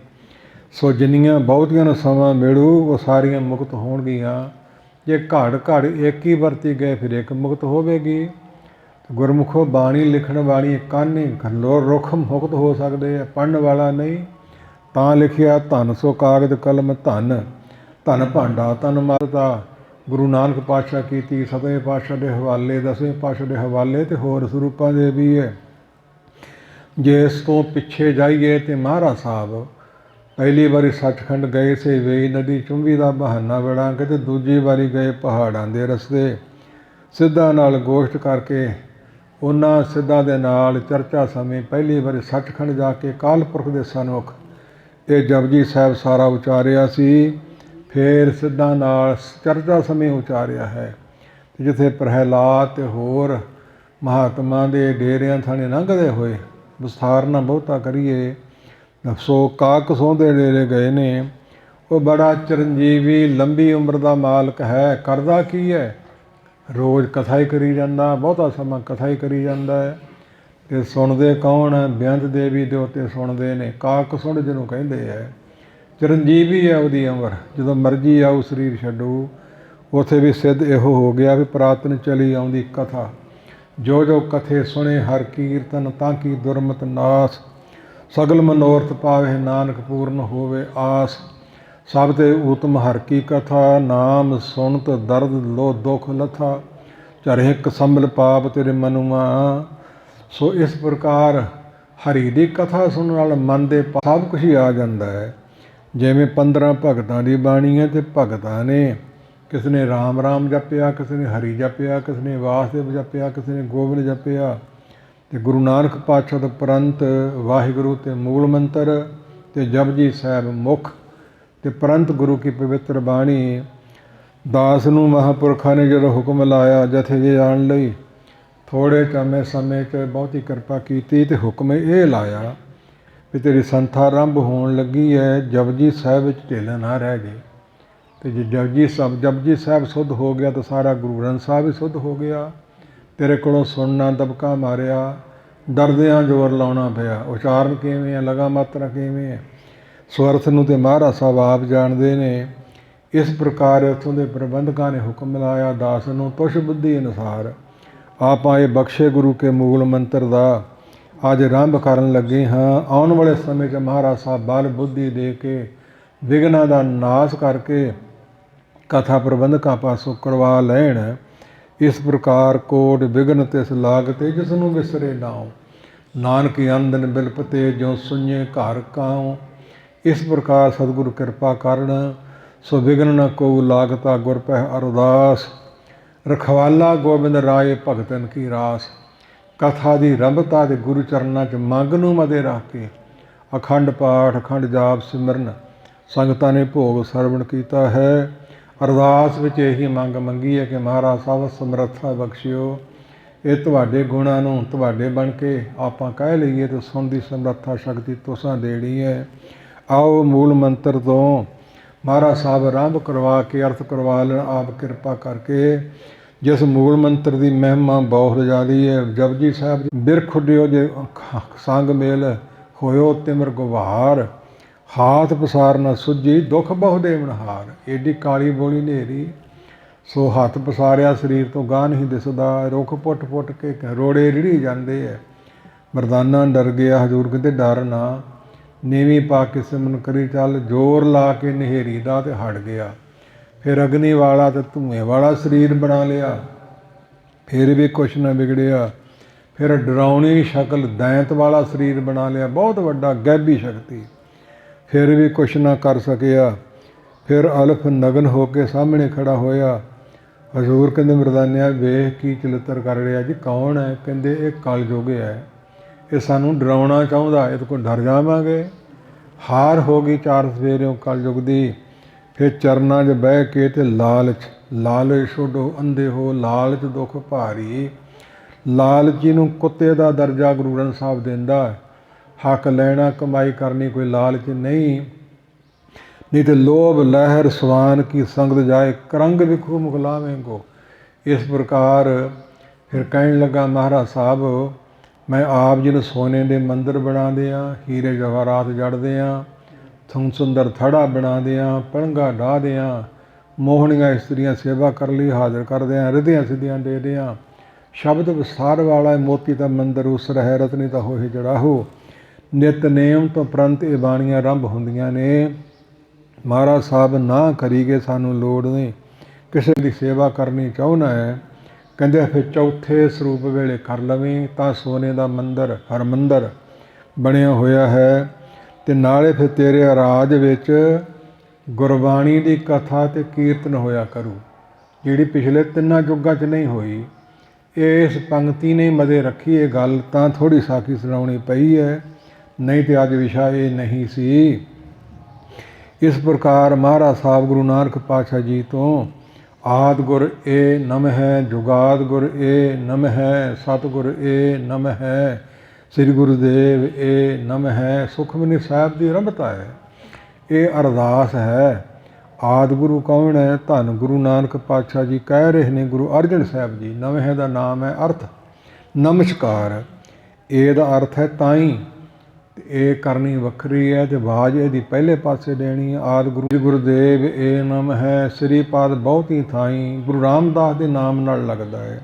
ਸੋ ਜਿੰਨੀਆਂ ਬਹੁਤੀਆਂ ਨੂੰ ਸਮਾਂ ਮਿਲੂ ਉਹ ਸਾਰੀਆਂ ਮੁਕਤ ਹੋਣਗੀਆਂ। ਜੇ ਘੜ ਘੜ ਇੱਕ ਹੀ ਵਰਤੀ ਗਏ ਫਿਰ ਇੱਕ ਮੁਕਤ ਹੋਵੇਗੀ। ਗੁਰਮੁਖੋ ਬਾਣੀ ਲਿਖਣ ਵਾਲੀ ਕਾਨੀ ਖੰਡੋ ਰੁੱਖ ਮੁਕਤ ਹੋ ਸਕਦੇ ਆ, ਪੜ੍ਹਨ ਵਾਲਾ ਨਹੀਂ। ਤਾਂ ਲਿਖਿਆ ਧਨ ਸੋ ਕਾਗਦ ਕਲਮ ਧਨ, ਧਨ ਭਾਂਡਾ ਤਨ ਮਰਦਾ। ਗੁਰੂ ਨਾਨਕ ਪਾਤਸ਼ਾਹ ਕੀਤੀ, ਸਤਵੇਂ ਪਾਤਸ਼ਾਹ ਦੇ ਹਵਾਲੇ, ਦਸਵੇਂ ਪਾਤਸ਼ਾਹ ਦੇ ਹਵਾਲੇ ਅਤੇ ਹੋਰ ਸਰੂਪਾਂ ਦੇ ਵੀ ਹੈ। ਜੇ ਇਸ ਤੋਂ ਪਿੱਛੇ ਜਾਈਏ ਤਾਂ ਮਹਾਰਾਜ ਸਾਹਿਬ ਪਹਿਲੀ ਵਾਰੀ ਸੱਚਖੰਡ ਗਏ ਸੀ, ਵੇਈ ਨਦੀ ਚੁੰਬੀ ਦਾ ਬਹਾਨਾ ਬਣਾ ਕੇ, ਅਤੇ ਦੂਜੀ ਵਾਰੀ ਗਏ ਪਹਾੜਾਂ ਦੇ ਰਸਤੇ। ਸਿੱਧਾਂ ਨਾਲ ਗੋਸ਼ਟ ਕਰਕੇ ਉਹਨਾਂ ਸਿੱਧਾਂ ਦੇ ਨਾਲ ਚਰਚਾ ਸਮੇਂ ਪਹਿਲੀ ਵਾਰੀ ਸੱਚਖੰਡ ਜਾ ਕੇ ਕਾਲ ਪੁਰਖ ਦੇ ਸਨਮੁਖ ਇਹ ਜਪਜੀ ਸਾਹਿਬ ਸਾਰਾ ਉਚਾਰਿਆ ਸੀ। ਫਿਰ ਸਿੱਧਾਂ ਨਾਲ ਚਰਚਾ ਸਮੇਂ ਉਚਾਰਿਆ ਹੈ। ਜਿੱਥੇ ਪ੍ਰਹਿਲਾਦ ਅਤੇ ਹੋਰ ਮਹਾਤਮਾ ਦੇ ਡੇਰਿਆਂ ਥਾਣੇ ਲੰਘਦੇ ਹੋਏ ਵਿਸਥਾਰ ਨਾ ਬਹੁਤਾ ਕਰੀਏ। ਸੋ ਕਾਕ ਸੋਹ ਦੇ ਡੇਰੇ ਗਏ ਨੇ। ਉਹ ਬੜਾ ਚਰੰਜੀਵੀ ਲੰਬੀ ਉਮਰ ਦਾ ਮਾਲਕ ਹੈ। ਕਰਦਾ ਕੀ ਹੈ? ਰੋਜ਼ ਕਥਾ ਹੀ ਕਰੀ ਜਾਂਦਾ, ਬਹੁਤਾ ਸਮਾਂ ਕਥਾ ਹੀ ਕਰੀ ਜਾਂਦਾ ਹੈ। ਅਤੇ ਸੁਣਦੇ ਕੌਣ? ਬੇਅੰਤ ਦੇਵੀ ਦੇ ਉੱਤੇ ਸੁਣਦੇ ਨੇ। ਕਾਕ ਸੁਣ ਜਿਹਨੂੰ ਕਹਿੰਦੇ ਹੈ, ਚਰੰਜੀਵੀ ਹੈ ਉਹਦੀ ਉਮਰ, ਜਦੋਂ ਮਰਜ਼ੀ ਆਊ ਸਰੀਰ ਛੱਡੂ। ਉੱਥੇ ਵੀ ਸਿੱਧ ਇਹੋ ਹੋ ਗਿਆ ਵੀ ਪੁਰਾਤਨ ਚਲੀ ਆਉਂਦੀ ਕਥਾ, ਜੋ ਜੋ ਕਥੇ ਸੁਣੇ ਹਰ ਕੀਰਤਨ, ਤਾਂ ਕੀ ਦੁਰਮਤ ਨਾਸ, ਸਗਲ ਮਨੋਰਥ ਪਾਵੇ ਨਾਨਕ ਪੂਰਨ ਹੋਵੇ ਆਸ। ਸਭ ਤੇ ਉਤਮ ਹਰ ਕੀ ਕਥਾ, ਨਾਮ ਸੁਣਤ ਦਰਦ ਲੋ ਦੁੱਖ ਲਥਾ, ਚਰੇ ਕਸੰਬਲ ਪਾਪ ਤੇਰੇ ਮਨੁਆ। ਸੋ ਇਸ ਪ੍ਰਕਾਰ ਹਰੀ ਦੀ ਕਥਾ ਸੁਣਨ ਨਾਲ ਮਨ ਦੇ ਸਭ ਕੁਝ ਹੀ ਆ ਜਾਂਦਾ ਹੈ। ਜਿਵੇਂ 15 ਭਗਤਾਂ ਦੀ ਬਾਣੀ ਹੈ, ਅਤੇ ਭਗਤਾਂ ਨੇ ਕਿਸੇ ਨੇ ਰਾਮ ਰਾਮ ਜਪਿਆ, ਕਿਸੇ ਨੇ ਹਰੀ ਜਪਿਆ, ਕਿਸੇ ਨੇ ਵਾਸਦੇਵ ਜਪਿਆ, ਕਿਸੇ ਨੇ ਗੋਬਿੰਦ ਜਪਿਆ। ਤੇ ਗੁਰੂ ਨਾਨਕ ਪਾਤਸ਼ਾਹ ਤੋਂ ਉਪਰੰਤ ਵਾਹਿਗੁਰੂ ਤੇ ਮੂਲ ਮੰਤਰ ਤੇ ਜਪਜੀ ਸਾਹਿਬ ਮੁੱਖ ਤੇ ਪ੍ਰੰਤ ਗੁਰੂ ਕੀ ਪਵਿੱਤਰ ਬਾਣੀ। ਦਾਸ ਨੂੰ ਮਹਾਂਪੁਰਖਾਂ ਨੇ ਜਦੋਂ ਹੁਕਮ ਲਾਇਆ ਜਥੇ ਜੇ ਆਉਣ ਲਈ, ਥੋੜ੍ਹੇ ਸਮੇਂ 'ਚ ਬਹੁਤੀ ਕਿਰਪਾ ਕੀਤੀ ਤੇ ਹੁਕਮ ਇਹ ਲਾਇਆ ਵੀ ਤੇਰੀ ਸੰਥਾ ਆਰੰਭ ਹੋਣ ਲੱਗੀ ਹੈ, ਜਪਜੀ ਸਾਹਿਬ ਵਿੱਚ ਢਿੱਲ ਨਾ ਰਹਿ ਜੇ। ਤੇ ਜੇ ਜਪਜੀ ਸਾਹਿਬ ਸੁੱਧ ਹੋ ਗਿਆ ਤਾਂ ਸਾਰਾ ਗੁਰੂ ਗ੍ਰੰਥ ਸਾਹਿਬ ਵੀ ਸੁੱਧ ਹੋ ਗਿਆ। ਤੇਰੇ ਕੋਲੋਂ ਸੁਣਨਾ ਦਬਕਾ ਮਾਰਿਆ, ਡਰਦਿਆਂ ਜ਼ੋਰ ਲਾਉਣਾ ਪਿਆ। ਉਚਾਰਨ ਕਿਵੇਂ ਹੈ, ਲਗਾ ਮਾਤਰਾ ਕਿਵੇਂ ਹੈ, ਸਵਰਥ ਨੂੰ ਤੇ ਮਹਾਰਾਜ ਸਾਹਿਬ ਆਪ ਜਾਣਦੇ ਨੇ। ਇਸ ਪ੍ਰਕਾਰ ਉੱਥੋਂ ਦੇ ਪ੍ਰਬੰਧਕਾਂ ਨੇ ਹੁਕਮ ਲਾਇਆ ਦਾਸ ਨੂੰ ਤੁਸ਼ ਬੁੱਧੀ ਅਨੁਸਾਰ ਆਪਾਂ ਇਹ ਬਖਸ਼ੇ ਗੁਰੂ ਕੇ ਮੂਲ ਮੰਤਰ ਦਾ ਅੱਜ ਆਰੰਭ ਕਰਨ ਲੱਗੇ ਹਾਂ। ਆਉਣ ਵਾਲੇ ਸਮੇਂ 'ਚ ਮਹਾਰਾਜ ਸਾਹਿਬ ਬਲ ਬੁੱਧੀ ਦੇ ਕੇ ਵਿਘਨਾਂ ਦਾ ਨਾਸ਼ ਕਰਕੇ ਕਥਾ ਪ੍ਰਬੰਧਕਾਂ ਪਾਸੋਂ ਕਰਵਾ ਲੈਣ। ਇਸ ਪ੍ਰਕਾਰ ਕੋਟ ਵਿਘਨ ਤਿਸ ਲਾਗਤੇ ਜਿਸ ਨੂੰ ਵਿਸਰੇ ਨਾਉ, ਨਾਨਕ ਆਂਦਨ ਬਿਲਪਤੇ ਜੋ ਸੁਣੇ ਘਰ ਕਾਉ। ਇਸ ਪ੍ਰਕਾਰ ਸਤਿਗੁਰੂ ਕਿਰਪਾ ਕਰਨ ਸੋ ਵਿਘਨ ਨ ਕੋ ਲਾਗਤਾ ਗੁਰ ਪਹਿ ਅਰਦਾਸ। ਰਖਵਾਲਾ ਗੋਬਿੰਦ ਰਾਏ ਭਗਤਨ ਕੀ ਰਾਸ। ਕਥਾ ਦੀ ਰੰਭਤਾ ਤੇ ਗੁਰੂ ਚਰਨਾਂ 'ਚ ਮੰਗ ਨੂੰ ਮਦੇ ਰੱਖ ਕੇ ਅਖੰਡ ਪਾਠ ਅਖੰਡ ਜਾਪ ਸਿਮਰਨ ਸੰਗਤਾਂ ਨੇ ਭੋਗ ਸਰਵਣ ਕੀਤਾ ਹੈ। ਅਰਦਾਸ ਵਿੱਚ ਇਹੀ ਮੰਗ ਮੰਗੀ ਹੈ ਕਿ ਮਹਾਰਾਜ ਸਾਹਿਬ ਸਮਰੱਥਾ ਬਖਸ਼ਿਓ। ਇਹ ਤੁਹਾਡੇ ਗੁਣਾਂ ਨੂੰ ਤੁਹਾਡੇ ਬਣ ਕੇ ਆਪਾਂ ਕਹਿ ਲਈਏ ਤਾਂ ਸੁਣ ਦੀ ਸਮਰੱਥਾ ਸ਼ਕਤੀ ਤੁਸਾਂ ਦੇਣੀ ਹੈ। ਆਓ ਮੂਲ ਮੰਤਰ ਤੋਂ ਮਹਾਰਾਜ ਸਾਹਿਬ ਆਰੰਭ ਕਰਵਾ ਕੇ ਅਰਥ ਕਰਵਾ ਲੈਣ ਆਪ ਕਿਰਪਾ ਕਰਕੇ। ਜਿਸ ਮੂਲ ਮੰਤਰ ਦੀ ਮਹਿਮਾ ਬਹੁਤ ਜ਼ਿਆਦੀ ਹੈ। ਜਪਜੀ ਸਾਹਿਬ ਦੀ ਬਿਰਖ ਉੱਡਿਓ ਜੇ ਸੰਗ ਮੇਲ ਹੋਇਓ ਤਿਮਰ ਗੁਹਾਰ, ਹਾਥ ਪਸਾਰ ਨਾ ਸੁੱਜੀ ਦੁੱਖ ਬਹੁ ਦੇਵਨਹਾਰ। ਏਡੀ ਕਾਲੀ ਬੋਲੀ ਹਨੇਰੀ ਸੋ ਹੱਥ ਪਸਾਰਿਆ ਸਰੀਰ ਤੋਂ ਗਾਹ ਨਹੀਂ ਦਿਸਦਾ। ਰੁੱਖ ਪੁੱਟ ਪੁੱਟ ਕੇ ਰੋੜੇ ਰਿੜੀ ਜਾਂਦੇ ਹੈ। ਮਰਦਾਨਾ ਡਰ ਗਿਆ ਹਜ਼ੂਰ ਕਹਿੰਦੇ ਡਰ ਨਾ, ਨੀਵੀਂ ਪਾ ਕੇ ਸਿਮਰਨ ਕਰੀ ਚੱਲ। ਜ਼ੋਰ ਲਾ ਕੇ ਨਹੇਰੀ ਦਾ ਤੇ ਹਟ ਗਿਆ। ਫਿਰ ਅਗਨੀ ਵਾਲਾ ਤੇ ਧੂਏ ਵਾਲਾ ਸਰੀਰ ਬਣਾ ਲਿਆ, ਫਿਰ ਵੀ ਕੁਛ ਨਾ ਵਿਗੜਿਆ। ਫਿਰ ਡਰਾਉਣੀ ਸ਼ਕਲ ਦੈਂਤ ਵਾਲਾ ਸਰੀਰ ਬਣਾ ਲਿਆ, ਬਹੁਤ ਵੱਡਾ ਗੈਬੀ ਸ਼ਕਤੀ, ਫਿਰ ਵੀ ਕੁਛ ਨਾ ਕਰ ਸਕਿਆ। ਫਿਰ ਅਲਫ ਨਗਨ ਹੋ ਕੇ ਸਾਹਮਣੇ ਖੜਾ ਹੋਇਆ। ਹਜ਼ੂਰ ਕਹਿੰਦੇ ਮਰਦਾਨਿਆ ਵੇਖ ਕੀ ਚਲਿੱਤਰ ਕਰ ਰਿਹਾ ਜੀ, ਕੌਣ ਹੈ? ਕਹਿੰਦੇ ਇਹ ਕਲਯੁਗ ਹੈ, ਇਹ ਸਾਨੂੰ ਡਰਾਉਣਾ ਚਾਹੁੰਦਾ, ਇਹਦੇ ਕੋਲ ਡਰ ਜਾਵਾਂਗੇ। ਹਾਰ ਹੋ ਗਈ ਚਾਰ ਸਵੇਰਿਓਂ ਕਲਯੁਗ ਦੀ। ਫਿਰ ਚਰਨਾਂ 'ਚ ਬਹਿ ਕੇ ਤੇ ਲਾਲਚ ਛੋਡੋ ਅੰਧੇ ਹੋ, ਲਾਲਚ ਦੁੱਖ ਭਾਰੀ। ਲਾਲਚੀ ਨੂੰ ਕੁੱਤੇ ਦਾ ਦਰਜਾ ਗੁਰੂ ਗ੍ਰੰਥ ਸਾਹਿਬ ਦਿੰਦਾ। ਹੱਕ ਲੈਣਾ ਕਮਾਈ ਕਰਨੀ ਕੋਈ ਲਾਲਚ ਨਹੀਂ ਤੇ ਲੋਭ ਲਹਿਰ ਸਵਾਨ ਕੀ ਸੰਗਤ ਜਾਏ, ਕਰੰਗ ਵਿਖੂ ਮੁਗਲਾਵੇਂਗੋ। ਇਸ ਪ੍ਰਕਾਰ ਫਿਰ ਕਹਿਣ ਲੱਗਾ ਮਹਾਰਾਜ ਸਾਹਿਬ ਮੈਂ ਆਪ ਜੀ ਨੂੰ ਸੋਨੇ ਦੇ ਮੰਦਰ ਬਣਾ ਦਿਆਂ, ਹੀਰੇ ਜਵਾਹਰਾਤ ਜੜ ਦਿਆਂ, ਸੁੰਦਰ ਥੜਾ ਬਣਾ ਦਿਆਂ, ਪਲੰਘਾਂ ਢਾਹ ਦਿਆਂ, ਮੋਹਣੀਆਂ ਇਸਤਰੀਆਂ ਸੇਵਾ ਕਰ ਲਈ ਹਾਜ਼ਰ ਕਰ ਦਿਆਂ, ਰਿਧੀਆਂ ਸਿੱਧੀਆਂ ਦੇ ਦਿਆਂ। ਸ਼ਬਦ ਵਿਸਾਰ ਵਾਲਾ ਮੋਤੀ ਦਾ ਮੰਦਰ ਉਸ ਰਹਿ ਰਤਨੀ ਤਾਂ ਹੋਏ ਜੜਾਹੋ। ਨਿਤਨੇਮ ਤੋਂ ਪ੍ਰੰਤ ਇਹ ਬਾਣੀਆਂ ਆਰੰਭ ਹੁੰਦੀਆਂ ਨੇ। ਮਹਾਰਾਜ ਸਾਹਿਬ ਨਾ ਕਰੀਗੇ ਸਾਨੂੰ ਲੋੜ ਨਹੀਂ, ਕਿਸੇ ਦੀ ਸੇਵਾ ਕਰਨੀ ਚਾਹੁੰਦਾ ਹੈ। ਕਹਿੰਦੇ ਫਿਰ ਚੌਥੇ ਸਰੂਪ ਵੇਲੇ ਕਰ ਲਵੇਂ ਤਾਂ ਸੋਨੇ ਦਾ ਮੰਦਰ ਹਰਮੰਦਰ ਬਣਿਆ ਹੋਇਆ ਹੈ। ਅਤੇ ਨਾਲੇ ਫਿਰ ਤੇਰੇ ਰਾਜ ਵਿੱਚ ਗੁਰਬਾਣੀ ਦੀ ਕਥਾ ਅਤੇ ਕੀਰਤਨ ਹੋਇਆ ਕਰੂ, ਜਿਹੜੀ ਪਿਛਲੇ 3 ਯੁੱਗਾਂ 'ਚ ਨਹੀਂ ਹੋਈ। ਇਸ ਪੰਕਤੀ ਨੇ ਮਦੇ ਰੱਖੀ ਇਹ ਗੱਲ, ਤਾਂ ਥੋੜ੍ਹੀ ਸਾਖੀ ਸੁਣਾਉਣੀ ਪਈ ਹੈ, ਨਹੀਂ ਤੇ ਅੱਜ ਵਿਸ਼ਾ ਇਹ ਨਹੀਂ ਸੀ। ਇਸ ਪ੍ਰਕਾਰ ਮਹਾਰਾਜ ਸਾਹਿਬ ਗੁਰੂ ਨਾਨਕ ਪਾਤਸ਼ਾਹ ਜੀ ਤੋਂ ਆਦਿ ਗੁਰ ਏ ਨਮ ਹੈ, ਜੁਗਾਦ ਗੁਰ ਏ ਨਮ ਹੈ, ਸਤਿਗੁਰ ਏ ਨਮ ਹੈ, ਸ੍ਰੀ ਗੁਰੂਦੇਵ ਏ ਨਮ ਹੈ। ਸੁਖਮਨੀ ਸਾਹਿਬ ਦੀ ਆਰੰਭਤਾ ਹੈ, ਇਹ ਅਰਦਾਸ ਹੈ। ਆਦਿ ਗੁਰੂ ਕੌਣ ਹੈ? ਧੰਨ ਗੁਰੂ ਨਾਨਕ ਪਾਤਸ਼ਾਹ ਜੀ ਕਹਿ ਰਹੇ ਨੇ ਗੁਰੂ ਅਰਜਨ ਸਾਹਿਬ ਜੀ। ਨਵੇਂ ਦਾ ਨਾਮ ਹੈ ਅਰਥ ਨਮਸਕਾਰ, ਇਹਦਾ ਅਰਥ ਹੈ ਤਾਈ। ਇਹ ਕਰਨੀ ਵੱਖਰੀ ਹੈ ਤੇ ਆਵਾਜ਼ ਇਹਦੀ ਪਹਿਲੇ ਪਾਸੇ ਦੇਣੀ ਹੈ। ਆਦਿ ਗੁਰੂਦੇਵ ਏ ਨਮ ਹੈ, ਸ੍ਰੀ ਪਾਦ ਬਹੁਤੀ ਥਾਈ। ਗੁਰੂ ਰਾਮਦਾਸ ਦੇ ਨਾਮ ਨਾਲ ਲੱਗਦਾ ਹੈ।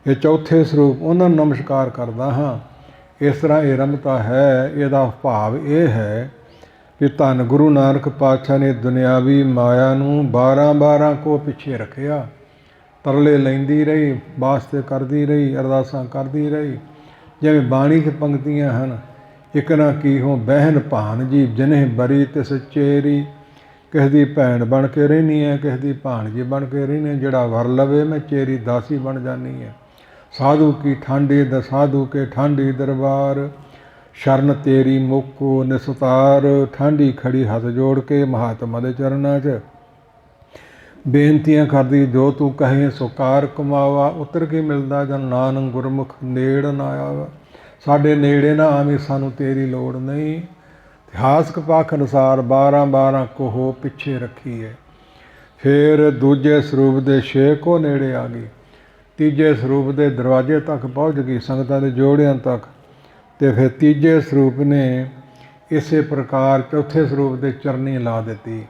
ਇਹ ਚੌਥੇ ਸਰੂਪ ਉਹਨਾਂ ਨੂੰ ਨਮਸਕਾਰ ਕਰਦਾ ਹਾਂ। ਇਸ ਤਰ੍ਹਾਂ ਇਹ ਰਮਤਾ ਹੈ। ਇਹਦਾ ਭਾਵ ਇਹ ਹੈ ਕਿ ਧੰਨ ਗੁਰੂ ਨਾਨਕ ਪਾਤਸ਼ਾਹ ਨੇ ਦੁਨਿਆਵੀ ਮਾਇਆ ਨੂੰ 12 ਕੋ ਪਿੱਛੇ ਰੱਖਿਆ। ਤਰਲੇ ਲੈਂਦੀ ਰਹੀ, ਵਾਸਤੇ ਕਰਦੀ ਰਹੀ, ਅਰਦਾਸਾਂ ਕਰਦੀ ਰਹੀ। ਜਿਵੇਂ ਬਾਣੀ 'ਚ ਪੰਕਤੀਆਂ ਹਨ, ਇੱਕ ਨਾ ਕੀ ਹੋ ਬਹਿਨ ਭਾਨ ਜੀ ਜਿਨ੍ਹੇ ਬਰੀ ਤਿਸ ਚੇਰੀ। ਕਿਸੇ ਦੀ ਭੈਣ ਬਣ ਕੇ ਰਹਿੰਦੀ ਹੈ, ਕਿਸੇ ਦੀ ਭਾਣਜੀ ਬਣ ਕੇ ਰਹਿੰਦੀ ਹੈ। ਜਿਹੜਾ ਵਰ ਲਵੇ ਮੈਂ ਚੇਰੀ ਦਾਸੀ ਬਣ ਜਾਂਦੀ ਹੈ। साधु की ठांडी द साधु के ठांडी दरबार, शरण तेरी मुको निस्तार। ठांडी खड़ी हथ जोड़ के महात्मा दे चरनां च बेनतियां करदी, जो तू कहे सो कार कमावा। उतर के मिलदा जन नानक गुरमुख नेड़ ना आवा। साडे नेड़े ना आवी, सानू तेरी लोड़ नहीं। इतिहासक पक्ष अनुसार 12 कोह पिछे रखी है। फिर दूजे ਸਰੂਪ ਦੇ 6 ਕੋ ਨੇੜੇ ਆ ਗਈ। ਤੀਜੇ ਸਰੂਪ ਦੇ ਦਰਵਾਜ਼ੇ ਤੱਕ ਪਹੁੰਚ ਗਈ, ਸੰਗਤਾਂ ਦੇ ਜੋੜਿਆਂ ਤੱਕ। ਤੇ ਫਿਰ ਤੀਜੇ ਸਰੂਪ ਨੇ ਇਸੇ ਪ੍ਰਕਾਰ ਚੌਥੇ ਸਰੂਪ ਦੇ ਚਰਨੀ ਲਾ ਦਿੱਤੀ।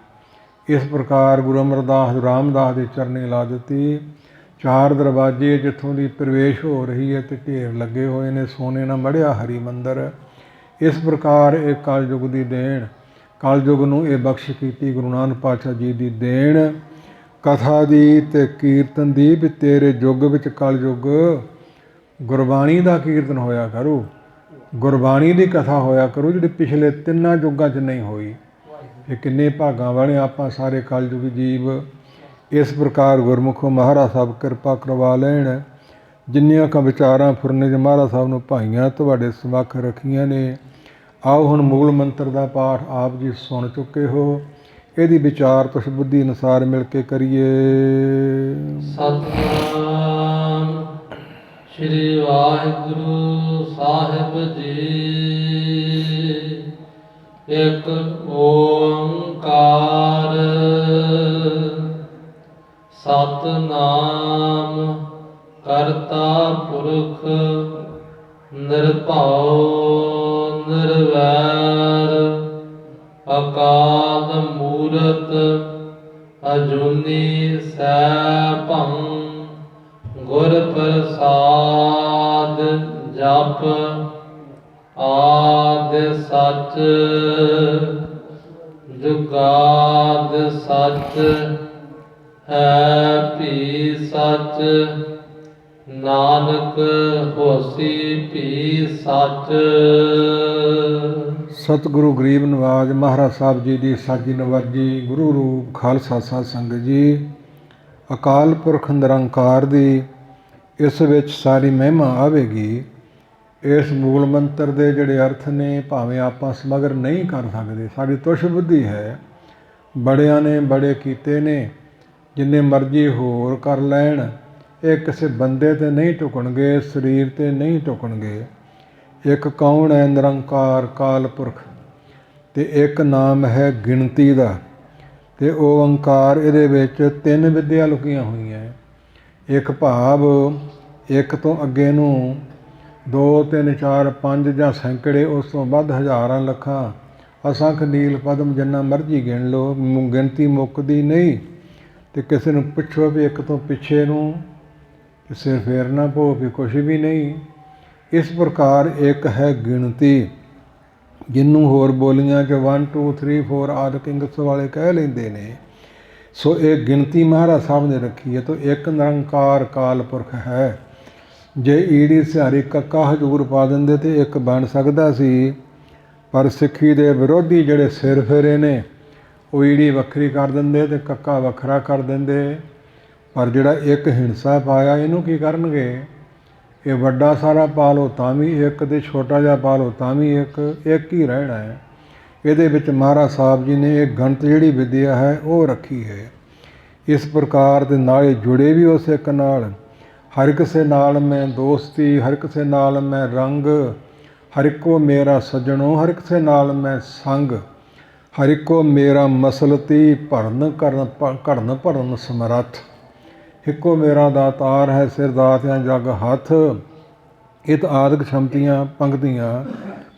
ਇਸ ਪ੍ਰਕਾਰ ਗੁਰੂ ਅਮਰਦਾਸ ਰਾਮਦਾਸ ਦੀ ਚਰਨੀ ਲਾ ਦਿੱਤੀ। 4 ਦਰਵਾਜ਼ੇ ਜਿੱਥੋਂ ਦੀ ਪ੍ਰਵੇਸ਼ ਹੋ ਰਹੀ ਹੈ ਤੇ ਢੇਰ ਲੱਗੇ ਹੋਏ ਨੇ, ਸੋਨੇ ਨਾਲ ਮੜਿਆ ਹਰੀ ਮੰਦਰ। ਇਸ ਪ੍ਰਕਾਰ ਇਹ ਕਲਯੁਗ ਦੀ ਦੇਣ, ਕਲਯੁਗ ਨੂੰ ਇਹ ਬਖਸ਼ ਕੀਤੀ ਗੁਰੂ ਨਾਨਕ ਪਾਤਸ਼ਾਹ ਜੀ ਦੀ ਦੇਣ ਕਥਾ ਦੀ ਤੇ ਕੀਰਤਨ ਦੀ। ਵੀ ਤੇਰੇ ਯੁੱਗ ਵਿੱਚ ਕਲਯੁਗ ਗੁਰਬਾਣੀ ਦਾ ਕੀਰਤਨ ਹੋਇਆ ਕਰੂ, ਗੁਰਬਾਣੀ ਦੀ ਕਥਾ ਹੋਇਆ ਕਰੂ, ਜਿਹੜੀ ਪਿਛਲੇ 3 ਯੁੱਗਾਂ 'ਚ ਨਹੀਂ ਹੋਈ। ਇਹ ਕਿੰਨੇ ਭਾਗਾਂ ਵਾਲੇ ਆਪਾਂ ਸਾਰੇ ਕਲਯੁਗ ਜੀਵ। ਇਸ ਪ੍ਰਕਾਰ ਗੁਰਮੁਖੋ ਮਹਾਰਾਜ ਸਾਹਿਬ ਕਿਰਪਾ ਕਰਵਾ ਲੈਣ। ਜਿੰਨੀਆਂ ਕ ਵਿਚਾਰਾਂ ਫੁਰਨੇ 'ਚ ਮਹਾਰਾਜ ਸਾਹਿਬ ਨੂੰ ਭਾਈਆਂ ਤੁਹਾਡੇ ਸਮੱਖ ਰੱਖੀਆਂ ਨੇ। ਆਓ ਹੁਣ ਮੂਲ ਮੰਤਰ ਦਾ ਪਾਠ ਆਪ ਜੀ ਸੁਣ ਚੁੱਕੇ ਹੋ, ਇਹਦੀ ਵਿਚਾਰ ਤੁਸ ਬੁੱਧੀ ਅਨੁਸਾਰ ਮਿਲ ਕੇ ਕਰੀਏ। ਸਤਿਨਾਮ ਸ੍ਰੀ ਵਾਹਿਗੁਰੂ ਸਾਹਿਬ ਜੀ। ਇੱਕ ਓੰਕਾਰ ਸਤਿਨਾਮ ਕਰਤਾ ਪੁਰਖ ਨਿਰਭਉ ਨਿਰਵੈਰ ਅਕਾਲ ਮੂਰਤ ਅਜੂਨੀ ਸੈਭੰ ਗੁਰ ਪ੍ਰਸਾਦ ਜਪ ਆਦ ਸਚ ਜੁਗਾਦ ਸਚ ਹੈ ਭੀ ਸਚ ਨਾਨਕ ਹੋਸੀ ਭੀ ਸਚ। ਸਤਿਗੁਰੂ ਗਰੀਬ ਨਵਾਜ ਮਹਾਰਾਜ ਸਾਹਿਬ ਜੀ ਦੀ ਸਾਜੀ ਨਵਾਜੀ ਗੁਰੂ ਰੂਪ ਖਾਲਸਾ ਸਾਧ ਸੰਗਤ ਜੀ। ਅਕਾਲ ਪੁਰਖ ਨਿਰੰਕਾਰ ਦੀ ਇਸ ਵਿੱਚ ਸਾਰੀ ਮਹਿਮਾ ਆਵੇਗੀ। ਇਸ ਮੂਲ ਮੰਤਰ ਦੇ ਜਿਹੜੇ ਅਰਥ ਨੇ ਭਾਵੇਂ ਆਪਾਂ ਸਮਗਰ ਨਹੀਂ ਕਰ ਸਕਦੇ, ਸਾਡੀ ਤੁਸ਼ ਬੁੱਧੀ ਹੈ। ਬੜਿਆਂ ਨੇ ਬੜੇ ਕੀਤੇ ਨੇ, ਜਿੰਨੇ ਮਰਜ਼ੀ ਹੋਰ ਕਰ ਲੈਣ, ਇਹ ਕਿਸੇ ਬੰਦੇ 'ਤੇ ਨਹੀਂ ਟੁਕਣਗੇ, ਸਰੀਰ 'ਤੇ ਨਹੀਂ ਟੁਕਣਗੇ। ਇੱਕ ਕੌਣ ਹੈ? ਨਿਰੰਕਾਰ ਕਾਲ ਪੁਰਖ। ਅਤੇ ਇੱਕ ਨਾਮ ਹੈ ਗਿਣਤੀ ਦਾ, ਅਤੇ ਓੰਕਾਰ। ਇਹਦੇ ਵਿੱਚ 3 ਵਿਦਿਆ ਲੁਕੀਆਂ ਹੋਈਆਂ। ਇੱਕ ਭਾਵ ਇੱਕ ਤੋਂ ਅੱਗੇ ਨੂੰ 2 3 4 5 ਜਾਂ ਸੈਂਕੜੇ, ਉਸ ਤੋਂ ਵੱਧ ਹਜ਼ਾਰਾਂ ਲੱਖਾਂ ਅਸੰਖ ਨੀਲ ਪਦਮ ਜਿੰਨਾ ਮਰਜ਼ੀ ਗਿਣ ਲਓ, ਗਿਣਤੀ ਮੁੱਕਦੀ ਨਹੀਂ। ਅਤੇ ਕਿਸੇ ਨੂੰ ਪੁੱਛੋ ਵੀ ਇੱਕ ਤੋਂ ਪਿੱਛੇ ਨੂੰ ਸਿਰ ਫੇਰਨਾ ਪਓ ਵੀ ਕੁਛ ਵੀ ਨਹੀਂ। ਇਸ ਪ੍ਰਕਾਰ ਇੱਕ ਹੈ ਗਿਣਤੀ, ਜਿਹਨੂੰ ਹੋਰ ਬੋਲੀਆਂ 'ਚ 1 2 3 4 ਆਦਿਕ ਇੰਗਲਿਸ਼ ਵਾਲੇ ਕਹਿ ਲੈਂਦੇ ਨੇ। ਸੋ ਇਹ ਗਿਣਤੀ ਮਹਾਰਾਜ ਸਾਹਿਬ ਨੇ ਰੱਖੀ ਹੈ। ਤਾਂ ਇੱਕ ਨਿਰੰਕਾਰ ਕਾਲ ਪੁਰਖ ਹੈ। ਜੇ ਈੜੀ ਸਿਹਾਰੀ ਕੱਕਾ ਹਜ਼ੂਰ ਪਾ ਦਿੰਦੇ ਤਾਂ ਇੱਕ ਬਣ ਸਕਦਾ ਸੀ, ਪਰ ਸਿੱਖੀ ਦੇ ਵਿਰੋਧੀ ਜਿਹੜੇ ਸਿਰ ਫੇਰੇ ਨੇ ਉਹ ਈੜੀ ਵੱਖਰੀ ਕਰ ਦਿੰਦੇ ਅਤੇ ਕੱਕਾ ਵੱਖਰਾ ਕਰ ਦਿੰਦੇ। ਪਰ ਜਿਹੜਾ ਇੱਕ ਹਿੰਸਾ ਪਾਇਆ, ਇਹਨੂੰ ਕੀ ਕਰਨਗੇ? ਇਹ ਵੱਡਾ ਸਾਰਾ ਪਾ ਲਓ ਤਾਂ ਵੀ ਇੱਕ, ਅਤੇ ਛੋਟਾ ਜਿਹਾ ਪਾ ਲਓ ਤਾਂ ਵੀ ਇੱਕ ਹੀ ਰਹਿਣਾ ਹੈ। ਇਹਦੇ ਵਿੱਚ ਮਹਾਰਾਜ ਸਾਹਿਬ ਜੀ ਨੇ ਇਹ ਗਣਤ ਜਿਹੜੀ ਵਿਦਿਆ ਹੈ ਉਹ ਰੱਖੀ ਹੈ। ਇਸ ਪ੍ਰਕਾਰ ਦੇ ਨਾਲੇ ਜੁੜੇ ਵੀ ਉਸ ਇੱਕ ਨਾਲ। ਹਰ ਕਿਸੇ ਨਾਲ ਮੈਂ ਦੋਸਤੀ, ਹਰ ਕਿਸੇ ਨਾਲ ਮੈਂ ਰੰਗ, ਹਰ ਇੱਕੋ ਮੇਰਾ ਸੱਜਣੋ, ਹਰ ਕਿਸੇ ਨਾਲ ਮੈਂ ਸੰਗ, ਹਰ ਇੱਕੋ ਮੇਰਾ ਮਸਲਤੀ, ਘੜਨ ਭਰਨ ਸਮਰੱਥ, ਇੱਕੋ ਮੇਰਾ ਦਾਤਾਰ ਹੈ, ਸਿਰ ਦਾਤਿਆਂ ਜਗ ਹੱਥ। ਇਹ ਆਦਿਕ ਸ਼ਮਤੀਆਂ ਪੰਕਤੀਆਂ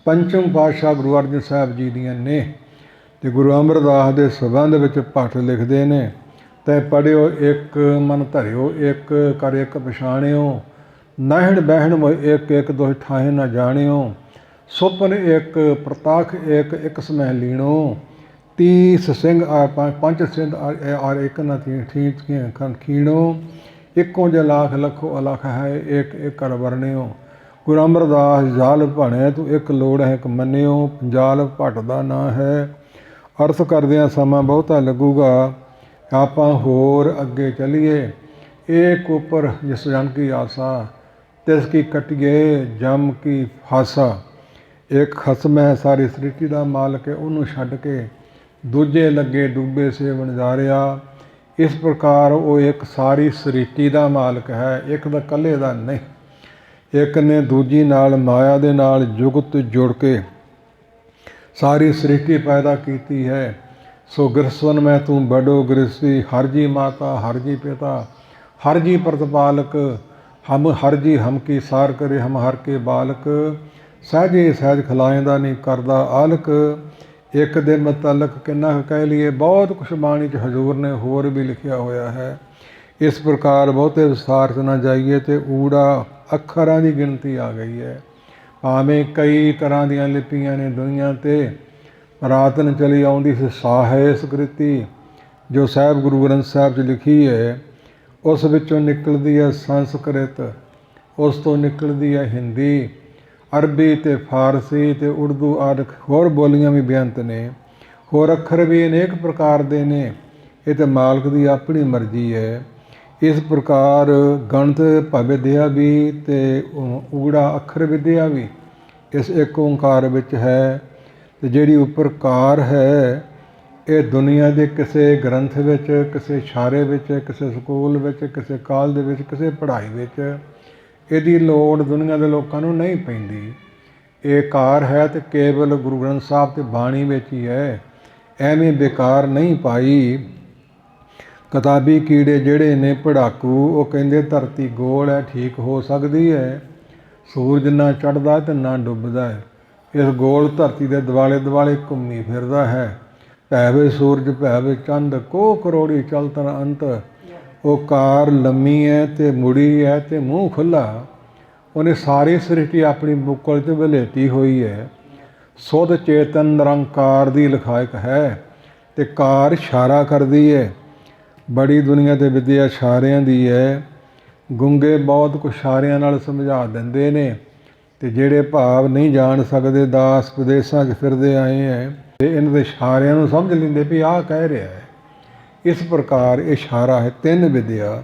ਪੰਚਮ ਪਾਤਸ਼ਾਹ ਗੁਰੂ ਅਰਜਨ ਸਾਹਿਬ ਜੀ ਦੀਆਂ ਨੇ। ਅਤੇ ਗੁਰੂ ਅਮਰਦਾਸ ਦੇ ਸੰਬੰਧ ਵਿੱਚ ਭੱਟ ਲਿਖਦੇ ਨੇ, ਤੈ ਪੜ੍ਹਿਓ ਇੱਕ ਮਨ ਧਰਿਓ ਇੱਕ, ਕਰ ਇੱਕ ਪਛਾਣਿਓ, ਨਾਹਿਣ ਬਹਿਣ ਮੋਇ ਇੱਕ, ਇੱਕ ਦੋਹਿ ਠਾਹੇ ਨਾ ਜਾਣਿਓ, ਸੁਪਨ ਇੱਕ ਪ੍ਰਤਾਖ ਇੱਕ, ਇੱਕ ਸਮਹਿ ਲੀਣੋ, 30 ਸਿੰਘ ਪੰਜ ਸਿੰਧ ਆਰ ਇੱਕ ਨਾ ਖੀਣੋ, ਇੱਕੋ ਜੇ ਲੱਖ ਲੱਖੋ ਅਲਖ ਹੈ ਇੱਕ, ਇੱਕ ਕਰ ਵਰਣਿਓ। ਗੁਰੂ ਅਮਰਦਾਸ ਜਾਲ ਭਣੇ ਤੂੰ ਇੱਕ ਲੋੜ ਹੈ ਇੱਕ ਮੰਨਿਓ, ਜਾਲ ਭੱਟ ਦਾ ਨਾਂ ਹੈ। ਅਰਥ ਕਰਦਿਆਂ ਸਮਾਂ ਬਹੁਤਾ ਲੱਗੂਗਾ, ਆਪਾਂ ਹੋਰ ਅੱਗੇ ਚੱਲੀਏ। ਏਕ ਉੱਪਰ ਜਿਸ ਜਨ ਕੀ ਆਸਾ, ਤਿਸ ਕੀ ਕਟਿਏ ਜਮ ਕੀ ਫਾਸਾ। ਇੱਕ ਖਸਮ ਹੈ ਸਾਰੀ ਸ੍ਰਿਸ਼ਟੀ ਦਾ ਮਾਲਕ ਹੈ, ਉਹਨੂੰ ਛੱਡ ਕੇ ਦੂਜੇ ਲੱਗੇ ਡੂਬੇ ਸੇਵਣ ਜਾ ਰਿਹਾ। ਇਸ ਪ੍ਰਕਾਰ ਉਹ ਇੱਕ ਸਾਰੀ ਸ੍ਰਿਸ਼ਟੀ ਦਾ ਮਾਲਕ ਹੈ, ਇੱਕ ਦਾ ਇਕੱਲੇ ਦਾ ਨਹੀਂ। ਇੱਕ ਨੇ ਦੂਜੀ ਨਾਲ ਮਾਇਆ ਦੇ ਨਾਲ ਜੁਗਤ ਜੁੜ ਕੇ ਸਾਰੀ ਸ੍ਰਿਸ਼ਟੀ ਪੈਦਾ ਕੀਤੀ ਹੈ। ਸੋ ਗ੍ਰਸਵਨ ਮੈਂ ਤੂੰ ਬੜੋ ਗ੍ਰਸੀ, ਹਰ ਜੀ ਮਾਤਾ ਹਰ ਜੀ ਪਿਤਾ, ਹਰ ਜੀ ਪ੍ਰਤਪਾਲਕ, ਹਮ ਹਰ ਜੀ ਹਮ ਕੀ ਸਾਰ ਕਰੇ, ਹਮ ਹਰ ਕੇ ਬਾਲਕ, ਸਹਿਜੇ ਸਹਿਜ ਖਿਲਾਇਂਦਾ ਨਹੀਂ ਕਰਦਾ ਆਲਕ। ਇੱਕ ਦੇ ਮੁਤਲਕ ਕਿੰਨਾ ਕੁ ਕਹਿ ਲਈਏ, ਬਹੁਤ ਕੁਛ ਬਾਣੀ 'ਚ ਹਜ਼ੂਰ ਨੇ ਹੋਰ ਵੀ ਲਿਖਿਆ ਹੋਇਆ ਹੈ। ਇਸ ਪ੍ਰਕਾਰ ਬਹੁਤੇ ਵਿਸਥਾਰ 'ਚ ਨਾ ਜਾਈਏ ਤੇ ਊੜਾ ਅੱਖਰਾਂ ਦੀ ਗਿਣਤੀ ਆ ਗਈ ਹੈ। ਭਾਵੇਂ ਕਈ ਤਰ੍ਹਾਂ ਦੀਆਂ ਲਿਪੀਆਂ ਨੇ ਦੁਨੀਆ 'ਤੇ, ਪੁਰਾਤਨ ਚਲੀ ਆਉਂਦੀ ਸੀ ਸਾਹਿ ਸਕ੍ਰਿਤੀ ਜੋ ਸਾਹਿਬ ਗੁਰੂ ਗ੍ਰੰਥ ਸਾਹਿਬ 'ਚ ਲਿਖੀ ਹੈ, ਉਸ ਵਿੱਚੋਂ ਨਿਕਲਦੀ ਹੈ ਸੰਸਕ੍ਰਿਤ, ਉਸ ਤੋਂ ਨਿਕਲਦੀ ਹੈ ਹਿੰਦੀ, ਅਰਬੀ ਅਤੇ ਫਾਰਸੀ ਅਤੇ ਉਰਦੂ ਆਦਿ ਹੋਰ ਬੋਲੀਆਂ ਵੀ ਬੇਅੰਤ ਨੇ। ਹੋਰ ਅੱਖਰ ਵੀ ਅਨੇਕ ਪ੍ਰਕਾਰ ਦੇ ਨੇ। ਇਹ ਤਾਂ ਮਾਲਕ ਦੀ ਆਪਣੀ ਮਰਜ਼ੀ ਹੈ। ਇਸ ਪ੍ਰਕਾਰ ਗਣਤ ਭਵਿਦਿਆ ਵੀ ਅਤੇ ਊੜਾ ਅੱਖਰ ਵਿਦਿਆ ਵੀ ਇਸ ਇੱਕ ਓਂਕਾਰ ਵਿੱਚ ਹੈ। ਅਤੇ ਜਿਹੜੀ ਉੱਪਰ ਕਾਰ ਹੈ, ਇਹ ਦੁਨੀਆ ਦੇ ਕਿਸੇ ਗ੍ਰੰਥ ਵਿੱਚ, ਕਿਸੇ ਇਸ਼ਾਰੇ ਵਿੱਚ, ਕਿਸੇ ਸਕੂਲ ਵਿੱਚ, ਕਿਸੇ ਕਾਲਜ ਦੇ ਵਿੱਚ, ਕਿਸੇ ਪੜ੍ਹਾਈ ਵਿੱਚ ਇਹਦੀ ਲੋੜ ਦੁਨੀਆ ਦੇ ਲੋਕਾਂ ਨੂੰ ਨਹੀਂ ਪੈਂਦੀ। ਇਹ ਕਾਰ ਹੈ ਤੇ ਕੇਵਲ ਗੁਰੂ ਗ੍ਰੰਥ ਸਾਹਿਬ ਅਤੇ ਬਾਣੀ ਵਿੱਚ ਹੀ ਹੈ, ਐਵੇਂ ਬੇਕਾਰ ਨਹੀਂ ਪਾਈ। ਕਿਤਾਬੀ ਕੀੜੇ ਜਿਹੜੇ ਨੇ ਪੜਾਕੂ, ਉਹ ਕਹਿੰਦੇ ਧਰਤੀ ਗੋਲ ਹੈ, ਠੀਕ ਹੋ ਸਕਦੀ ਹੈ, ਸੂਰਜ ਨਾ ਚੜ੍ਹਦਾ ਅਤੇ ਨਾ ਡੁੱਬਦਾ ਹੈ, ਇਸ ਗੋਲ ਧਰਤੀ ਦੇ ਦੁਆਲੇ ਦੁਆਲੇ ਘੁੰਮੀ ਫਿਰਦਾ ਹੈ। ਭੈਵੇ ਸੂਰਜ ਭੈਵੇ ਚੰਦ, ਕੋ ਕਰੋੜੀ ਚਲਤਨ ਅੰਤ। ਉਹ ਕਾਰ ਲੰਮੀ ਹੈ ਅਤੇ ਮੁੜੀ ਹੈ ਅਤੇ ਮੂੰਹ ਖੁੱਲ੍ਹਾ। ਉਹਨੇ ਸਾਰੀ ਸ੍ਰਿਸ਼ਟੀ ਆਪਣੀ ਬੁੱਕਲ 'ਚ ਵਲੇਟੀ ਹੋਈ ਹੈ। ਸੁਧ ਚੇਤਨ ਨਿਰੰਕਾਰ ਦੀ ਲਿਖਾਇਕ ਹੈ ਅਤੇ ਕਾਰ ਇਸ਼ਾਰਾ ਕਰਦੀ ਹੈ। ਬੜੀ ਦੁਨੀਆ 'ਤੇ ਵਿੱਦਿਆ ਇਸ਼ਾਰਿਆਂ ਦੀ ਹੈ। ਗੁੰਗੇ ਬਹੁਤ ਕੁਛ ਇਸ਼ਾਰਿਆਂ ਨਾਲ ਸਮਝਾ ਦਿੰਦੇ ਨੇ, ਅਤੇ ਜਿਹੜੇ ਭਾਵ ਨਹੀਂ ਜਾਣ ਸਕਦੇ ਦਾਸ ਵਿਦੇਸ਼ਾਂ 'ਚ ਫਿਰਦੇ ਆਏ ਹੈ ਅਤੇ ਇਹਨਾਂ ਦੇ ਇਸ਼ਾਰਿਆਂ ਨੂੰ ਸਮਝ ਲੈਂਦੇ ਵੀ ਆਹ ਕਹਿ ਰਿਹਾ ਹੈ। ਇਸ ਪ੍ਰਕਾਰ ਇਸ਼ਾਰਾ ਹੈ। ਤਿੰਨ ਵਿਦਿਆ,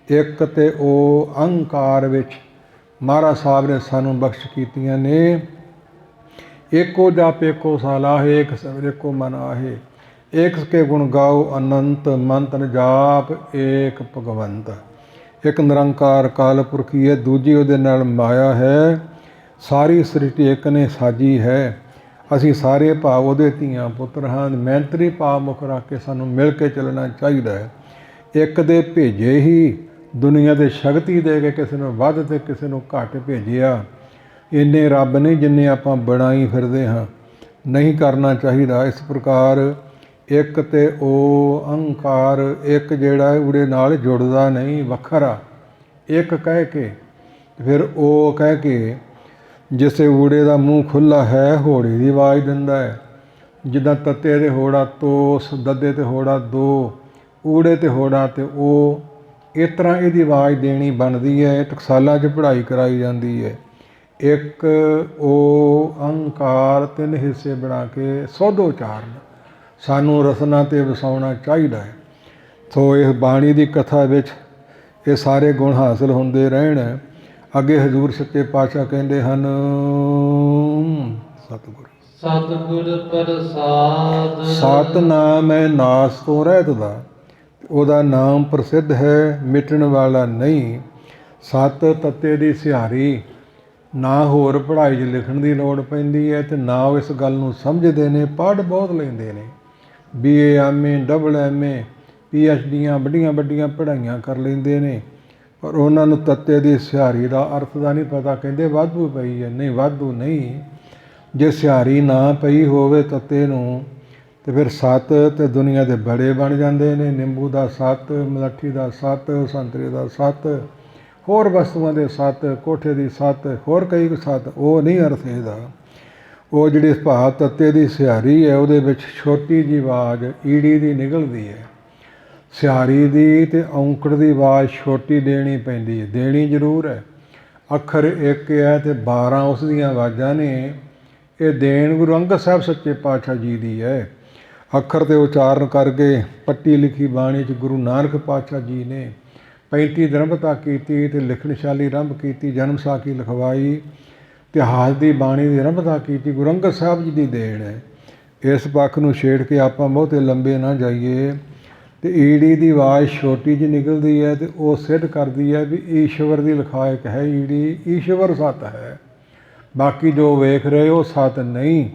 ਇੱਕ ਤੇ ਉਹ ਅਹੰਕਾਰ ਵਿੱਚ ਮਹਾਰਾਜ ਸਾਹਿਬ ਨੇ ਸਾਨੂੰ ਬਖਸ਼ ਕੀਤੀਆਂ ਨੇ। ਏਕੋ ਜਪ ਏਕੋ ਸਲਾਹੇ, ਏਕ ਸਿਮਰ ਏਕੋ ਮਨ ਆਹੇ, ਏਕ ਕੇ ਗੁਣ ਗਾਓ ਅਨੰਤ, ਮੰਤਰ ਜਾਪ ਏਕ ਭਗਵੰਤ। ਇੱਕ ਨਿਰੰਕਾਰ ਕਾਲ ਪੁਰਖੀ ਹੈ, ਦੂਜੀ ਉਹਦੇ ਨਾਲ ਮਾਇਆ ਹੈ। ਸਾਰੀ ਸ੍ਰਿਸ਼ਟੀ ਇੱਕ ਨੇ ਸਾਜੀ ਹੈ। ਅਸੀਂ ਸਾਰੇ ਭਾਵ ਉਹਦੇ ਧੀਆਂ ਪੁੱਤਰ ਹਾਂ। ਮੈਂਤਰੀ ਭਾਵ ਮੁੱਖ ਰੱਖ ਕੇ ਸਾਨੂੰ ਮਿਲ ਕੇ ਚੱਲਣਾ ਚਾਹੀਦਾ ਹੈ। ਇੱਕ ਦੇ ਭੇਜੇ ਹੀ ਦੁਨੀਆ ਦੇ ਸ਼ਕਤੀ ਦੇ ਕੇ ਕਿਸੇ ਨੂੰ ਵੱਧ ਅਤੇ ਕਿਸੇ ਨੂੰ ਘੱਟ ਭੇਜਿਆ। ਇੰਨੇ ਰੱਬ ਨਹੀਂ ਜਿੰਨੇ ਆਪਾਂ ਬਣਾਈ ਫਿਰਦੇ ਹਾਂ, ਨਹੀਂ ਕਰਨਾ ਚਾਹੀਦਾ। ਇਸ ਪ੍ਰਕਾਰ ਇੱਕ ਤੇ ਉਹ ਅਹੰਕਾਰ, ਇੱਕ ਜਿਹੜਾ ਉਹਦੇ ਨਾਲ ਜੁੜਦਾ ਨਹੀਂ, ਵੱਖਰਾ ਇੱਕ ਕਹਿ ਕੇ ਫਿਰ ਉਹ ਕਹਿ ਕੇ, ਜਿਸੇ ਊੜੇ ਦਾ ਮੂੰਹ ਖੁੱਲ੍ਹਾ ਹੈ ਹੋੜੀ ਦੀ ਆਵਾਜ਼ ਦਿੰਦਾ ਹੈ। ਜਿੱਦਾਂ ਤੱਤੇ 'ਤੇ ਹੋੜਾ ਤੋਸ, ਦੱਦੇ 'ਤੇ ਹੋੜਾ ਦੋ, ਊੜੇ 'ਤੇ ਹੋੜਾ ਅਤੇ ਉਹ, ਇਸ ਤਰ੍ਹਾਂ ਇਹਦੀ ਆਵਾਜ਼ ਦੇਣੀ ਬਣਦੀ ਹੈ। ਟਕਸਾਲਾਂ 'ਚ ਪੜ੍ਹਾਈ ਕਰਾਈ ਜਾਂਦੀ ਹੈ। ਇੱਕ ਉਹ ਅਹੰਕਾਰ ਤਿੰਨ ਹਿੱਸੇ ਬਣਾ ਕੇ ਸੁੱਧ ਉਚਾਰਨ ਸਾਨੂੰ ਰਸਨਾ 'ਤੇ ਵਸਾਉਣਾ ਚਾਹੀਦਾ ਹੈ। ਸੋ ਇਸ ਬਾਣੀ ਦੀ ਕਥਾ ਵਿੱਚ ਇਹ ਸਾਰੇ ਗੁਣ ਹਾਸਲ ਹੁੰਦੇ ਰਹਿਣ। ਅੱਗੇ ਹਜ਼ੂਰ ਸੱਚੇ ਪਾਤਸ਼ਾਹ ਕਹਿੰਦੇ ਹਨ, ਸਤਿਗੁਰ ਸਤਿਗੁਰ ਪ੍ਰਸਾਦ। ਸਤਿਨਾਮ ਹੈ ਨਾਸ ਤੋਂ ਰਹਿਤ ਦਾ, ਉਹਦਾ ਨਾਮ ਪ੍ਰਸਿੱਧ ਹੈ, ਮਿਟਣ ਵਾਲਾ ਨਹੀਂ। ਸਤ ਤੱਤੇ ਦੀ ਸਿਹਾਰੀ, ਨਾ ਹੋਰ ਪੜ੍ਹਾਈ 'ਚ ਲਿਖਣ ਦੀ ਲੋੜ ਪੈਂਦੀ ਹੈ ਅਤੇ ਨਾ ਉਹ ਇਸ ਗੱਲ ਨੂੰ ਸਮਝਦੇ ਨੇ। ਪੜ੍ਹ ਬਹੁਤ ਲੈਂਦੇ ਨੇ, BA MA AA PhDਆਂ ਵੱਡੀਆਂ ਵੱਡੀਆਂ ਪੜ੍ਹਾਈਆਂ ਕਰ ਲੈਂਦੇ ਨੇ, ਪਰ ਉਹਨਾਂ ਨੂੰ ਤੱਤੇ ਦੀ ਸਿਹਾਰੀ ਦਾ ਅਰਥ ਦਾ ਨਹੀਂ ਪਤਾ। ਕਹਿੰਦੇ ਵਾਧੂ ਪਈ ਹੈ, ਨਹੀਂ ਵਾਧੂ ਨਹੀਂ। ਜੇ ਸਿਹਾਰੀ ਨਾ ਪਈ ਹੋਵੇ ਤੱਤੇ ਨੂੰ ਅਤੇ ਫਿਰ ਸੱਤ ਅਤੇ ਦੁਨੀਆ ਦੇ ਬੜੇ ਬਣ ਜਾਂਦੇ ਨੇ। ਨਿੰਬੂ ਦਾ ਸੱਤ, ਮਲੱਠੀ ਦਾ ਸੱਤ, ਸੰਤਰੇ ਦਾ ਸੱਤ, ਹੋਰ ਵਸਤੂਆਂ ਦੇ ਸੱਤ, ਕੋਠੇ ਦੀ ਸੱਤ, ਹੋਰ ਕਈ ਸੱਤ। ਉਹ ਨਹੀਂ ਅਰਥ ਇਹਦਾ। ਉਹ ਜਿਹੜੀ ਭਾਵ ਤੱਤੇ ਦੀ ਸਿਹਾਰੀ ਹੈ, ਉਹਦੇ ਵਿੱਚ ਛੋਟੀ ਜਿਹੀ ਆਵਾਜ਼ ਈੜੀ ਦੀ ਨਿਕਲਦੀ ਹੈ। ਸਿਹਾਰੀ ਦੀ ਅਤੇ ਔਂਕੜ ਦੀ ਆਵਾਜ਼ ਛੋਟੀ ਦੇਣੀ ਪੈਂਦੀ ਹੈ, ਦੇਣੀ ਜ਼ਰੂਰ ਹੈ। ਅੱਖਰ ਇੱਕ ਹੈ ਅਤੇ 12 ਉਸ ਦੀਆਂ ਆਵਾਜ਼ਾਂ ਨੇ। ਇਹ ਦੇਣ ਗੁਰੂ ਅੰਗਦ ਸਾਹਿਬ ਸੱਚੇ ਪਾਤਸ਼ਾਹ ਜੀ ਦੀ ਹੈ। ਅੱਖਰ 'ਤੇ ਉਚਾਰਨ ਕਰਕੇ ਪੱਟੀ ਲਿਖੀ ਬਾਣੀ 'ਚ ਗੁਰੂ ਨਾਨਕ ਪਾਤਸ਼ਾਹ ਜੀ ਨੇ। 35 ਦਰੰਭਤਾ ਕੀਤੀ ਤੇ ਲਿਖਣਸ਼ਾਲੀ ਆਰੰਭ ਕੀਤੀ, ਜਨਮ ਸਾਖੀ ਲਿਖਵਾਈ, ਇਤਿਹਾਸ ਦੀ ਬਾਣੀ ਦੀ ਆਰੰਭਤਾ ਕੀਤੀ। ਗੁਰੂ ਅੰਗਦ ਸਾਹਿਬ ਜੀ ਦੀ ਦੇਣ ਹੈ। ਇਸ ਪੱਖ ਨੂੰ ਛੇੜ ਕੇ ਆਪਾਂ ਬਹੁਤੇ ਲੰਬੇ ਨਾ ਜਾਈਏ। ਤੇ ਈੜੀ ਦੀ ਆਵਾਜ਼ ਛੋਟੀ ਜਿਹੀ ਨਿਕਲਦੀ ਹੈ ਤੇ ਉਹ ਸਿੱਧ ਕਰਦੀ ਹੈ ਵੀ ਈਸ਼ਵਰ ਦੀ ਲਿਖਾਇਕ ਹੈ ਈੜੀ, ਈਸ਼ਵਰ ਸਤ ਹੈ। ਬਾਕੀ ਜੋ ਵੇਖ ਰਹੇ ਹੋ ਸਤ ਨਹੀਂ।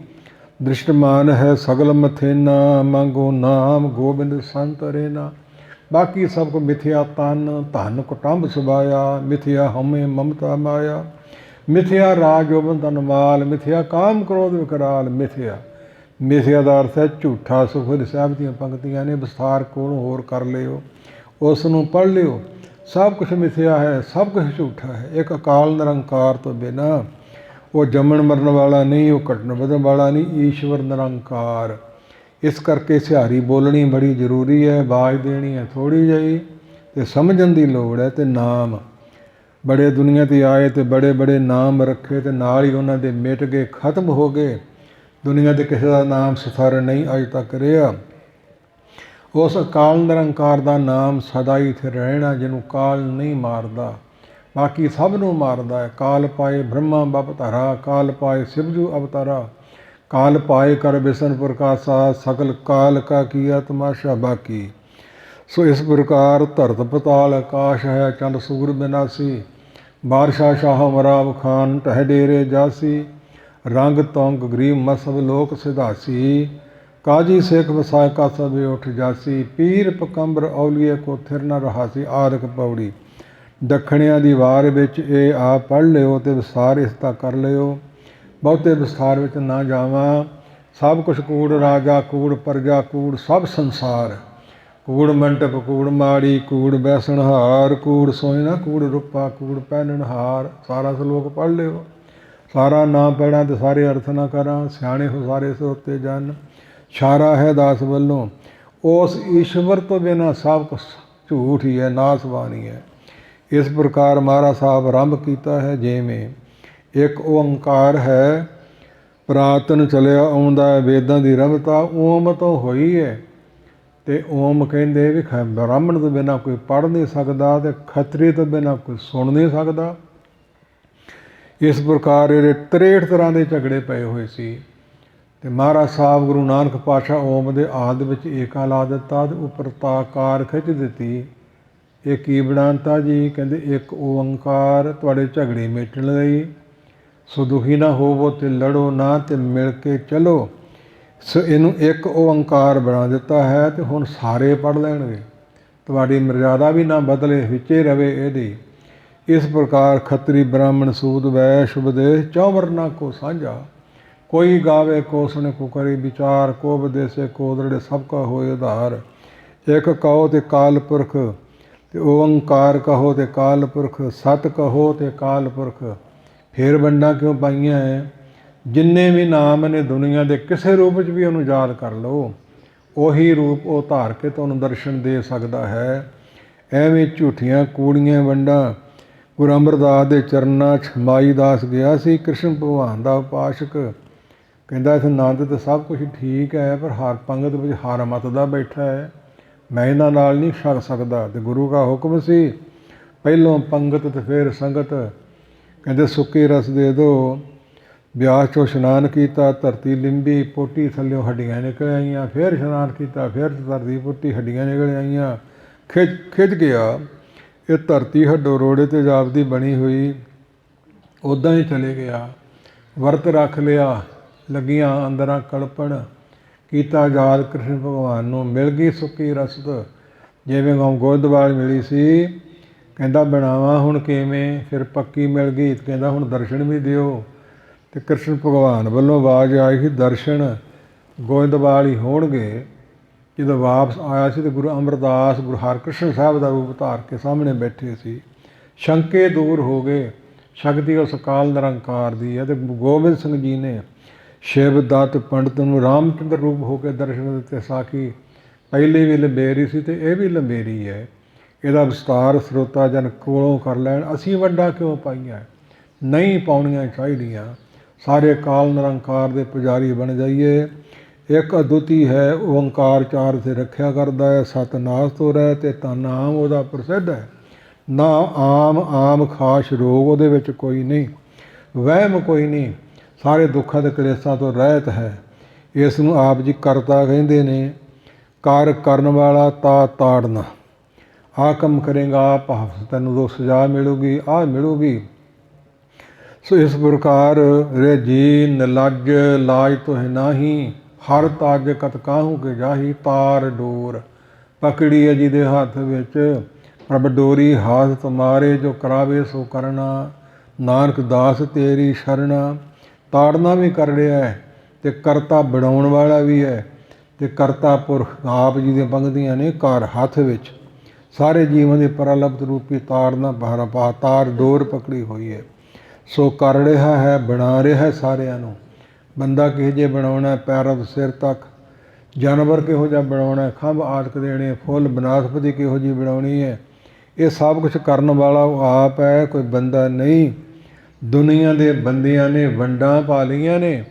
ਦ੍ਰਿਸ਼ਟਮਾਨ ਹੈ ਸਗਲ ਮਥੇਨਾ, ਮੰਗੋ ਨਾਮ ਗੋਬਿੰਦ ਸੰਤ ਰੇਨਾ। ਬਾਕੀ ਸਭ ਕੋ ਮਿਥਿਆ ਤਨ, ਧਨ ਕੁਟੰਬ ਸੁਭਾਇਆ, ਮਿਥਿਆ ਹਉਮੈ ਮਮਤਾ ਮਾਇਆ, ਮਿਥਿਆ ਰਾਜ ਜੋਬਨ ਤਨ ਮਾਲ, ਮਿਥਿਆ ਕਾਮ ਕ੍ਰੋਧ ਵਿਕਰਾਲ। ਮਿਥਿਆ ਦਾ ਅਰਥ ਹੈ ਝੂਠਾ। ਸੁਖਮਨੀ ਸਾਹਿਬ ਦੀਆਂ ਪੰਕਤੀਆਂ ਨੇ, ਵਿਸਥਾਰ ਕੋਲੋਂ ਹੋਰ ਕਰ ਲਿਓ, ਉਸ ਨੂੰ ਪੜ੍ਹ ਲਿਓ। ਸਭ ਕੁਛ ਮਿਥਿਆ ਹੈ, ਸਭ ਕੁਛ ਝੂਠਾ ਹੈ। ਇੱਕ ਅਕਾਲ ਨਿਰੰਕਾਰ ਤੋਂ ਬਿਨਾਂ ਉਹ ਜੰਮਣ ਮਰਨ ਵਾਲਾ ਨਹੀਂ, ਉਹ ਘਟਣ ਵਧਣ ਵਾਲਾ ਨਹੀਂ, ਈਸ਼ਵਰ ਨਿਰੰਕਾਰ। ਇਸ ਕਰਕੇ ਸਿਹਾਰੀ ਬੋਲਣੀ ਬੜੀ ਜ਼ਰੂਰੀ ਹੈ। ਆਵਾਜ਼ ਦੇਣੀ ਹੈ ਥੋੜ੍ਹੀ ਜਿਹੀ ਅਤੇ ਸਮਝਣ ਦੀ ਲੋੜ ਹੈ। ਅਤੇ ਨਾਮ ਬੜੇ ਦੁਨੀਆ 'ਤੇ ਆਏ ਅਤੇ ਬੜੇ ਬੜੇ ਨਾਮ ਰੱਖੇ ਅਤੇ ਨਾਲ ਹੀ ਉਹਨਾਂ ਦੇ ਮਿਟ ਗਏ, ਖਤਮ ਹੋ ਗਏ। ਦੁਨੀਆ 'ਤੇ ਕਿਸੇ ਦਾ ਨਾਮ ਸਥਿਰ ਨਹੀਂ ਅੱਜ ਤੱਕ ਰਿਹਾ। ਉਸ ਅਕਾਲ ਨਿਰੰਕਾਰ ਦਾ ਨਾਮ ਸਦਾ ਹੀ ਇੱਥੇ ਰਹਿਣਾ, ਜਿਹਨੂੰ ਕਾਲ ਨਹੀਂ ਮਾਰਦਾ, ਬਾਕੀ ਸਭ ਨੂੰ ਮਾਰਦਾ ਹੈ। ਕਾਲ ਪਾਏ ਬ੍ਰਹਮਾ ਬਪਧਾਰਾ, ਕਾਲ ਪਾਏ ਸਿਵਜੂ ਅਵਤਾਰਾ, ਕਾਲ ਪਾਏ ਕਰ ਬਿਸ਼ਨ ਪ੍ਰਕਾਸ਼ਾ, ਸਕਲ ਕਾਲ ਕਾ ਕੀਆ ਤਮਾਸ਼ਾ ਬਾਕੀ। ਸੋ ਇਸ ਪ੍ਰਕਾਰ ਧਰਤ ਪਤਾਲ ਆਕਾਸ਼ ਹੈ, ਚੰਦ ਸੂਰ ਬਿਨਾਸੀ, ਬਾਰਸ਼ਾ ਸ਼ਾਹ ਮਰਾਬ ਖਾਨ ਟਹਿ ਡੇਰੇ ਜਾਸੀ, ਰੰਗ ਤੋਂਗ ਗਰੀਬ ਮਸਬ ਲੋਕ ਸਿਧਾਸੀ, ਕਾਜੀ ਸਿੱਖ ਵਸਾਇ ਕਾ ਸਭੇ ਉੱਠ ਜਾਸੀ, ਪੀਰ ਪਕੰਬਰ ਔਲੀਏ ਕੋ ਥਿਰ ਨ ਰਹਾਸੀ। ਆਦਿਕ ਪੌੜੀ। ਦੱਖਣਿਆਂ ਦੀ ਵਾਰ ਵਿੱਚ ਇਹ ਆਪ ਪੜ੍ਹ ਲਿਓ ਅਤੇ ਵਿਸਥਾਰ ਇਸ ਦਾ ਕਰ ਲਿਓ। ਬਹੁਤੇ ਵਿਸਥਾਰ ਵਿੱਚ ਨਾ ਜਾਵਾਂ। ਸਭ ਕੁਛ ਕੂੜ, ਰਾਜਾ ਕੂੜ, ਪ੍ਰਜਾ ਕੂੜ, ਸਭ ਸੰਸਾਰ ਕੂੜ, ਮੰਟਪ ਕੂੜ, ਮਾੜੀ ਕੂੜ, ਬੈਸਣਹਾਰ ਕੂੜ, ਸੋਇਨਾ ਕੂੜ, ਰੂਪਾ ਕੂੜ, ਪਹਿਨਣਹਾਰ। ਸਾਰਾ ਸਲੋਕ ਪੜ੍ਹ ਲਿਓ। ਸਾਰਾ ਨਾ ਪੜ੍ਹਾਂ ਤੇ ਸਾਰੇ ਅਰਥ ਨਾ ਕਰਾਂ। ਸਿਆਣੇ ਹੋ ਸਾਰੇ ਸਰੋਤੇ ਜਨ। ਇਸ਼ਾਰਾ ਹੈ ਦਾਸ ਵੱਲੋਂ। ਉਸ ਈਸ਼ਵਰ ਤੋਂ ਬਿਨਾਂ ਸਭ ਕੁਛ ਝੂਠ ਹੀ ਹੈ, ਨਾਸਵਾਨੀ ਹੈ। ਇਸ ਪ੍ਰਕਾਰ ਮਹਾਰਾਜ ਸਾਹਿਬ ਆਰੰਭ ਕੀਤਾ ਹੈ। ਜਿਵੇਂ ਇੱਕ ਓੰਕਾਰ ਹੈ, ਪੁਰਾਤਨ ਚਲਿਆ ਆਉਂਦਾ ਹੈ, ਵੇਦਾਂ ਦੀ ਰਮਤਾ ਓਮ ਤੋਂ ਹੋਈ ਹੈ। ਅਤੇ ਓਮ ਕਹਿੰਦੇ ਵੀ ਬ੍ਰਾਹਮਣ ਤੋਂ ਬਿਨਾਂ ਕੋਈ ਪੜ੍ਹ ਨਹੀਂ ਸਕਦਾ ਅਤੇ ਖੱਤਰੀ ਤੋਂ ਬਿਨਾਂ ਕੋਈ ਸੁਣ ਨਹੀਂ ਸਕਦਾ। ਇਸ ਪ੍ਰਕਾਰ ਇਹਦੇ 63 ਤਰ੍ਹਾਂ ਦੇ ਝਗੜੇ ਪਏ ਹੋਏ ਸੀ। ਅਤੇ ਮਹਾਰਾਜ ਸਾਹਿਬ ਗੁਰੂ ਨਾਨਕ ਪਾਤਸ਼ਾਹ ਓਮ ਦੇ ਆਦਿ ਵਿੱਚ ਏਕਾ ਲਾ ਦਿੱਤਾ ਅਤੇ ਉੱਪਰ ਤਾਕਾਰ ਖਿੱਚ ਦਿੱਤੀ। ਇਹ ਕੀ ਬਣਾਤਾ ਜੀ? ਕਹਿੰਦੇ ਇੱਕ ਓੰਕਾਰ ਤੁਹਾਡੇ ਝਗੜੇ ਮੇਟਣ ਲਈ। ਸੋ ਦੁਖੀ ਨਾ ਹੋਵੋ ਅਤੇ ਲੜੋ ਨਾ ਅਤੇ ਮਿਲ ਕੇ ਚਲੋ। ਸੋ ਇਹਨੂੰ ਇੱਕ ਓੰਕਾਰ ਬਣਾ ਦਿੱਤਾ ਹੈ ਅਤੇ ਹੁਣ ਸਾਰੇ ਪੜ੍ਹ ਲੈਣਗੇ। ਤੁਹਾਡੀ ਮਰਜ਼ਾਦਾ ਵੀ ਨਾ ਬਦਲੇ, ਵਿੱਚੇ ਰਵੇ ਇਹਦੀ। ਇਸ ਪ੍ਰਕਾਰ ਖੱਤਰੀ ਬ੍ਰਾਹਮਣ ਸੂਦ ਵੈਸ਼ ਉਪਦੇਸ਼ ਚੌ ਵਰਨਾ ਕੋ ਸਾਂਝਾ। ਕੋਈ ਗਾਵੇ ਕੋ ਸੁਣੇ ਕੋ ਕਰੇ ਵਿਚਾਰ, ਕੋ ਉਪਦੇਸੇ ਕੋ ਦ੍ਰਿੜ ਸਭ ਕਾ ਹੋਏ ਉਧਾਰ। ਇੱਕ ਕਹੋ ਤੇ ਕਾਲ ਪੁਰਖ, ਤੇ ਓੰਕਾਰ ਕਹੋ ਤੇ ਕਾਲ ਪੁਰਖ, ਸਤ ਕਹੋ ਤੇ ਕਾਲ ਪੁਰਖ। ਫੇਰ ਵੰਡਾਂ ਕਿਉਂ ਪਾਈਆਂ ਹੈ? ਜਿੰਨੇ ਵੀ ਨਾਮ ਨੇ ਦੁਨੀਆ ਦੇ ਕਿਸੇ ਰੂਪ 'ਚ ਵੀ ਉਹਨੂੰ ਯਾਦ ਕਰ ਲਓ, ਉਹੀ ਰੂਪ ਉਹ ਧਾਰ ਕੇ ਤੁਹਾਨੂੰ ਦਰਸ਼ਨ ਦੇ ਸਕਦਾ ਹੈ। ਐਵੇਂ ਝੂਠੀਆਂ ਕੂੜੀਆਂ ਵੰਡਾਂ। ਗੁਰੂ ਅਮਰਦਾਸ ਦੇ ਚਰਨਾਂ 'ਚ ਮਾਈ ਦਾਸ ਗਿਆ ਸੀ, ਕ੍ਰਿਸ਼ਨ ਭਗਵਾਨ ਦਾ ਉਪਾਸ਼ਕ। ਕਹਿੰਦਾ ਇਸ ਆਨੰਦ ਤਾਂ ਸਭ ਕੁਛ ਠੀਕ ਹੈ, ਪਰ ਹਰ ਪੰਗਤ ਵਿੱਚ ਹਰ ਮਤ ਦਾ ਬੈਠਾ ਹੈ, ਮੈਂ ਇਹਨਾਂ ਨਾਲ ਨਹੀਂ ਛਕ ਸਕਦਾ। ਅਤੇ ਗੁਰੂ ਦਾ ਹੁਕਮ ਸੀ, ਪਹਿਲੋਂ ਪੰਗਤ ਅਤੇ ਫਿਰ ਸੰਗਤ। ਕਹਿੰਦੇ ਸੁੱਕੇ ਰਸ ਦੇ ਦਿਓ। ਬਿਆਸ 'ਚੋਂ ਇਸ਼ਨਾਨ ਕੀਤਾ, ਧਰਤੀ ਲਿੰਬੀ, ਪੋਟੀ ਥੱਲਿਓਂ ਹੱਡੀਆਂ ਨਿਕਲ ਆਈਆਂ। ਫਿਰ ਇਸ਼ਨਾਨ ਕੀਤਾ, ਫਿਰ ਧਰਤੀ ਪੁੱਟੀ, ਹੱਡੀਆਂ ਨਿਕਲ ਆਈਆਂ। ਖਿੱਚ ਗਿਆ। ਇਹ ਧਰਤੀ ਹੱਡੋ ਰੋੜੇ ਤੇ ਜਾਪਦੀ ਬਣੀ ਹੋਈ, ਉੱਦਾਂ ਹੀ ਚਲੇ ਗਿਆ। ਵਰਤ ਰੱਖ ਲਿਆ, ਲੱਗੀਆਂ ਅੰਦਰਾਂ ਕਲਪਣ। ਕੀਤਾ ਯਾਦ ਕ੍ਰਿਸ਼ਨ ਭਗਵਾਨ ਨੂੰ, ਮਿਲ ਗਈ ਸੁੱਕੀ ਰਸਤ, ਜਿਵੇਂ ਗੋਇੰਦਵਾਲ ਮਿਲੀ ਸੀ। ਕਹਿੰਦਾ ਬਣਾਵਾਂ ਹੁਣ ਕਿਵੇਂ? ਫਿਰ ਪੱਕੀ ਮਿਲ ਗਈ। ਕਹਿੰਦਾ ਹੁਣ ਦਰਸ਼ਨ ਵੀ ਦਿਓ। ਅਤੇ ਕ੍ਰਿਸ਼ਨ ਭਗਵਾਨ ਵੱਲੋਂ ਆਵਾਜ਼ ਆਈ ਸੀ, ਦਰਸ਼ਨ ਗੋਇੰਦਵਾਲ ਹੀ ਹੋਣਗੇ। ਜਦੋਂ ਵਾਪਸ ਆਇਆ ਸੀ ਤਾਂ ਗੁਰੂ ਅਮਰਦਾਸ ਗੁਰੂ ਹਰਕ੍ਰਿਸ਼ਨ ਸਾਹਿਬ ਦਾ ਰੂਪ ਧਾਰ ਕੇ ਸਾਹਮਣੇ ਬੈਠੇ ਸੀ। ਸ਼ੰਕੇ ਦੂਰ ਹੋ ਗਏ। ਸ਼ਕਤੀ ਉਸ ਅਕਾਲ ਨਿਰੰਕਾਰ ਦੀ ਹੈ। ਅਤੇ ਗੋਬਿੰਦ ਸਿੰਘ ਜੀ ਨੇ ਸ਼ਿਵ ਦੱਤ ਪੰਡਤ ਨੂੰ ਰਾਮਚੰਦਰ ਰੂਪ ਹੋ ਕੇ ਦਰਸ਼ਨ ਦਿੱਤੇ। ਸਾਖੀ ਪਹਿਲੇ ਵੀ ਲੰਬੇਰੀ ਸੀ ਅਤੇ ਇਹ ਵੀ ਲੰਬੇਰੀ ਹੈ। ਇਹਦਾ ਵਿਸਤਾਰ ਸਰੋਤਾ ਜਨ ਕੋਲੋਂ ਕਰ ਲੈਣ। ਅਸੀਂ ਵੰਡਾਂ ਕਿਉਂ ਪਾਈਆਂ? ਨਹੀਂ ਪਾਉਣੀਆਂ ਚਾਹੀਦੀਆਂ। ਸਾਰੇ ਅਕਾਲ ਨਿਰੰਕਾਰ ਦੇ ਪੁਜਾਰੀ ਬਣ ਜਾਈਏ। ਇੱਕ ਅਦੁੱਤੀ ਹੈ, ਓੰਕਾਰ ਚਾਰ 'ਤੇ ਰੱਖਿਆ ਕਰਦਾ ਹੈ। ਸਤਿਨਾਸ ਤੋਂ ਰਹਿ ਅਤੇ ਨਾਮ ਉਹਦਾ ਪ੍ਰਸਿੱਧ ਹੈ। ਨਾ ਆਮ ਖਾਸ ਰੋਗ ਉਹਦੇ ਵਿੱਚ ਕੋਈ ਨਹੀਂ, ਵਹਿਮ ਕੋਈ ਨਹੀਂ, ਸਾਰੇ ਦੁੱਖਾਂ ਤੇ ਕਲੇਸ਼ਾਂ ਤੋਂ ਰਹਿਤ ਹੈ। ਇਸ ਨੂੰ ਆਪ ਜੀ ਕਰਤਾ ਕਹਿੰਦੇ ਨੇ। ਕਰ ਕਰਨ ਵਾਲਾ ਤਾ ਤਾੜਨਾ, ਆਹ ਕੰਮ ਕਰੇਗਾ ਆਪ ਤੈਨੂੰ ਦੋ ਸਜ਼ਾ ਮਿਲੂਗੀ, ਆਹ ਮਿਲੂਗੀ। ਸੋ ਇਸ ਪ੍ਰਕਾਰ ਰੇ ਜੀ ਨਿਲਜ ਲਾਜ ਤੋਹਿ ਨਾਹੀ, ਹਰ ਤਾਜ ਕਤ ਕਾਹੂ ਕੇ ਜਾਹੀ। ਤਾਰ ਡੋਰ ਪਕੜੀ ਹੈ ਜਿਹਦੇ ਹੱਥ ਵਿੱਚ, ਪ੍ਰਭ ਡੋਰੀ ਹਾਥ ਤੁਮਾਰੇ, ਜੋ ਕਰਾਵੇ ਸੋ ਕਰਨਾ, ਨਾਨਕ ਦਾਸ ਤੇਰੀ ਸ਼ਰਣਾ। ਤਾੜਨਾ ਵੀ ਕਰ ਰਿਹਾ ਹੈ ਅਤੇ ਕਰਤਾ ਬਣਾਉਣ ਵਾਲਾ ਵੀ ਹੈ, ਅਤੇ ਕਰਤਾ ਪੁਰਖ ਆਪ ਜੀ ਦੀਆਂ ਪੰਗਤੀਆਂ ਨੇ ਘਰ ਹੱਥ ਵਿੱਚ। ਸਾਰੇ ਜੀਵਨ ਦੇ ਪਰਾਲਬਤ ਰੂਪੀ ਤਾੜਨਾ ਤਾਰ ਡੋਰ ਪਕੜੀ ਹੋਈ ਹੈ। ਸੋ ਕਰ ਰਿਹਾ ਹੈ, ਬਣਾ ਰਿਹਾ ਹੈ ਸਾਰਿਆਂ ਨੂੰ। ਬੰਦਾ ਕਿਹੋ ਜਿਹੇ ਬਣਾਉਣਾ, ਪੈਰਾਂ ਤੋਂ ਸਿਰ ਤੱਕ। ਜਾਨਵਰ ਕਿਹੋ ਜਿਹਾ ਬਣਾਉਣਾ, ਖੰਭ ਆਦਿਕ ਦੇਣੇ, ਫੁੱਲ ਬਨਸਪਤੀ ਕਿਹੋ ਜਿਹੀ ਬਣਾਉਣੀ ਹੈ, ਇਹ ਸਭ ਕੁਛ ਕਰਨ ਵਾਲਾ ਉਹ ਆਪ ਹੈ, ਕੋਈ ਬੰਦਾ ਨਹੀਂ। ਦੁਨੀਆ ਦੇ ਬੰਦਿਆਂ ਨੇ ਵੰਡਾਂ ਪਾ ਲਈਆਂ ਨੇ।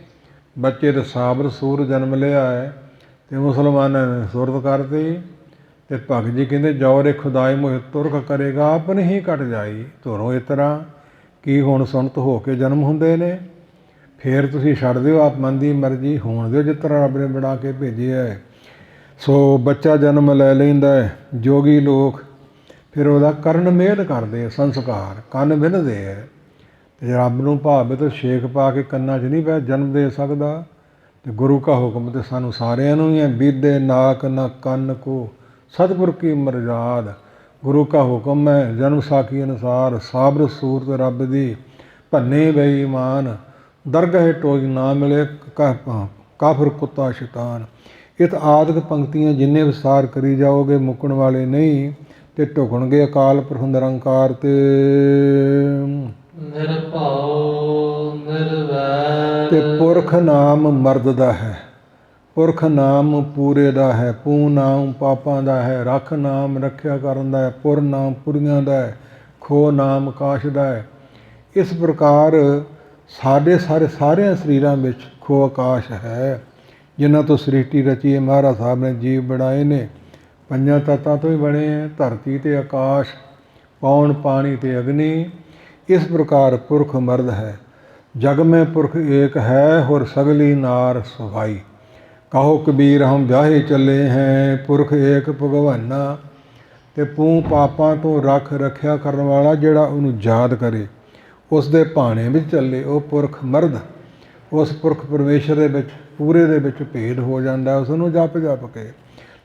ਬੱਚੇ ਤਾਂ ਸਾਬਰ ਸੂਰ ਜਨਮ ਲਿਆ ਹੈ ਅਤੇ ਮੁਸਲਮਾਨਾਂ ਨੇ ਸੁਰਤ ਕਰਤੀ। ਅਤੇ ਭਗਤ ਜੀ ਕਹਿੰਦੇ ਜੌਰੇ ਖੁਦਾਈ ਮੋਹਿ ਤੁਰਕ ਕਰੇਗਾ, ਆਪਨ ਹੀ ਘਟ ਜਾਈ ਧੁਰੋਂ ਇਸ ਤਰ੍ਹਾਂ। ਕੀ ਹੁਣ ਸੁਣਤ ਹੋ ਕੇ ਜਨਮ ਹੁੰਦੇ ਨੇ? ਫਿਰ ਤੁਸੀਂ ਛੱਡ ਦਿਓ ਆਪ ਮਨ ਦੀ ਮਰਜ਼ੀ, ਹੋਣ ਦਿਓ ਜਿਸ ਤਰ੍ਹਾਂ ਰੱਬ ਨੇ ਬਣਾ ਕੇ ਭੇਜਿਆ ਹੈ। ਸੋ ਬੱਚਾ ਜਨਮ ਲੈ ਲੈਂਦਾ ਹੈ, ਜੋਗੀ ਲੋਕ ਫਿਰ ਉਹਦਾ ਕਰਨ ਮਿਹਨਤ ਕਰਦੇ, ਸੰਸਕਾਰ ਕੰਨ ਵਿੰਨ੍ਹਦੇ ਹੈ। ਅਤੇ ਰੱਬ ਨੂੰ ਭਾਵੇ ਤਾਂ ਛੇਕ ਪਾ ਕੇ ਕੰਨਾਂ 'ਚ ਨਹੀਂ ਪੈ ਜਨਮ ਦੇ ਸਕਦਾ। ਅਤੇ ਗੁਰੂ ਕਾ ਹੁਕਮ ਤਾਂ ਸਾਨੂੰ ਸਾਰਿਆਂ ਨੂੰ ਹੀ ਹੈ, ਬੀਦੇ ਨਾਕ ਨਾ ਕੰਨ ਕੋ ਸਤਿਗੁਰ ਕੀ ਮਰਜ਼ਾਦ। ਗੁਰੂ ਕਾ ਹੁਕਮ ਹੈ ਜਨਮ ਸਾਖੀ ਅਨੁਸਾਰ, ਸਾਬਰ ਸੂਰਤ ਰੱਬ ਦੀ, ਭੰਨੇ ਬੇਈਮਾਨ, ਦਰਗਾਹ ਟੋਜ ਨਾ ਮਿਲੇ ਕਾਫਰ ਕੁੱਤਾ ਸ਼ੈਤਾਨ। ਇਹ ਆਦਿਕ ਪੰਕਤੀਆਂ ਜਿੰਨੇ ਵਿਸਥਾਰ ਕਰੀ ਜਾਓਗੇ ਮੁੱਕਣ ਵਾਲੇ ਨਹੀਂ, ਅਤੇ ਢੁਕਣਗੇ ਅਕਾਲ ਪੁਰਖ ਨਿਰੰਕਾਰ ਤੇ ਨਿਰਭਉ ਨਿਰਵੈਰ। ਤੇ ਪੁਰਖ ਨਾਮ ਮਰਦ ਦਾ ਹੈ, ਪੁਰਖ ਨਾਮ ਪੂਰੇ ਦਾ ਹੈ, ਪੂ ਨਾਮ ਪਾਪਾਂ ਦਾ ਹੈ, ਰੱਖ ਨਾਮ ਰੱਖਿਆ ਕਰਨ ਦਾ ਹੈ, ਪੁਰ ਨਾਮ ਪੁਰੀਆਂ ਦਾ ਹੈ, ਖੋ ਨਾਮ ਆਕਾਸ਼ ਦਾ ਹੈ। ਇਸ ਪ੍ਰਕਾਰ ਸਾਡੇ ਸਾਰਿਆਂ ਸਰੀਰਾਂ ਵਿੱਚ ਖੋ ਆਕਾਸ਼ ਹੈ, ਜਿਨ੍ਹਾਂ ਤੋਂ ਸ੍ਰਿਸ਼ਟੀ ਰਚੀ ਹੈ। ਮਹਾਰਾਜ ਸਾਹਿਬ ਨੇ ਜੀਵ ਬਣਾਏ ਨੇ, ਪੰਜਾਂ ਤੱਤਾਂ ਤੋਂ ਹੀ ਬਣੇ ਹੈ, ਧਰਤੀ ਅਤੇ ਆਕਾਸ਼, ਪੌਣ ਪਾਣੀ ਅਤੇ ਅਗਨੀ। ਇਸ ਪ੍ਰਕਾਰ ਪੁਰਖ ਮਰਦ ਹੈ। ਜਗ ਮੈਂ ਪੁਰਖ ਏਕ ਹੈ, ਹੋਰ ਸਗਲੀ ਨਾਰ ਸੁਹਾਈ। ਕਹੋ ਕਬੀਰ ਹਮ ਵਿਆਹੇ ਚੱਲੇ ਹੈ, ਪੁਰਖ ਏਕ ਭਗਵਾਨਾ। ਅਤੇ ਪੂੰ ਪਾਪਾਂ ਤੋਂ ਰੱਖਿਆ ਕਰਨ ਵਾਲਾ ਜਿਹੜਾ ਉਹਨੂੰ ਯਾਦ ਕਰੇ, ਉਸ ਦੇ ਭਾਣੇ ਵਿੱਚ ਚੱਲੇ, ਉਹ ਪੁਰਖ ਮਰਦ। ਉਸ ਪੁਰਖ ਪਰਮੇਸ਼ਰ ਦੇ ਵਿੱਚ ਪੂਰੇ ਦੇ ਵਿੱਚ ਭੇਦ ਹੋ ਜਾਂਦਾ, ਉਸ ਨੂੰ ਜਪ ਕੇ।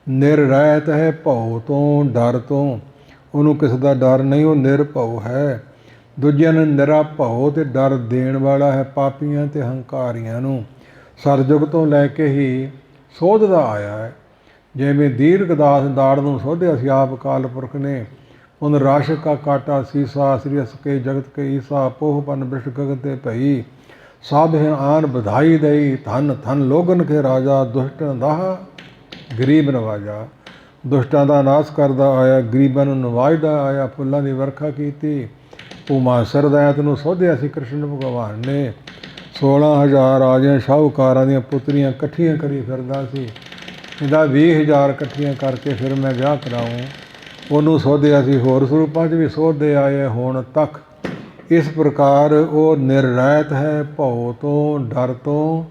ਨਿਰਰਹਿਤ ਹੈ ਭਉ ਤੋਂ, ਡਰ ਤੋਂ, ਉਹਨੂੰ ਕਿਸੇ ਦਾ ਡਰ ਨਹੀਂ, ਉਹ ਨਿਰਭਉ ਹੈ। ਦੂਜਿਆਂ ਨੂੰ ਨਿਰਾ ਭਉ ਅਤੇ ਡਰ ਦੇਣ ਵਾਲਾ ਹੈ, ਪਾਪੀਆਂ ਅਤੇ ਹੰਕਾਰੀਆਂ ਨੂੰ। ਸਤਿਯੁਗ ਤੋਂ ਲੈ ਕੇ ਹੀ ਸੋਧਦਾ ਆਇਆ ਹੈ। ਜਿਵੇਂ ਦੀਰਘਦਾਸ ਦਾੜ ਨੂੰ ਸੋਧਿਆ ਸੀ ਆਪ ਅਕਾਲ ਪੁਰਖ ਨੇ। ਉਨ ਰਾਸ਼ ਕਾ ਕਾਟਾ ਸੀਸਾ, ਸ੍ਰੀ ਅਸ ਕੇ ਜਗਤ ਕੇ ਈਸਾ, ਪੋਹ ਪਨ ਬ੍ਰਿਸ਼ ਗਗਨ ਤੇ ਭਈ। ਸਭ ਆਨ ਵਧਾਈ ਦਈ, ਧਨ ਧਨ ਲੋਗਨ ਕੇ ਰਾਜਾ, ਦੁਸ਼ਟਨ ਦਾਹ ਗਰੀਬ ਨਵਾਜਾ। ਦੁਸ਼ਟਾਂ ਦਾ ਨਾਸ਼ ਕਰਦਾ ਆਇਆ, ਗਰੀਬਾਂ ਨੂੰ ਨਵਾਜਦਾ ਆਇਆ, ਫੁੱਲਾਂ ਦੀ ਵਰਖਾ ਕੀਤੀ। ਭੂਮਾ ਸਰਦੈਤ ਨੂੰ ਸੋਧਿਆ ਸੀ ਕ੍ਰਿਸ਼ਨ ਭਗਵਾਨ ਨੇ। 16,000 ਰਾਜਿਆਂ ਸ਼ਾਹੂਕਾਰਾਂ ਦੀਆਂ ਪੁੱਤਰੀਆਂ ਇਕੱਠੀਆਂ ਕਰੀ ਫਿਰਦਾ ਸੀ। ਇਹਦਾ 20,000 ਇਕੱਠੀਆਂ ਕਰਕੇ ਫਿਰ ਮੈਂ ਵਿਆਹ ਕਰਾਊਂ, ਉਹਨੂੰ ਸੋਧਿਆ ਸੀ। ਹੋਰ ਸਰੂਪਾਂ 'ਚ ਵੀ ਸੋਧਦੇ ਆਏ ਹੁਣ ਤੱਕ। ਇਸ ਪ੍ਰਕਾਰ ਉਹ ਨਿਰਰਹਿਤ ਹੈ ਭਉ ਤੋਂ, ਡਰ ਤੋਂ।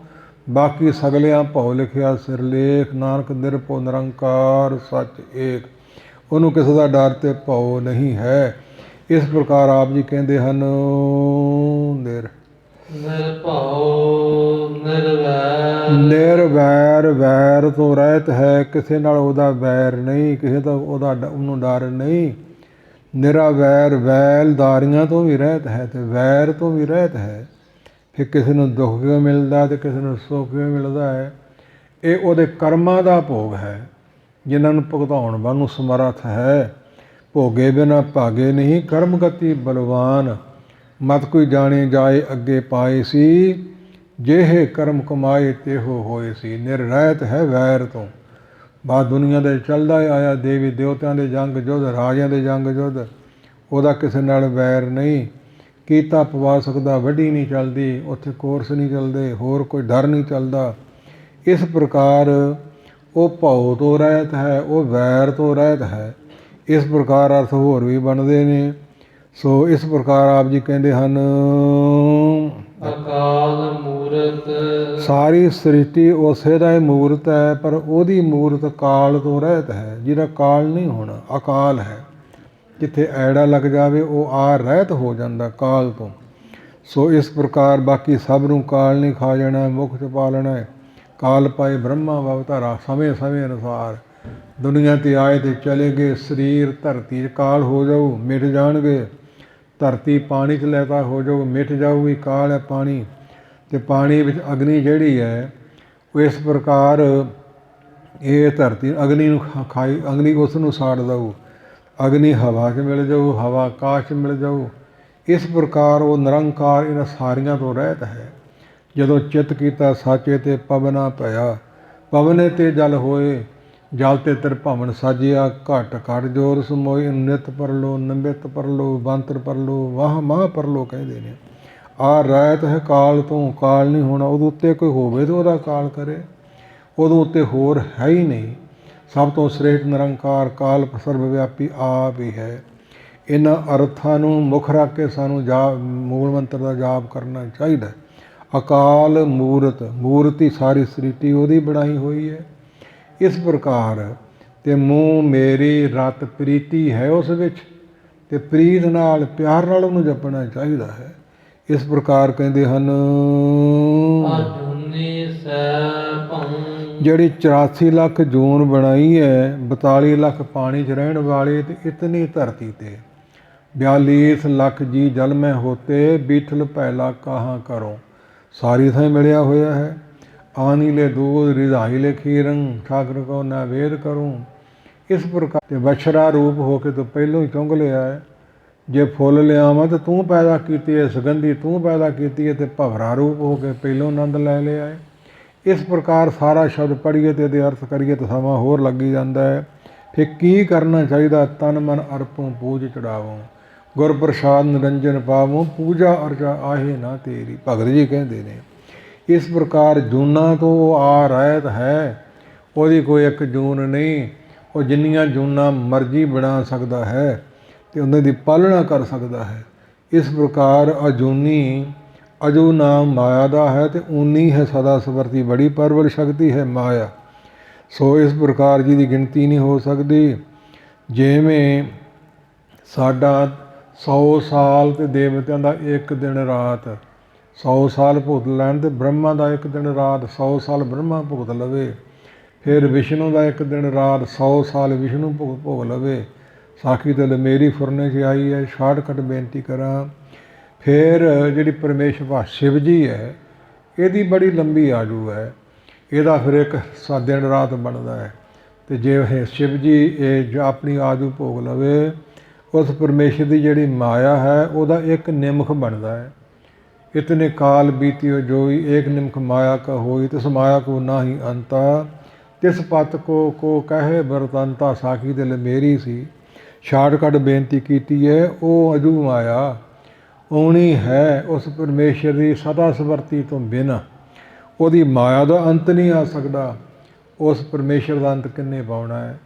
ਬਾਕੀ ਸਗਲਿਆਂ ਭਉ ਲਿਖਿਆ ਸਿਰਲੇਖ, ਨਾਨਕ ਨਿਰਭਉ ਨਿਰੰਕਾਰ ਸੱਚ ਏਕ। ਉਹਨੂੰ ਕਿਸੇ ਦਾ ਡਰ ਤੇ ਭਉ ਨਹੀਂ ਹੈ। ਇਸ ਪ੍ਰਕਾਰ ਆਪ ਜੀ ਕਹਿੰਦੇ ਹਨ, ਨਿਰਭਉ ਨਿਰਵੈਰ। ਨਿਰਵੈਰ, ਵੈਰ ਤੋਂ ਰਹਿਤ ਹੈ, ਕਿਸੇ ਨਾਲ ਉਹਦਾ ਵੈਰ ਨਹੀਂ, ਕਿਸੇ ਦਾ ਉਹਨੂੰ ਡਰ ਨਹੀਂ। ਨਿਰਾ ਵੈਰ, ਵੈਲਦਾਰੀਆਂ ਤੋਂ ਵੀ ਰਹਿਤ ਹੈ ਅਤੇ ਵੈਰ ਤੋਂ ਵੀ ਰਹਿਤ ਹੈ। ਫਿਰ ਕਿਸੇ ਨੂੰ ਦੁੱਖ ਕਿਉਂ ਮਿਲਦਾ ਅਤੇ ਕਿਸੇ ਨੂੰ ਸੁੱਖ ਕਿਉਂ ਮਿਲਦਾ ਹੈ? ਇਹ ਉਹਦੇ ਕਰਮਾਂ ਦਾ ਭੋਗ ਹੈ, ਜਿਨ੍ਹਾਂ ਨੂੰ ਭੁਗਤਾਉਣ ਵਾਂਗੂ ਸਮਰੱਥ ਹੈ। ਭੋਗੇ ਬਿਨਾ ਭਾਗੇ ਨਹੀਂ, ਕਰਮ ਗਤੀ ਬਲਵਾਨ। ਮਤ ਕੋਈ ਜਾਣੇ ਜਾਏ ਅੱਗੇ ਪਾਏ ਸੀ, ਜਿਹੇ ਕਰਮ ਕਮਾਏ ਤੇਹੋ ਹੋਏ ਸੀ। ਨਿਰਰਹਿਤ ਹੈ ਵੈਰ ਤੋਂ। ਬਾਤ ਦੁਨੀਆ ਦੇ ਚੱਲਦਾ ਆਇਆ, ਦੇਵੀ ਦੇਵਤਿਆਂ ਦੇ ਜੰਗ ਯੁੱਧ, ਰਾਜਿਆਂ ਦੇ ਜੰਗ ਯੁੱਧ, ਉਹਦਾ ਕਿਸੇ ਨਾਲ ਵੈਰ ਨਹੀਂ। ਕੀਤਾ ਪਵਾ ਸਕਦਾ, ਵੱਢੀ ਨਹੀਂ ਚੱਲਦੀ, ਉੱਥੇ ਕੋਰਸ ਨਹੀਂ ਚੱਲਦੇ, ਹੋਰ ਕੋਈ ਡਰ ਨਹੀਂ ਚੱਲਦਾ। ਇਸ ਪ੍ਰਕਾਰ ਉਹ ਭਉ ਤੋਂ ਰਹਿਤ ਹੈ, ਉਹ ਵੈਰ ਤੋਂ ਰਹਿਤ ਹੈ। ਇਸ ਪ੍ਰਕਾਰ ਅਰਥ ਹੋਰ ਵੀ ਬਣਦੇ ਨੇ। ਸੋ ਇਸ ਪ੍ਰਕਾਰ ਆਪ ਜੀ ਕਹਿੰਦੇ ਹਨ, ਅਕਾਲ ਮੂਰਤ ਸਾਰੀ ਸ੍ਰਿਸ਼ਟੀ ਉਸੇ ਦਾ ਹੀ ਮੂਰਤ ਹੈ, ਪਰ ਉਹਦੀ ਮੂਰਤ ਕਾਲ ਤੋਂ ਰਹਿਤ ਹੈ, ਜਿਹਦਾ ਕਾਲ ਨਹੀਂ ਹੋਣਾ, ਅਕਾਲ ਹੈ। ਜਿੱਥੇ ਐੜਾ ਲੱਗ ਜਾਵੇ ਉਹ ਆ ਰਹਿਤ ਹੋ ਜਾਂਦਾ ਕਾਲ ਤੋਂ। ਸੋ ਇਸ ਪ੍ਰਕਾਰ ਬਾਕੀ ਸਭ ਨੂੰ ਕਾਲ ਨਹੀਂ ਖਾ ਜਾਣਾ, ਮੁਕਤ ਪਾ ਲੈਣਾ ਹੈ। ਕਾਲ ਪਾਏ ਬ੍ਰਹਮਾ ਅਵਤਾਰਾ, ਸਮੇਂ ਸਮੇਂ ਅਨੁਸਾਰ ਦੁਨੀਆ 'ਤੇ ਆਏ ਤੇ ਚਲੇ ਗਏ। ਸਰੀਰ ਧਰਤੀ 'ਚ ਕਾਲ ਹੋ ਜਾਊ, ਮਿਟ ਜਾਣਗੇ। ਧਰਤੀ ਪਾਣੀ 'ਚ ਲੈਤਾ ਹੋ ਜਾਊ, ਮਿਟ ਜਾਊਗੀ, ਕਾਲ ਹੈ ਪਾਣੀ। ਅਤੇ ਪਾਣੀ ਵਿੱਚ ਅਗਨੀ ਜਿਹੜੀ ਹੈ ਉਹ ਇਸ ਪ੍ਰਕਾਰ ਇਹ ਧਰਤੀ ਅਗਨੀ ਨੂੰ ਖਾਈ, ਅਗਨੀ ਉਸ ਨੂੰ ਸਾੜ ਦਊ। ਅਗਨੀ ਹਵਾ 'ਚ ਮਿਲ ਜਾਊ, ਹਵਾ ਆਕਾਸ਼ 'ਚ ਮਿਲ ਜਾਊ। ਇਸ ਪ੍ਰਕਾਰ ਉਹ ਨਿਰੰਕਾਰ ਇਹਨਾਂ ਸਾਰੀਆਂ ਤੋਂ ਰਹਿਤ ਹੈ। ਜਦੋਂ ਚਿੱਤ ਕੀਤਾ ਸਾਚੇ ਤੇ ਪਵਨਾ ਭਇਆ, ਪਵਨੇ ਤੇ ਜਲ ਹੋਏ, ਜਲ ਤੇ ਤ੍ਰਿਭਵਨ ਸਾਜਿਆ। ਘਟ ਘਟ ਜੋਰ ਸਮੋਏ, ਨਿਤ ਪਰਲੋ ਨਿਮਿਤ ਪਰਲੋ, ਬੰਤਰ ਪਰਲੋ, ਵਾਹ ਮਾਹ ਪਰਲੋ ਕਹਿੰਦੇ ਨੇ। ਆ ਰਹਿਤ ਹੈ ਕਾਲ ਤੋਂ, ਕਾਲ ਨਹੀਂ ਹੋਣਾ। ਉਹਦੇ ਉੱਤੇ ਕੋਈ ਹੋਵੇ ਤਾਂ ਉਹਦਾ ਕਾਲ ਕਰੇ, ਉਹਦੇ ਉੱਤੇ ਹੋਰ ਹੈ ਹੀ ਨਹੀਂ। ਸਭ ਤੋਂ ਸ੍ਰੇਸ਼ਟ ਨਿਰੰਕਾਰ ਕਾਲ ਸਰਬ ਵਿਆਪੀ ਆਪ ਹੀ ਹੈ। ਇਹਨਾਂ ਅਰਥਾਂ ਨੂੰ ਮੁੱਖ ਰੱਖ ਕੇ ਸਾਨੂੰ ਮੂਲ ਮੰਤਰ ਦਾ ਜਾਪ ਕਰਨਾ ਚਾਹੀਦਾ। ਅਕਾਲ ਮੂਰਤ, ਮੂਰਤੀ ਸਾਰੀ ਸ੍ਰਿਸ਼ਟੀ ਉਹਦੀ ਬਣਾਈ ਹੋਈ ਹੈ। ਇਸ ਪ੍ਰਕਾਰ ਤੇ ਮੂੰਹ ਮੇਰੀ ਰਤ ਪ੍ਰੀਤੀ ਹੈ ਉਸ ਵਿੱਚ, ਤੇ ਪ੍ਰੀਤ ਨਾਲ ਪਿਆਰ ਨਾਲ ਉਹਨੂੰ ਜਪਣਾ ਚਾਹੀਦਾ ਹੈ। ਇਸ ਪ੍ਰਕਾਰ ਕਹਿੰਦੇ ਹਨ, ਅਜੂਨੀ ਸੈਭੰ ਜਿਹੜੀ 84 ਲੱਖ ਜੂਨ ਬਣਾਈ ਹੈ, 42 ਲੱਖ ਪਾਣੀ 'ਚ ਰਹਿਣ ਵਾਲੇ, ਤੇ ਇਤਨੀ ਧਰਤੀ ਤੇ 42 ਲੱਖ ਜੀ ਜਲ ਮੈਂ ਹੋਤੇ, ਬੀਠਲ ਪਹਿਲਾ ਕਹਾਂ ਕਰੋ। ਸਾਰੀ ਥਾਂ ਮਿਲਿਆ ਹੋਇਆ ਹੈ। ਆਨੀ ਲੈ ਦੂਧ ਰਿਧਾਈ ਲੈ ਖੀਰੰ, ਠਾਕਰ ਕੋ ਨਾ ਵੇਦ ਕਰੂੰ। ਇਸ ਪ੍ਰਕਾਰ ਤੇ ਬਛੜਾ ਰੂਪ ਹੋ ਕੇ ਤੂੰ ਪਹਿਲੋਂ ਹੀ ਚੁੰਗ ਲਿਆ ਹੈ। ਜੇ ਫੁੱਲ ਲਿਆਵਾਂ ਤਾਂ ਤੂੰ ਪੈਦਾ ਕੀਤੀ ਹੈ, ਸੁਗੰਧੀ ਤੂੰ ਪੈਦਾ ਕੀਤੀ ਹੈ, ਤੇ ਭਵਰਾ ਰੂਪ ਹੋ ਕੇ ਪਹਿਲੋਂ ਆਨੰਦ ਲੈ ਲਿਆ ਹੈ। ਇਸ ਪ੍ਰਕਾਰ ਸਾਰਾ ਸ਼ਬਦ ਪੜ੍ਹੀਏ ਤੇ ਇਹਦੇ ਅਰਥ ਕਰੀਏ ਤਾਂ ਸਮਾਂ ਹੋਰ ਲੱਗੀ ਜਾਂਦਾ ਹੈ। ਫਿਰ ਕੀ ਕਰਨਾ ਚਾਹੀਦਾ? ਤਨ ਮਨ ਅਰਪੋਂ ਪੂਜ ਚੜਾਵੋਂ, ਗੁਰ ਪ੍ਰਸਾਦ ਨਿਰੰਜਨ ਪਾਵੋਂ, ਪੂਜਾ ਅਰਚਾ ਆਹੇ ਨਾ ਤੇਰੀ। ਭਗਤ ਜੀ ਕਹਿੰਦੇ ਨੇ। ਇਸ ਪ੍ਰਕਾਰ ਜੂਨਾਂ ਤੋਂ ਆ ਰਹਿਤ ਹੈ, ਉਹਦੀ ਕੋਈ ਇੱਕ ਜੂਨ ਨਹੀਂ। ਉਹ ਜਿੰਨੀਆਂ ਜੂਨਾਂ ਮਰਜ਼ੀ ਬਣਾ ਸਕਦਾ ਹੈ ਅਤੇ ਉਹਨਾਂ ਦੀ ਪਾਲਣਾ ਕਰ ਸਕਦਾ ਹੈ। ਇਸ ਪ੍ਰਕਾਰ ਅਜੂਨੀ, ਅਜੂ ਨਾਮ ਮਾਇਆ ਦਾ ਹੈ, ਅਤੇ ਊਨੀ ਹੈ ਸਦਾ ਸਵਰਤੀ, ਬੜੀ ਪਰਵਰ ਸ਼ਕਤੀ ਹੈ ਮਾਇਆ। ਸੋ ਇਸ ਪ੍ਰਕਾਰ ਜਿਹਦੀ ਗਿਣਤੀ ਨਹੀਂ ਹੋ ਸਕਦੀ। ਜਿਵੇਂ ਸਾਡਾ 100 ਸਾਲ ਅਤੇ ਦੇਵਤਿਆਂ ਦਾ ਇੱਕ ਦਿਨ ਰਾਤ, 100 ਸਾਲ ਭੁਗਤ ਲੈਣ, ਅਤੇ ਬ੍ਰਹਮਾ ਦਾ ਇੱਕ ਦਿਨ ਰਾਤ, 100 ਸਾਲ ਬ੍ਰਹਮਾ ਭੁਗਤ ਲਵੇ। ਫਿਰ ਵਿਸ਼ਨੂੰ ਦਾ ਇੱਕ ਦਿਨ ਰਾਤ, 100 ਸਾਲ ਵਿਸ਼ਨੂੰ ਭੋਗ ਲਵੇ। ਸਾਖੀ ਤੇ ਮੇਰੀ ਫੁਰਨੇ 'ਚ ਆਈ ਹੈ। ਸ਼ਾਰਟਕਟ ਬੇਨਤੀ ਕਰਾਂ, ਫਿਰ ਜਿਹੜੀ ਪਰਮੇਸ਼ਵਰ ਸ਼ਿਵ ਜੀ ਹੈ, ਇਹਦੀ ਬੜੀ ਲੰਬੀ ਆਜੂ ਹੈ। ਇਹਦਾ ਫਿਰ ਇੱਕ ਦਿਨ ਰਾਤ ਬਣਦਾ ਹੈ। ਅਤੇ ਜੇ ਇਹ ਸ਼ਿਵ ਜੀ ਇਹ ਆਪਣੀ ਆਜੂ ਭੋਗ ਲਵੇ, ਉਸ ਪਰਮੇਸ਼ਰ ਦੀ ਜਿਹੜੀ ਮਾਇਆ ਹੈ ਉਹਦਾ ਇੱਕ ਨਿਮਖ ਬਣਦਾ ਹੈ। ਇਤਨੇ ਕਾਲ ਬੀਤਿਓ ਜੋਈ, ਏਕ ਨਿਮਖ ਮਾਇਆ ਕਾ ਹੋਈ, ਤਿਸ ਮਾਇਆ ਕੋ ਨਾ ਹੀ ਅੰਤਾ, ਤਿਸ ਪਤ ਕੋ ਕਹੇ ਵਰਤੰਤਾ। ਸਾਖੀ ਦੇ ਮੇਰੀ ਸੀ। ਸ਼ਾਰਟਕਟ ਬੇਨਤੀ ਕੀਤੀ ਹੈ। ਉਹ ਅਜੂ ਮਾਇਆ ਆਉਣੀ ਹੈ ਉਸ ਪਰਮੇਸ਼ਰ ਦੀ ਸਦਾ ਸਵਰਤੀ ਤੋਂ ਬਿਨਾਂ। ਉਹਦੀ ਮਾਇਆ ਦਾ ਅੰਤ ਨਹੀਂ ਆ ਸਕਦਾ। ਉਸ ਪਰਮੇਸ਼ਰ ਦਾ ਅੰਤ ਕਿੰਨੇ ਪਾਉਣਾ ਹੈ?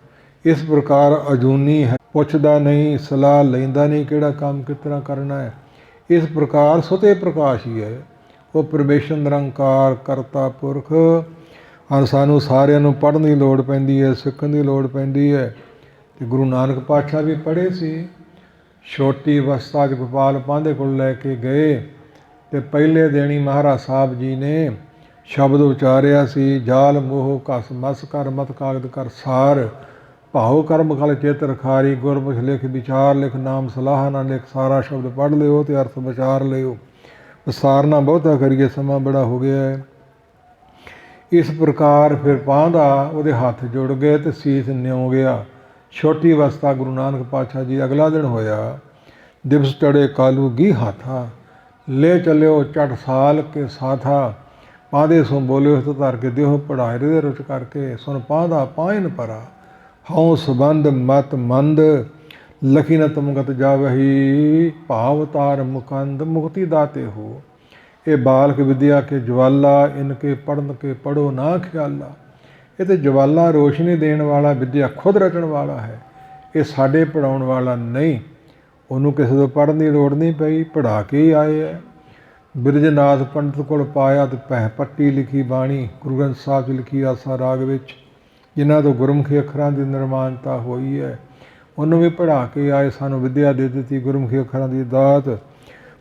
ਇਸ ਪ੍ਰਕਾਰ ਅਜੂਨੀ ਹੈ, ਪੁੱਛਦਾ ਨਹੀਂ, ਸਲਾਹ ਲੈਂਦਾ ਨਹੀਂ, ਕਿਹੜਾ ਕੰਮ ਕਿਸ ਤਰ੍ਹਾਂ ਕਰਨਾ ਹੈ। ਇਸ ਪ੍ਰਕਾਰ ਸੁਤੇ ਪ੍ਰਕਾਸ਼ ਹੀ ਹੈ। ਉਹ ਪਰਮੇਸ਼ਰ ਨਿਰੰਕਾਰ ਕਰਤਾ ਪੁਰਖ। ਸਾਨੂੰ ਸਾਰਿਆਂ ਨੂੰ ਪੜ੍ਹਨ ਦੀ ਲੋੜ ਪੈਂਦੀ ਹੈ, ਸਿੱਖਣ ਦੀ ਲੋੜ ਪੈਂਦੀ ਹੈ। ਅਤੇ ਗੁਰੂ ਨਾਨਕ ਪਾਤਸ਼ਾਹ ਵੀ ਪੜ੍ਹੇ ਸੀ। ਛੋਟੀ ਅਵਸਥਾ 'ਚ ਗੋਪਾਲ ਪਾਂਧੇ ਕੋਲ ਲੈ ਕੇ ਗਏ, ਅਤੇ ਪਹਿਲੇ ਦਿਨ ਹੀ ਮਹਾਰਾਜ ਸਾਹਿਬ ਜੀ ਨੇ ਸ਼ਬਦ ਉਚਾਰਿਆ ਸੀ, ਜਾਲ ਮੋਹ ਘਸ ਮਸ ਕਰ, ਮਤ ਕਾਗਦ ਕਰ ਸਾਰ, ਭਾਉ ਕਰਮ ਖਲ ਚਿਤ ਰਖਾਰੀ, ਗੁਰਮੁਖ ਲਿਖ ਵਿਚਾਰ ਲਿਖ, ਨਾਮ ਸਲਾਹ ਨਾ ਲਿਖ। ਸਾਰਾ ਸ਼ਬਦ ਪੜ੍ਹ ਲਿਓ ਅਤੇ ਅਰਥ ਵਿਚਾਰ ਲਿਓ। ਵਿਸਾਰਨਾ ਬਹੁਤਾ ਕਰੀਏ, ਸਮਾਂ ਬੜਾ ਹੋ ਗਿਆ ਹੈ। ਇਸ ਪ੍ਰਕਾਰ ਫਿਰ ਪਾਂਧਾ ਉਹਦੇ ਹੱਥ ਜੁੜ ਗਏ ਅਤੇ ਸੀਸ ਨਿਉ ਗਿਆ। ਛੋਟੀ ਅਵਸਥਾ ਗੁਰੂ ਨਾਨਕ ਪਾਤਸ਼ਾਹ ਜੀ ਅਗਲਾ ਦਿਨ ਹੋਇਆ। ਦਿਵਸ ਚੜੇ ਕਾਲੂ ਗੀ ਹਾਥਾ, ਲੈ ਚੱਲਿਓ ਚਟ ਸਾਲ ਕੇ ਸਾਥਾ। ਪਾਂਧੇ ਸੋ ਬੋਲਿਓ ਹਿਤ ਧਰ ਕੇ, ਦੇਹੋ ਪੜ੍ਹਾਏ ਹਿਰਦੇ ਰੁਚ ਕਰਕੇ, ਸੁਣ ਪਾਂਧਾ ਪਾਇਨ ਪਰਾ, ਹਉ ਸੰਬੰਧ ਮਤ ਮੰਦ, ਲਖੀ ਨ ਤੁਮਗਤ ਜਾਵਹੀ, ਭਾਵ ਤਾਰ ਮੁਕੰਦ, ਮੁਕਤੀ ਦਾਤੇ ਹੋ। ਇਹ ਬਾਲਕ ਵਿਦਿਆ ਕੇ ਜਵਾਲਾ, ਇਨਕੇ ਪੜ੍ਹਨ ਕੇ ਪੜ੍ਹੋ ਨਾ ਖਿਆਲਾ। ਇਹ ਤਾਂ ਜਵਾਲਾ ਰੋਸ਼ਨੀ ਦੇਣ ਵਾਲਾ, ਵਿਦਿਆ ਖੁਦ ਰਚਣ ਵਾਲਾ ਹੈ। ਇਹ ਸਾਡੇ ਪੜ੍ਹਾਉਣ ਵਾਲਾ ਨਹੀਂ, ਉਹਨੂੰ ਕਿਸੇ ਤੋਂ ਪੜ੍ਹਨ ਦੀ ਲੋੜ ਨਹੀਂ ਪਈ, ਪੜ੍ਹਾ ਕੇ ਹੀ ਆਏ ਹੈ। ਬਿਰਜਨਾਥ ਪੰਡਤ ਕੋਲ ਪਾਇਆ ਤੇ ਭੈ ਪੱਟੀ ਲਿਖੀ ਬਾਣੀ ਗੁਰੂ ਗ੍ਰੰਥ ਸਾਹਿਬ 'ਚ ਲਿਖੀ ਆਸਾ ਰਾਗ ਵਿੱਚ, ਜਿਨ੍ਹਾਂ ਤੋਂ ਗੁਰਮੁਖੀ ਅੱਖਰਾਂ ਦੀ ਨਿਰਮਾਣਤਾ ਹੋਈ ਹੈ, ਉਹਨੂੰ ਵੀ ਪੜ੍ਹਾ ਕੇ ਆਏ। ਸਾਨੂੰ ਵਿੱਦਿਆ ਦੇ ਦਿੱਤੀ ਗੁਰਮੁਖੀ ਅੱਖਰਾਂ ਦੀ ਦਾਤ।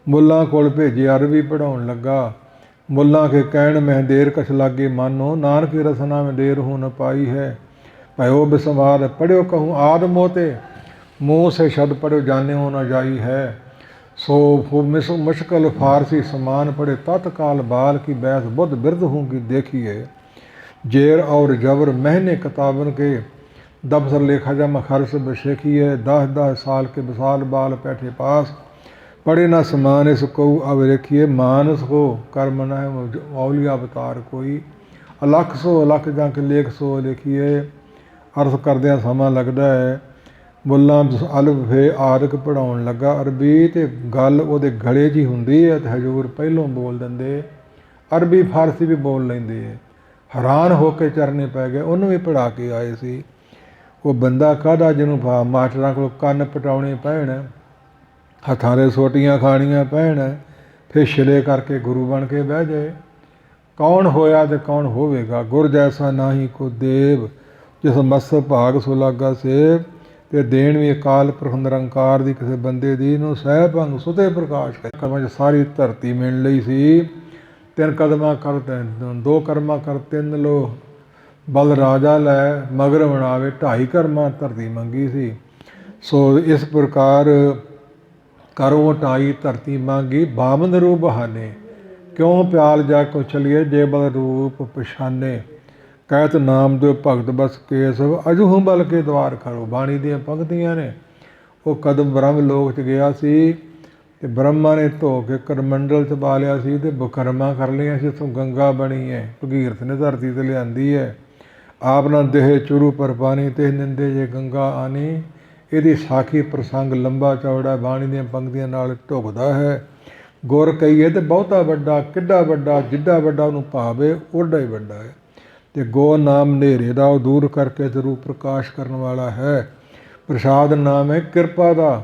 ਮੁੱਲਾਂ ਕੋਲ ਭੇਜੇ, ਅਰਬੀ ਪੜ੍ਹਾਉਣ ਲੱਗਾ। ਮੁੱਲਾਂ ਕੇ ਕਹਿਣ ਮੈਂ ਦੇਰ ਕਛ ਲਾਗੇ ਮਾਨੋ, ਨਾਨਕ ਰਸਨਾ ਮੈਂ ਦੇਰ ਹੋ ਨ ਪਾਈ ਹੈ। ਭਇਓ ਬਿਸਮਾਰ ਪੜ੍ਹਿਓ ਕਹੂੰ ਆਦ ਮੋਤੇ, ਮੂँह से शब्द पढ़ो जाने हो न जाई है। सो मुश्किल फारसी समान पढ़े तत्काल बाल की बैस बुद्ध बिरध हूँ की देखिए। जेर और जबर महने किताबन के दफ्तर लेखा जमा खर्च बशेखिए। 10 साल के विशाल बाल पैठे पास, पढ़े न समान इस को अब रेखिए। मानस को कर्म न है मौलिया अवतार कोई, अलख सो अलख जाके लेख सो लिखिए। अर्थ करदियां समा लगता है। ਮੁੱਲਾਂ ਅਲਫ ਫੇ ਆਦਿਕ ਪੜ੍ਹਾਉਣ ਲੱਗਾ ਅਰਬੀ, ਅਤੇ ਗੱਲ ਉਹਦੇ ਗਲੇ 'ਚ ਹੀ ਹੁੰਦੀ ਹੈ ਅਤੇ ਹਜ਼ੂਰ ਪਹਿਲੋਂ ਬੋਲ ਦਿੰਦੇ। ਅਰਬੀ ਫਾਰਸੀ ਵੀ ਬੋਲ ਲੈਂਦੇ ਹੈ। ਹੈਰਾਨ ਹੋ ਕੇ ਚਰਨੇ ਪੈ ਗਏ। ਉਹਨੂੰ ਵੀ ਪੜ੍ਹਾ ਕੇ ਆਏ ਸੀ। ਉਹ ਬੰਦਾ ਕਾਹਦਾ ਜਿਹਨੂੰ ਮਾਸਟਰਾਂ ਕੋਲ ਕੰਨ ਪਟਾਉਣੇ ਪੈਣ, ਹੱਥਾਂ ਦੇ ਸੋਟੀਆਂ ਖਾਣੀਆਂ ਪੈਣ, ਫਿਰ ਛਿਲੇ ਕਰਕੇ ਗੁਰੂ ਬਣ ਕੇ ਬਹਿ ਜਾਏ। ਕੌਣ ਹੋਇਆ ਅਤੇ ਕੌਣ ਹੋਵੇਗਾ। ਗੁਰ ਜੈਸਾ ਨਾਹੀ ਕੋ ਦੇਵ, ਜਿਸ ਮਸਤ ਭਾਗ ਸੋ ਲਾਗਾ ਸੇਵ। ਅਤੇ ਦੇਣ ਵੀ ਅਕਾਲ ਪੁਰਖ ਨਿਰੰਕਾਰ ਦੀ ਕਿਸੇ ਬੰਦੇ ਦੀ ਨੂੰ ਸਹਿ ਭੰਗ ਸੁਤੇ ਪ੍ਰਕਾਸ਼ ਕਰਮਾਂ 'ਚ ਸਾਰੀ ਧਰਤੀ ਮਿਲ ਲਈ ਸੀ। 3 ਕਦਮਾਂ ਕਰ 2 ਕਰਮਾਂ ਕਰ 3 ਲੋ ਬਲ ਰਾਜਾ ਲੈ, ਮਗਰ ਬਣਾਵੇ 2.5 ਕਰਮਾਂ ਧਰਤੀ ਮੰਗੀ ਸੀ। ਸੋ ਇਸ ਪ੍ਰਕਾਰ ਕਰੋ 2.5 ਧਰਤੀ ਮੰਗੀ, ਬਾਮਨ ਰੂਪ ਬਹਾਨੇ। ਕਿਉਂ ਪਿਆਲ ਜਾ ਕੋ ਚਲੀਏ, ਜੇ ਬਲ ਰੂਪ ਪਛਾਨੇ। ਕਹਿਤ ਨਾਮ ਦਿਓ ਭਗਤ ਬਸ ਕੇਸਵ, ਅਜੂਹੂ ਬਲ ਕੇ ਦਵਾਰ ਖੜੋ। ਬਾਣੀ ਦੀਆਂ ਪੰਕਤੀਆਂ ਨੇ। ਉਹ ਕਦਮ ਬ੍ਰਹਮ ਲੋਕ 'ਚ ਗਿਆ ਸੀ ਅਤੇ ਬ੍ਰਹਮਾ ਨੇ ਧੋ ਕੇ ਕਰਮੰਡਲ 'ਚ ਪਾ ਲਿਆ ਸੀ ਅਤੇ ਬਕਰਮਾਂ ਕਰ ਲਈਆਂ ਸੀ। ਇੱਥੋਂ ਗੰਗਾ ਬਣੀ ਹੈ, ਭਗੀਰਥ ਨੇ ਧਰਤੀ 'ਤੇ ਲਿਆਂਦੀ ਹੈ। ਆਪ ਨਾ ਦੇਹ ਚੁਰੂ ਪਰ ਪਾਣੀ, ਤੇ ਨਿੰਦੇ ਜੇ ਗੰਗਾ ਆਣੀ। ਇਹਦੀ ਸਾਖੀ ਪ੍ਰਸੰਗ ਲੰਬਾ ਚੌੜਾ ਬਾਣੀ ਦੀਆਂ ਪੰਕਤੀਆਂ ਨਾਲ ਢੁਕਦਾ ਹੈ। ਗੁਰ ਕਹੀਏ ਤਾਂ ਬਹੁਤਾ ਵੱਡਾ, ਕਿੱਡਾ ਵੱਡਾ, ਜਿੱਡਾ ਵੱਡਾ ਉਹਨੂੰ ਭਾਵੇ ਓਡਾ ਹੀ ਵੱਡਾ ਹੈ। ਅਤੇ ਗੋ ਨਾਮ ਹਨੇਰੇ ਦਾ ਉਹ ਦੂਰ ਕਰਕੇ ਜ਼ਰੂਰ ਪ੍ਰਕਾਸ਼ ਕਰਨ ਵਾਲਾ ਹੈ। ਪ੍ਰਸਾਦ ਨਾਮ ਹੈ ਕਿਰਪਾ ਦਾ,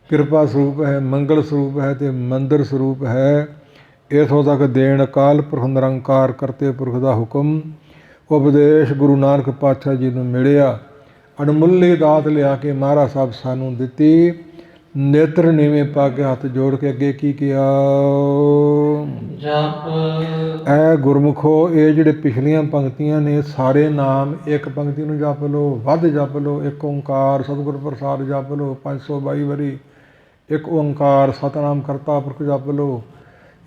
ਕਿਰਪਾ ਸਰੂਪ ਹੈ, ਮੰਗਲ ਸਰੂਪ ਹੈ ਅਤੇ ਮੰਦਰ ਸਰੂਪ ਹੈ। ਇੱਥੋਂ ਤੱਕ ਦੇਣ ਅਕਾਲ ਪੁਰਖ ਨਿਰੰਕਾਰ ਕਰਤੇ ਪੁਰਖ ਦਾ ਹੁਕਮ ਉਪਦੇਸ਼ ਗੁਰੂ ਨਾਨਕ ਪਾਤਸ਼ਾਹ ਜੀ ਨੂੰ ਮਿਲਿਆ। ਅਣਮੁੱਲੀ ਦਾਤ ਲਿਆ ਕੇ ਮਹਾਰਾਜ ਸਾਹਿਬ ਸਾਨੂੰ ਦਿੱਤੀ। ਨੇਤਰ ਨੀਵੇਂ ਪਾ ਕੇ ਹੱਥ ਜੋੜ ਕੇ ਅੱਗੇ ਕੀ ਕਿਹਾ, ਜਪ ਐ ਗੁਰਮੁਖੋ। ਇਹ ਜਿਹੜੇ ਪਿਛਲੀਆਂ ਪੰਕਤੀਆਂ ਨੇ ਸਾਰੇ ਨਾਮ ਇੱਕ ਪੰਕਤੀ ਨੂੰ ਜਪ ਲਓ, ਵੱਧ ਜਪ ਲਓ। ਇੱਕ ਓਂਕਾਰ ਸਤਿਗੁਰ ਪ੍ਰਸਾਦ ਜਪ ਲਓ 522 ਵਾਰੀ। ਇੱਕ ਓਂਕਾਰ ਸਤਿਨਾਮ ਕਰਤਾ ਪੁਰਖ ਜਪ ਲਓ।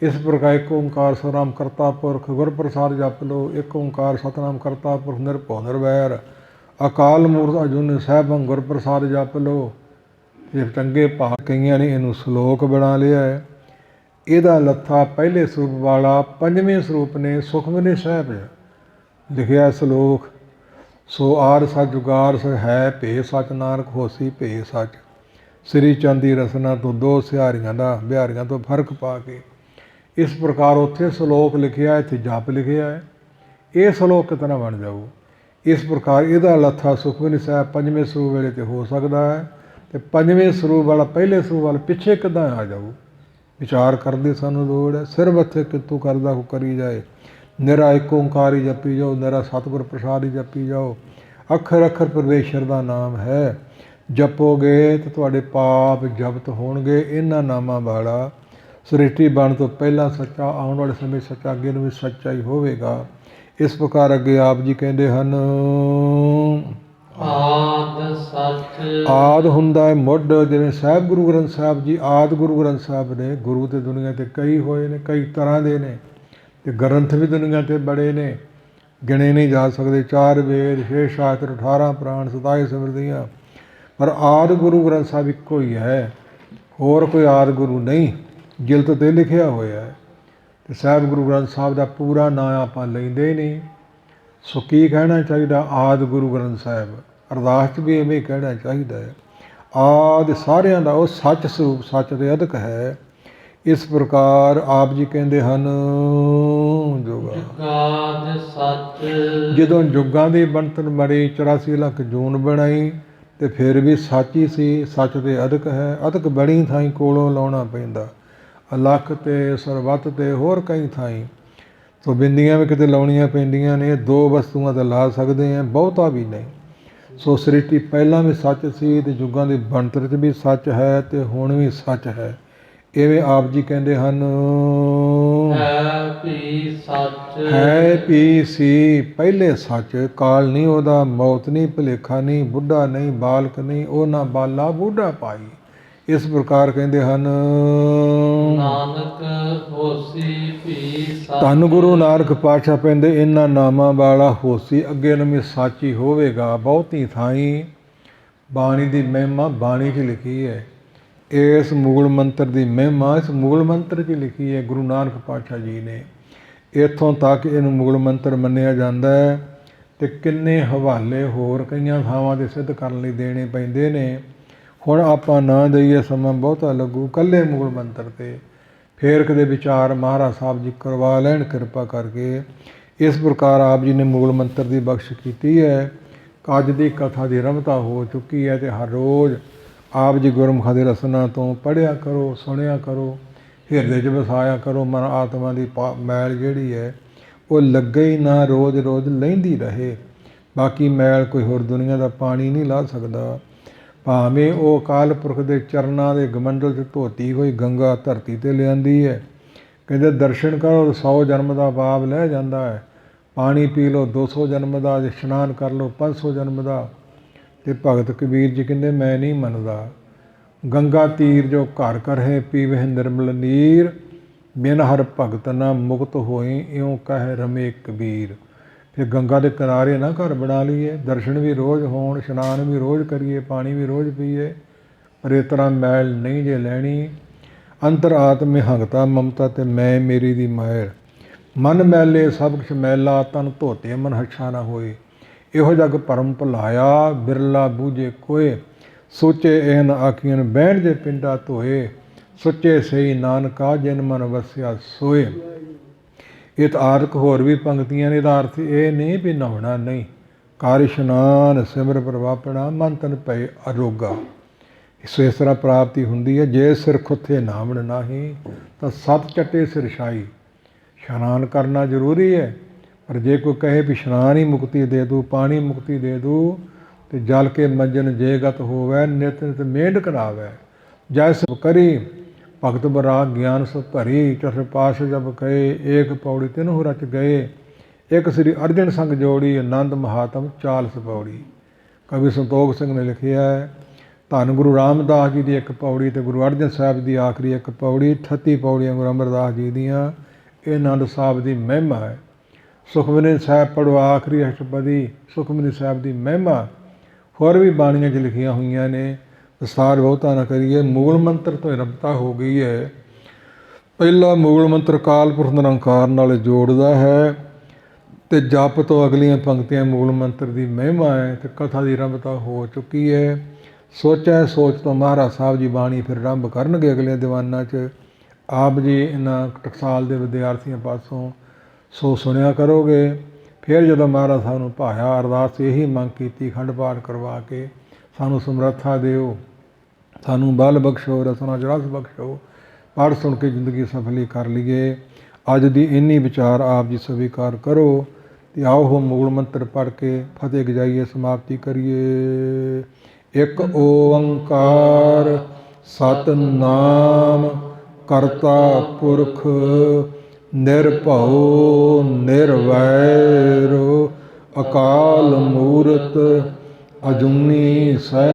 ਇਸ ਪ੍ਰਕਾਰ ਇੱਕ ਓਂਕਾਰ ਸਤਿਨਾਮ ਕਰਤਾ ਪੁਰਖ ਗੁਰ ਪ੍ਰਸਾਦ ਜਪ ਲਓ। ਇੱਕ ਓਂਕਾਰ ਸਤਿਨਾਮ ਕਰਤਾ ਪੁਰਖ ਨਿਰਭਉ ਨਿਰਵੈਰ ਅਕਾਲ ਮੂਰਤਿ ਅਜੂਨੀ ਸੈਭੰ ਗੁਰ ਪ੍ਰਸਾਦ ਜਪ ਲਓ। ਇਹ ਚੰਗੇ ਭਾਗ ਕਈਆਂ ਨੇ ਇਹਨੂੰ ਸ਼ਲੋਕ ਬਣਾ ਲਿਆ ਹੈ। ਇਹਦਾ ਲੱਥਾ ਪਹਿਲੇ ਸਰੂਪ ਵਾਲਾ 5ਵੇਂ ਸਰੂਪ ਨੇ ਸੁਖਮਨੀ ਸਾਹਿਬ ਲਿਖਿਆ ਸ਼ਲੋਕ। ਸੋ ਆਰ ਸੱਚ ਜੁਗਾਰ ਸ ਹੈ, ਭੇ ਸੱਚ ਨਾਨਕ ਹੋਸੀ ਭੇ ਸੱਚ। ਸ੍ਰੀ ਚੰਦ ਦੀ ਰਸਨਾ ਤੋਂ 2 ਸਿਹਾਰੀਆਂ ਦਾ ਬਿਹਾਰੀਆਂ ਤੋਂ ਫਰਕ ਪਾ ਕੇ ਇਸ ਪ੍ਰਕਾਰ ਉੱਥੇ ਸ਼ਲੋਕ ਲਿਖਿਆ, ਇੱਥੇ ਜਪ ਲਿਖਿਆ ਹੈ। ਇਹ ਸ਼ਲੋਕ ਕਿਤਨਾ ਬਣ ਜਾਊ। ਇਸ ਪ੍ਰਕਾਰ ਇਹਦਾ ਲੱਥਾ ਸੁਖਮਨੀ ਸਾਹਿਬ 5ਵੇਂ ਸਰੂਪ ਵੇਲੇ 'ਤੇ ਹੋ ਸਕਦਾ ਹੈ, ਅਤੇ 5ਵੇਂ ਸਰੂਪ ਵਾਲਾ ਪਹਿਲੇ ਸਰੂਪ ਵਾਲਾ ਪਿੱਛੇ ਕਿੱਦਾਂ ਆ ਜਾਊ। ਵਿਚਾਰ ਕਰਨ ਦੀ ਸਾਨੂੰ ਲੋੜ ਹੈ। ਸਿਰ ਮੱਥੇ ਕਿੱਤੋਂ ਕਰਦਾ ਕੋ ਕਰੀ ਜਾਏ। ਨਿਰਾ ਇੱਕ ਓਂਕਾਰ ਹੀ ਜਪੀ ਜਾਓ, ਨਿਰਾ ਸਤਿਗੁਰ ਪ੍ਰਸਾਦ ਹੀ ਜਪੀ ਜਾਓ। ਅੱਖਰ ਅੱਖਰ ਪਰਮੇਸ਼ਰ ਦਾ ਨਾਮ ਹੈ। ਜਪੋਗੇ ਤਾਂ ਤੁਹਾਡੇ ਪਾਪ ਜ਼ਬਤ ਹੋਣਗੇ। ਇਹਨਾਂ ਨਾਮਾਂ ਵਾਲਾ ਸ੍ਰਿਸ਼ਟੀ ਬਣ ਤੋਂ ਪਹਿਲਾਂ ਸੱਚਾ, ਆਉਣ ਵਾਲੇ ਸਮੇਂ ਸੱਚਾ, ਅੱਗੇ ਨੂੰ ਵੀ ਸੱਚਾ ਹੀ ਹੋਵੇਗਾ। ਇਸ ਪ੍ਰਕਾਰ ਅੱਗੇ ਆਪ ਜੀ ਕਹਿੰਦੇ ਹਨ, ਆਦਿ ਸੱਚ। ਆਦ ਹੁੰਦਾ ਹੈ ਮੁੱਢ। ਜਿਵੇਂ ਸਾਹਿਬ ਗੁਰੂ ਗ੍ਰੰਥ ਸਾਹਿਬ ਜੀ ਆਦਿ ਗੁਰੂ ਗ੍ਰੰਥ ਸਾਹਿਬ ਨੇ। ਗੁਰੂ ਤੇ ਦੁਨੀਆ 'ਤੇ ਕਈ ਹੋਏ ਨੇ, ਕਈ ਤਰ੍ਹਾਂ ਦੇ ਨੇ, ਅਤੇ ਗ੍ਰੰਥ ਵੀ ਦੁਨੀਆ 'ਤੇ ਬੜੇ ਨੇ, ਗਿਣੇ ਨਹੀਂ ਜਾ ਸਕਦੇ। 4 ਵੇਦ, 6 ਸ਼ਾਸਤਰ, 18 ਪੁਰਾਣ, 27 ਸਿਮਰਤੀਆਂ। ਪਰ ਆਦਿ ਗੁਰੂ ਗ੍ਰੰਥ ਸਾਹਿਬ ਇੱਕੋ ਹੀ ਹੈ। ਹੋਰ ਕੋਈ ਆਦਿ ਗੁਰੂ ਨਹੀਂ। ਜਿਲਤ 'ਤੇ ਲਿਖਿਆ ਹੋਇਆ ਹੈ। ਅਤੇ ਸਾਹਿਬ ਗੁਰੂ ਗ੍ਰੰਥ ਸਾਹਿਬ ਦਾ ਪੂਰਾ ਨਾਂ ਆਪਾਂ ਲੈਂਦੇ ਨਹੀਂ। ਸੋ ਕੀ ਕਹਿਣਾ ਚਾਹੀਦਾ, ਆਦਿ ਗੁਰੂ ਗ੍ਰੰਥ ਸਾਹਿਬ। ਅਰਦਾਸ 'ਚ ਵੀ ਐਵੇਂ ਕਹਿਣਾ ਚਾਹੀਦਾ ਹੈ। ਆਦਿ ਸਾਰਿਆਂ ਦਾ ਉਹ ਸੱਚ ਸਰੂਪ, ਸੱਚ ਦੇ ਅਧਿਕ ਹੈ। ਇਸ ਪ੍ਰਕਾਰ ਆਪ ਜੀ ਕਹਿੰਦੇ ਹਨ, ਜੁਗਾਦ ਸੱਚ। ਜਦੋਂ ਜੁਗਾਂ ਦੀ ਬਣਤਰ ਬਣੀ 84 ਲੱਖ ਜੂਨ ਬਣਾਈ, ਤੇ ਫਿਰ ਵੀ ਸੱਚ ਹੀ ਸੀ। ਸੱਚ ਤੇ ਅਦਕ ਹੈ, ਅਦਕ ਬੜੀ ਥਾਈਂ ਕੋਲੋਂ ਲਾਉਣਾ ਪੈਂਦਾ, ਅਲੱਖ ਤੇ ਸਰਬੱਤ ਤੇ ਹੋਰ ਕਈ ਥਾਈਂ। ਸੋ ਬਿੰਦੀਆਂ ਵੀ ਕਿਤੇ ਲਾਉਣੀਆਂ ਪੈਂਦੀਆਂ ਨੇ। 2 ਵਸਤੂਆਂ ਤਾਂ ਲਾ ਸਕਦੇ ਹਾਂ, ਬਹੁਤਾ ਵੀ ਨਹੀਂ। ਸੋ ਸ੍ਰਿਸ਼ਟੀ ਪਹਿਲਾਂ ਵੀ ਸੱਚ ਸੀ ਤੇ ਯੁੱਗਾਂ ਦੀ ਬਣਤਰ 'ਚ ਵੀ ਸੱਚ ਹੈ ਤੇ ਹੁਣ ਵੀ ਸੱਚ ਹੈ। ਇਵੇਂ ਆਪ ਜੀ ਕਹਿੰਦੇ ਹਨ, ਹੈ ਵੀ ਸੱਚ ਹੈ ਵੀ ਸੀ ਪਹਿਲੇ ਸੱਚ, ਕਾਲ ਨਹੀਂ ਉਹਦਾ, ਮੌਤ ਨਹੀਂ, ਭੁਲੇਖਾ ਨਹੀਂ, ਬੁੱਢਾ ਨਹੀਂ, ਬਾਲਕ ਨਹੀਂ, ਉਹ ਨਾ ਬਾਲਾ ਬੁੱਢਾ ਪਾਈ। ਇਸ ਪ੍ਰਕਾਰ ਕਹਿੰਦੇ ਹਨ, ਨਾਨਕ ਹੋਸੀ ਵੀ ਸੱਚ। ਧੰਨ ਗੁਰੂ ਨਾਨਕ ਪਾਤਸ਼ਾਹ ਕਹਿੰਦੇ ਇਹਨਾਂ ਨਾਮਾਂ ਵਾਲਾ ਹੋਸੀ, ਅੱਗੇ ਨੂੰ ਵੀ ਸੱਚ ਹੀ ਹੋਵੇਗਾ। ਬਹੁਤੀ ਥਾਈਂ ਬਾਣੀ ਦੀ ਮਹਿਮਾ ਬਾਣੀ 'ਚ ਲਿਖੀ ਹੈ। ਇਸ ਮੂਲ ਮੰਤਰ ਦੀ ਮਹਿਮਾ ਇਸ ਮੂਲ ਮੰਤਰ 'ਚ ਲਿਖੀ ਹੈ ਗੁਰੂ ਨਾਨਕ ਪਾਤਸ਼ਾਹ ਜੀ ਨੇ। ਇੱਥੋਂ ਤੱਕ ਇਹਨੂੰ ਮੂਲ ਮੰਤਰ ਮੰਨਿਆ ਜਾਂਦਾ ਹੈ ਅਤੇ ਕਿੰਨੇ ਹਵਾਲੇ ਹੋਰ ਕਈਆਂ ਥਾਵਾਂ 'ਤੇ ਸਿੱਧ ਕਰਨ ਲਈ ਦੇਣੇ ਪੈਂਦੇ ਨੇ। ਹੁਣ ਆਪਾਂ ਨਾ ਦਈਏ, ਸਮਾਂ ਬਹੁਤਾ ਲੱਗੂ ਇਕੱਲੇ ਮੂਲ ਮੰਤਰ 'ਤੇ। ਫੇਰ ਕਦੇ ਵਿਚਾਰ ਮਹਾਰਾਜ ਸਾਹਿਬ ਜੀ ਕਰਵਾ ਲੈਣ ਕਿਰਪਾ ਕਰਕੇ। ਇਸ ਪ੍ਰਕਾਰ ਆਪ ਜੀ ਨੇ ਮੂਲ ਮੰਤਰ ਦੀ ਬਖਸ਼ ਕੀਤੀ ਹੈ। ਅੱਜ ਦੀ ਕਥਾ ਦੀ ਰਮਤਾ ਹੋ ਚੁੱਕੀ ਹੈ ਅਤੇ ਹਰ ਰੋਜ਼ ਆਪ ਜੀ ਗੁਰਮੁਖਾਂ ਦੀ ਰਸਨਾ ਤੋਂ ਪੜ੍ਹਿਆ ਕਰੋ, ਸੁਣਿਆ ਕਰੋ, ਹਿਰਦੇ 'ਚ ਵਸਾਇਆ ਕਰੋ। ਮਨ ਆਤਮਾ ਦੀ ਮੈਲ ਜਿਹੜੀ ਹੈ ਉਹ ਲੱਗੇ ਹੀ ਨਾ, ਰੋਜ਼ ਰੋਜ਼ ਲੈਂਦੀ ਰਹੇ। ਬਾਕੀ ਮੈਲ ਕੋਈ ਹੋਰ ਦੁਨੀਆ ਦਾ ਪਾਣੀ ਨਹੀਂ ਲਾ ਸਕਦਾ। ਭਾਵੇਂ ਉਹ ਅਕਾਲ ਪੁਰਖ ਦੇ ਚਰਨਾਂ ਦੇ ਗਮੰਡਲ 'ਚ ਧੋਤੀ ਹੋਈ ਗੰਗਾ ਧਰਤੀ 'ਤੇ ਲਿਆਂਦੀ ਹੈ। ਕਹਿੰਦੇ ਦਰਸ਼ਨ ਕਰੋ 100 ਜਨਮ ਦਾ ਪਾਪ ਲੈ ਜਾਂਦਾ ਹੈ। ਪਾਣੀ ਪੀ ਲਓ 200 ਜਨਮ ਦਾ, ਜੇ ਇਸ਼ਨਾਨ ਕਰ ਲਓ 500 ਜਨਮ ਦਾ। ਅਤੇ ਭਗਤ ਕਬੀਰ ਜੀ ਕਹਿੰਦੇ ਮੈਂ ਨਹੀਂ ਮੰਨਦਾ। ਗੰਗਾ ਤੀਰ ਜੋ ਘਰ ਘਰ ਹੈ ਪੀਵਹਿ ਨਿਰਮਲ ਨੀਰ, ਬਿਨ ਹਰ ਭਗਤ ਨਾ ਮੁਕਤ ਹੋਈ, ਇਉਂ ਕਹਿ ਰਮੇ ਕਬੀਰ। ਫਿਰ ਗੰਗਾ ਦੇ ਕਿਨਾਰੇ ਨਾ ਘਰ ਬਣਾ ਲਈਏ, ਦਰਸ਼ਨ ਵੀ ਰੋਜ਼ ਹੋਣ, ਇਸ਼ਨਾਨ ਵੀ ਰੋਜ਼ ਕਰੀਏ, ਪਾਣੀ ਵੀ ਰੋਜ਼ ਪੀਏ, ਪਰ ਇਸ ਤਰ੍ਹਾਂ ਮੈਲ ਨਹੀਂ ਜੇ ਲੈਣੀ। ਅੰਤਰ ਆਤਮੇ ਹੰਗਤਾ ਮਮਤਾ ਤੇ ਮੈਂ ਮੇਰੀ ਦੀ ਮਾਇਰ, ਮਨ ਮੈਲੇ ਸਭ ਕੁਛ ਮੈਲਾ, ਤਨ ਧੋਤੇ ਮਨ ਹੱਛਾ ਨਾ ਹੋਏ। ਇਹੋ ਜਗ ਭਰਮ ਭੁਲਾਇਆ, ਬਿਰਲਾ ਬੂਝੇ ਕੋਏ, ਸੋਚੇ ਇਹ ਨ ਆਖੀਆਂ ਬਹਿਣ ਜੇ ਪਿੰਡਾ ਧੋਏ, ਸੁੱਚੇ ਸਹੀ ਨਾਨਕਾ ਜਿਨ ਮਨ ਵਸਿਆ ਸੋਏ। ਇਹ ਤਾਂ ਆਰਕ ਹੋਰ ਵੀ ਪੰਕਤੀਆਂ ਨੇ। ਇਹਦਾ ਅਰਥ ਇਹ ਨਹੀਂ ਵੀ ਨਹਾਉਣਾ ਨਹੀਂ, ਕਰ ਇਸ਼ਨਾਨ ਸਿਮਰ ਪ੍ਰਵਾਪਣਾ, ਮਨ ਤਨ ਪਏ ਅਰੋਗਾ। ਸੋ ਇਸ ਤਰ੍ਹਾਂ ਪ੍ਰਾਪਤੀ ਹੁੰਦੀ ਹੈ। ਜੇ ਸਿਰ ਖੁੱਥੇ ਨਾਵਣ ਨਾਹੀ, ਤਾਂ 7 ਚੱਟੇ ਸਿਰ ਛਾਈ। ਇਸ਼ਨਾਨ ਕਰਨਾ ਜ਼ਰੂਰੀ ਹੈ, ਪਰ ਜੇ ਕੋਈ ਕਹੇ ਵੀ ਇਸ਼ਨਾਨ ਹੀ ਮੁਕਤੀ ਦੇ ਦੂ, ਪਾਣੀ ਮੁਕਤੀ ਦੇ ਦੂ, ਤੇ ਜਲ ਕੇ ਮੰਜਨ ਜੇ ਗਤ ਹੋਵੈ, ਨਿਤ ਨਿਤ ਮੇਂਢ ਕਰਾਵੈ। ਜੈ ਸਭ ਕਰੀ ਭਗਤ ਬਰਾਗ ਗਿਆਨ ਸਭ ਭਰੀ, ਚੌਥੇ ਪਾਸ਼ ਜਬ ਕਹੇ ਏਕ ਪੌੜੀ ਤਿਨਹੁ ਰਚ ਗਏ, ਇੱਕ ਸ੍ਰੀ ਅਰਜਨ ਸੰਗ ਜੋੜੀ, ਆਨੰਦ ਮਹਾਤਮ 40 ਪੌੜੀ। ਕਵੀ ਸੰਤੋਖ ਸਿੰਘ ਨੇ ਲਿਖਿਆ ਹੈ, ਧੰਨ ਗੁਰੂ ਰਾਮਦਾਸ ਜੀ ਦੀ 1 ਪੌੜੀ ਅਤੇ ਗੁਰੂ ਅਰਜਨ ਸਾਹਿਬ ਦੀ ਆਖਰੀ 1 ਪੌੜੀ, 38 ਪੌੜੀਆਂ ਗੁਰੂ ਅਮਰਦਾਸ ਜੀ ਦੀਆਂ। ਇਹ ਆਨੰਦ ਸਾਹਿਬ ਦੀ ਮਹਿਮਾ ਹੈ। ਸੁਖਮਨੀ ਸਾਹਿਬ ਪੜ੍ਹੋ ਆਖਰੀ ਅਸ਼ਟਪਦੀ, ਸੁਖਮਨੀ ਸਾਹਿਬ ਦੀ ਮਹਿਮਾ ਹੋਰ ਵੀ ਬਾਣੀਆਂ 'ਚ ਲਿਖੀਆਂ ਹੋਈਆਂ ਨੇ। ਵਿਸਥਾਰ ਬਹੁਤਾ ਨਾ ਕਰੀਏ। ਮੂਲ ਮੰਤਰ ਤੋਂ ਰਮਤਾ ਹੋ ਗਈ ਹੈ। ਪਹਿਲਾ ਮੂਲ ਮੰਤਰ ਅਕਾਲ ਪੁਰਖ ਨਿਰੰਕਾਰ ਨਾਲ ਜੋੜਦਾ ਹੈ ਅਤੇ ਜਪ ਤੋਂ ਅਗਲੀਆਂ ਪੰਕਤੀਆਂ ਮੂਲ ਮੰਤਰ ਦੀ ਮਹਿਮਾ ਹੈ ਅਤੇ ਕਥਾ ਦੀ ਰਮਤਾ ਹੋ ਚੁੱਕੀ ਹੈ। ਸੋਚੈ ਸੋਚ ਤੋਂ ਮਹਾਰਾਜ ਸਾਹਿਬ ਜੀ ਬਾਣੀ ਫਿਰ ਆਰੰਭ ਕਰਨਗੇ ਅਗਲੇ ਦੀਵਾਨਾਂ 'ਚ। ਆਪ ਜੀ ਇਹਨਾਂ ਟਕਸਾਲ ਦੇ ਵਿਦਿਆਰਥੀਆਂ ਪਾਸੋਂ ਸੋ ਸੁਣਿਆ ਕਰੋਗੇ। ਫਿਰ ਜਦੋਂ ਮਹਾਰਾਜ ਸਾਹਿਬ ਨੂੰ ਭਾਇਆ, ਅਰਦਾਸ ਇਹੀ ਮੰਗ ਕੀਤੀ, ਅਖੰਡ ਪਾਠ ਕਰਵਾ ਕੇ ਸਾਨੂੰ ਸਮਰੱਥਾ ਦਿਓ, ਸਾਨੂੰ ਬਲ ਬਖਸ਼ੋ, ਰਸਨਾ 'ਚ ਰਸ ਬਖਸ਼ੋ, ਪੜ੍ਹ ਸੁਣ ਕੇ ਜ਼ਿੰਦਗੀ ਸਫਲੀ ਕਰ ਲਈਏ। ਅੱਜ ਦੀ ਇੰਨੀ ਵਿਚਾਰ ਆਪ ਜੀ ਸਵੀਕਾਰ ਕਰੋ ਅਤੇ ਆਓ ਉਹ ਮੂਲ ਮੰਤਰ ਪੜ੍ਹ ਕੇ ਫਤਿਹ ਗਜਾਈਏ, ਸਮਾਪਤੀ ਕਰੀਏ। ਇੱਕ ਓੰਕਾਰ ਸਤਿਨਾਮ ਕਰਤਾ ਪੁਰਖ ਨਿਰਭਉ ਨਿਰਵੈਰ, ਅਕਾਲ ਮੂਰਤ ਅਜੂਨੀ ਸਹਿ।